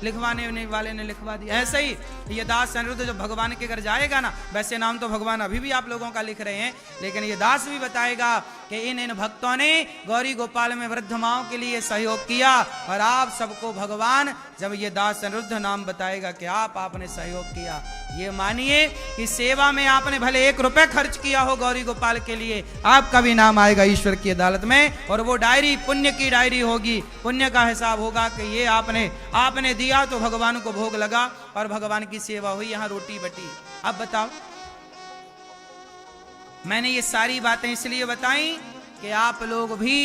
लिखवाने वाले ने लिखवा दिया। ऐसे ही ये दास अनिरुद्ध जो भगवान के घर जाएगा ना, वैसे नाम तो भगवान अभी भी आप लोगों का लिख रहे हैं, लेकिन ये दास भी बताएगा कि इन भक्तों ने गौरी गोपाल में वृद्ध माओं के लिए सहयोग किया। और आप सबको भगवान जब ये दास अनिरुद्ध नाम बताएगा कि आपने सहयोग किया, ये मानिए कि सेवा में आपने भले 1 रुपए खर्च किया हो गौरी गोपाल के लिए, आपका भी नाम आएगा ईश्वर की अदालत में, और वो डायरी पुण्य की डायरी होगी। पुण्य का हिसाब होगा कि ये आपने दिया तो भगवान को भोग लगा और भगवान की सेवा हुई, यहां रोटी बटी। अब बताओ, मैंने ये सारी बातें इसलिए बताई कि आप लोग भी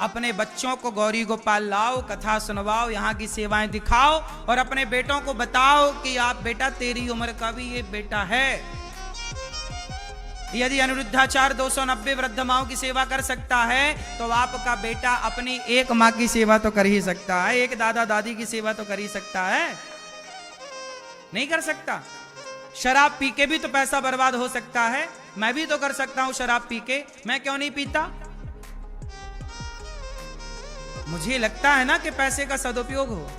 अपने बच्चों को गौरी गोपाल लाओ, कथा सुनवाओ, यहाँ की सेवाएं दिखाओ, और अपने बेटों को बताओ कि आप बेटा तेरी उम्र का भी ये बेटा है। यदि अनिरुद्धाचार्य 290 वृद्ध माओं की सेवा कर सकता है, तो आपका बेटा अपनी एक माँ की सेवा तो कर ही सकता है, एक दादा दादी की सेवा तो कर ही सकता है, नहीं कर सकता? शराब पी के भी तो पैसा बर्बाद हो सकता है, मैं भी तो कर सकता हूं शराब पी के, मैं क्यों नहीं पीता? मुझे लगता है ना कि पैसे का सदुपयोग हो।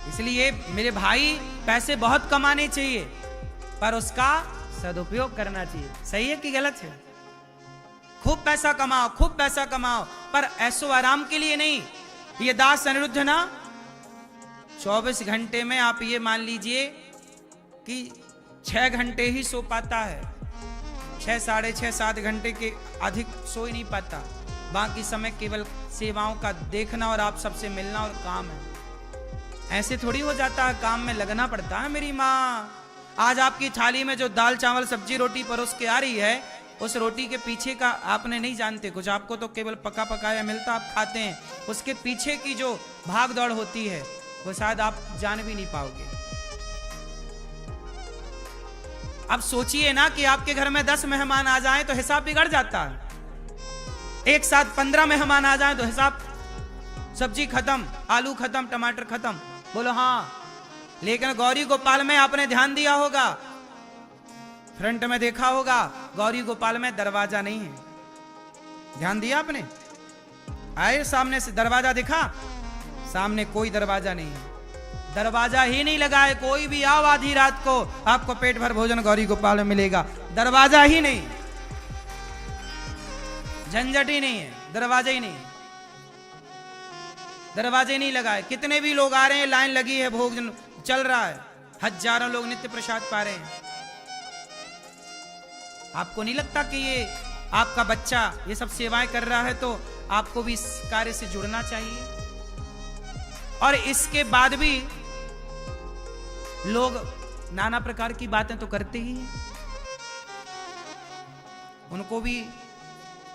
इसलिए मेरे भाई, पैसे बहुत कमाने चाहिए, पर उसका सदुपयोग करना चाहिए। सही है कि गलत है? खूब पैसा कमाओ, खूब पैसा कमाओ, पर ऐसो आराम के लिए नहीं। ये दास अनिरुद्ध ना 24 घंटे में आप ये मान लीजिए कि 6 घंटे ही सो पाता है, 6, साढ़े 6, 7 घंटे के अधिक सो ही नहीं पाता। बाकी समय केवल सेवाओं का देखना और आप सबसे मिलना और काम है। ऐसे थोड़ी हो जाता है, काम में लगना पड़ता है। मेरी माँ आज आपकी थाली में जो दाल चावल सब्जी रोटी परोस के आ रही है, उस रोटी के पीछे का आपने नहीं जानते कुछ, आपको तो केवल पका पकाया मिलता, आप खाते हैं। उसके पीछे की जो भाग दौड़ होती है वो शायद आप जान भी नहीं पाओगे। अब सोचिए ना कि आपके घर में 10 मेहमान आ जाएं तो हिसाब बिगड़ जाता है। एक साथ 15 मेहमान आ जाए तो हिसाब, सब्जी खत्म, आलू खत्म, टमाटर खत्म। बोलो हाँ। लेकिन गौरी गोपाल में आपने ध्यान दिया होगा, फ्रंट में देखा होगा, गौरी गोपाल में दरवाजा नहीं है। ध्यान दिया आपने? आए सामने से दरवाजा दिखा? सामने कोई दरवाजा नहीं है, दरवाजा ही नहीं लगा है। कोई भी आओ आधी रात को, आपको पेट भर भोजन गौरी गोपाल में मिलेगा, दरवाजा ही नहीं, झंझट ही नहीं है, दरवाजा ही नहीं है, दरवाजे नहीं लगा है। कितने भी लोग आ रहे हैं, लाइन लगी है, भोजन चल रहा है, हजारों लोग नित्य प्रसाद पा रहे हैं। आपको नहीं लगता कि ये आपका बच्चा ये सब सेवाएं कर रहा है, तो आपको भी इस कार्य से जुड़ना चाहिए? और इसके बाद भी लोग नाना प्रकार की बातें तो करते ही हैं, उनको भी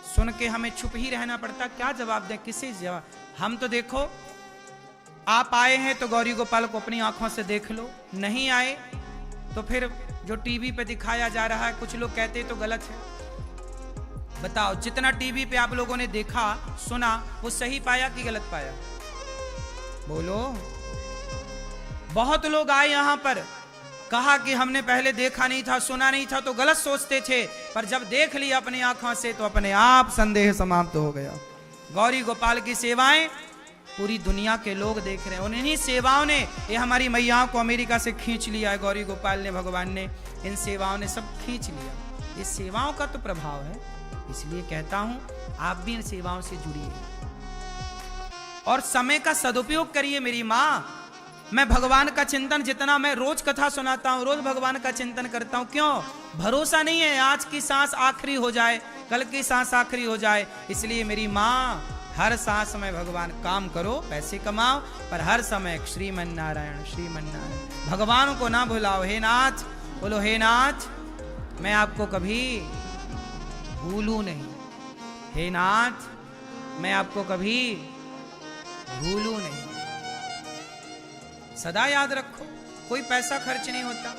सुन के हमें चुप ही रहना पड़ता। क्या जवाब दें, किसे जवाब? हम तो देखो, आप आए हैं तो गौरी गोपाल को अपनी आंखों से देख लो, नहीं आए तो फिर जो टीवी पे दिखाया जा रहा है, कुछ लोग कहते तो गलत है। बताओ, जितना टीवी पे आप लोगों ने देखा सुना, वो सही पाया कि गलत पाया? बोलो। बहुत लोग आए यहां पर, कहा कि हमने पहले देखा नहीं था, सुना नहीं था, तो गलत सोचते थे, पर जब देख लिया अपनी आंखों से तो अपने आप संदेह समाप्त हो गया। गौरी गोपाल की सेवाएं पूरी दुनिया के लोग देख रहे हैं। उन्हीं सेवाओं ने ये हमारी मैयाओं को अमेरिका से खींच लिया है। गौरी गोपाल ने, भगवान ने, इन सेवाओं ने सब खींच लिया। ये सेवाओं का तो प्रभाव है, इसलिए कहता हूं आप भी इन सेवाओं से जुड़िए और समय का सदुपयोग करिए। मेरी माँ, मैं भगवान का चिंतन, जितना मैं रोज कथा सुनाता हूं, रोज भगवान का चिंतन करता हूं। क्यों? भरोसा नहीं है आज की सांस आखिरी हो जाए, कल की सांस आखिरी हो जाए। इसलिए मेरी माँ, हर सांस में भगवान, काम करो, पैसे कमाओ, पर हर समय श्रीमन नारायण, श्रीमन नारायण, भगवान को ना भुलाओ। हे नाथ, बोलो हे नाथ, मैं आपको कभी भूलूं नहीं। हे नाथ, मैं आपको कभी भूलूं नहीं। सदा याद रखो, कोई पैसा खर्च नहीं होता।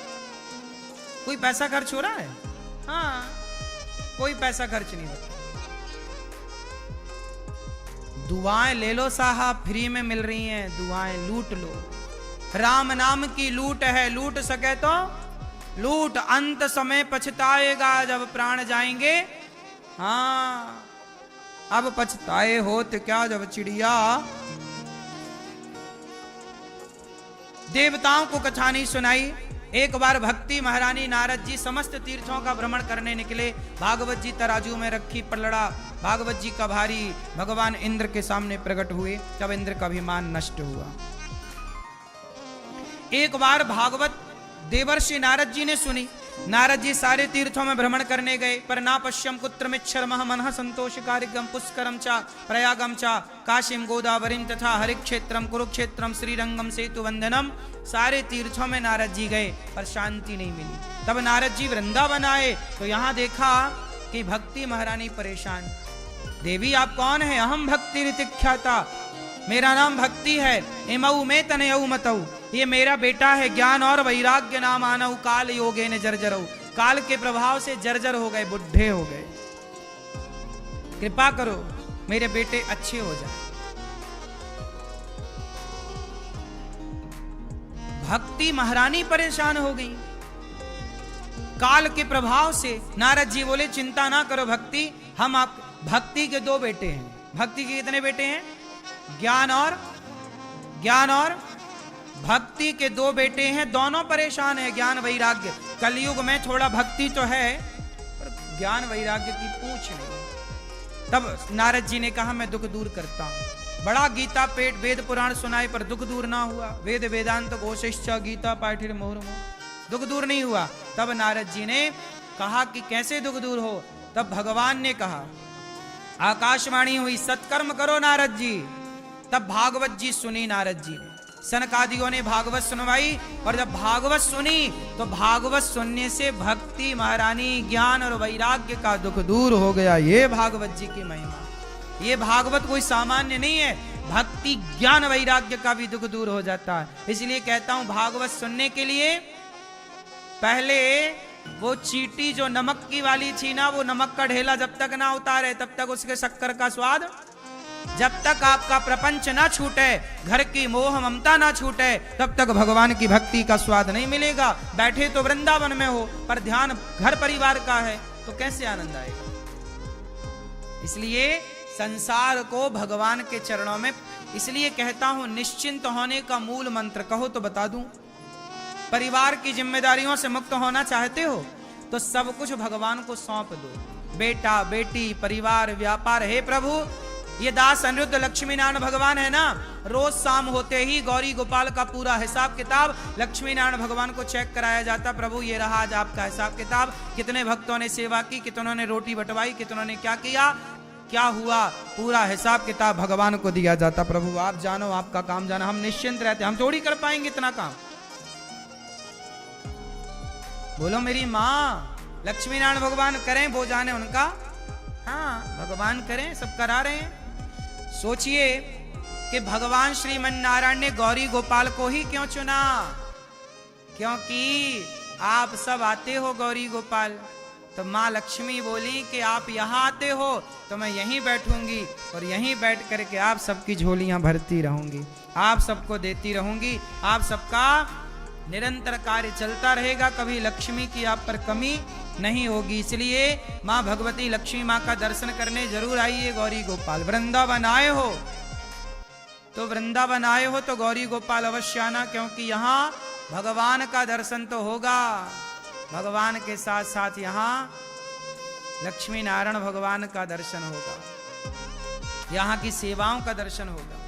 कोई पैसा खर्च हो रहा है? हाँ, कोई पैसा खर्च नहीं होता। दुआएं ले लो साहब, फ्री में मिल रही हैं, दुआएं लूट लो। राम नाम की लूट है, लूट सके तो लूट, अंत समय पछताएगा जब प्राण जाएंगे। हाँ, अब पछताए होत क्या जब चिड़िया। देवताओं को कथा नहीं सुनाई। एक बार भक्ति महारानी नारद जी समस्त तीर्थों का भ्रमण करने निकले। भागवत जी तराजू में रखी पलड़ा, भागवत जी का भारी भगवान इंद्र के सामने प्रकट हुए। तब इंद्र का अभिमान नष्ट हुआ। एक बार भागवत देवर्षि नारद जी ने सुनी। नारद जी सारे तीर्थों में भ्रमण करने गए, पर ना पश्यम कुत्रमिच्छर्मः मनः संतोषकारिकम पुष्करम चा प्रयागम चा काशीम गोदावरीम तथा हरिक्षेत्रम कुरुक्षेत्रम श्रीरंगम सेतु वंदनम। सारे तीर्थों में नारद जी गए, पर शांति नहीं मिली। तब नारद जी वृंदावन आए तो यहाँ देखा कि भक्ति महारानी परेशान। देवी आप कौन है? अहम भक्ति ऋतिख्याता, मेरा नाम भक्ति है। इमऊ में तनयऊ मतऊ, ये मेरा बेटा है। ज्ञान और वैराग्य नाम आनऊ, काल योगे ने जर्जरऊ, काल के प्रभाव से जर्जर हो गए, बुढ़े हो गए। कृपा करो मेरे बेटे अच्छे हो जाए। भक्ति महारानी परेशान हो गई काल के प्रभाव से। नारद जी बोले चिंता ना करो भक्ति, हम आप भक्ति के दो बेटे हैं। भक्ति के कितने बेटे हैं? ज्ञान और भक्ति के दो बेटे हैं। दोनों परेशान हैं, ज्ञान वैराग्य। कलयुग में थोड़ा भक्ति तो है, पर ज्ञान वैराग्य की पूछ नहीं। तब नारद जी ने कहा मैं दुख दूर करता हूं। बड़ा गीता पेट वेद पुराण सुनाए, पर दुख दूर ना हुआ। वेद वेदांत घोषिश्च गीता पाठिर मुहुर्मुहुः, दुख दूर नहीं हुआ। तब नारद जी ने कहा कि कैसे दुख दूर हो? तब भगवान ने कहा, आकाशवाणी हुई, सत्कर्म करो नारद जी। तब भागवत जी सुनी नारद जी ने। सनकादियों ने भागवत सुनवाई, और जब भागवत सुनी तो भागवत सुनने से भक्ति महारानी ज्ञान और वैराग्य का दुख दूर हो गया। ये भागवत जी की महिमा। ये भागवत कोई सामान्य नहीं है, भक्ति ज्ञान वैराग्य का भी दुख दूर हो जाता है। इसलिए कहता हूं भागवत सुनने के लिए पहले वो चींटी जो नमक की वाली थी ना, वो नमक का ढेला जब तक ना उतारे तब तक उसके शक्कर का स्वाद, जब तक आपका प्रपंच ना छूटे, घर की मोह ममता ना छूटे, तब तक भगवान की भक्ति का स्वाद नहीं मिलेगा। बैठे तो वृंदावन में हो पर ध्यान घर परिवार का है तो कैसे आनंद आएगा। इसलिए संसार को भगवान के चरणों में, इसलिए कहता हूं निश्चिंत होने का मूल मंत्र कहो तो बता दूं। परिवार की जिम्मेदारियों से मुक्त होना चाहते हो तो सब कुछ भगवान को सौंप दो। बेटा बेटी परिवार व्यापार, हे प्रभु ये दास अनिरुद्ध लक्ष्मी नारायण भगवान है ना, रोज शाम होते ही गौरी गोपाल का पूरा हिसाब किताब लक्ष्मी नारायण भगवान को चेक कराया जाता। प्रभु ये रहा आज आपका हिसाब किताब, कितने भक्तों ने सेवा की, कितनों ने रोटी बंटवाई, कितनों ने क्या किया, क्या हुआ, पूरा हिसाब किताब भगवान को दिया जाता। प्रभु आप जानो, आपका काम जाना, हम निश्चिंत रहते, हम थोड़ी कर पाएंगे इतना काम। बोलो मेरी माँ, लक्ष्मी नारायण भगवान करें वो जाने उनका, हाँ भगवान करें, सब करा रहे हैं। सोचिए कि भगवान श्रीमन नारायण ने गौरी गोपाल को ही क्यों चुना, क्योंकि आप सब आते हो गौरी गोपाल, तो माँ लक्ष्मी बोली कि आप यहाँ आते हो तो मैं यहीं बैठूंगी और यहीं बैठ करके आप सबकी झोलियां भरती रहूंगी, आप सबको देती रहूंगी, आप सबका निरंतर कार्य चलता रहेगा, कभी लक्ष्मी की आप पर कमी नहीं होगी। इसलिए माँ भगवती लक्ष्मी माँ का दर्शन करने जरूर आइए गौरी गोपाल। वृंदावन आए हो तो वृंदावन आए हो तो गौरी गोपाल अवश्य आना, क्योंकि यहाँ भगवान का दर्शन तो होगा, भगवान के साथ साथ यहाँ लक्ष्मी नारायण भगवान का दर्शन होगा, यहाँ की सेवाओं का दर्शन होगा।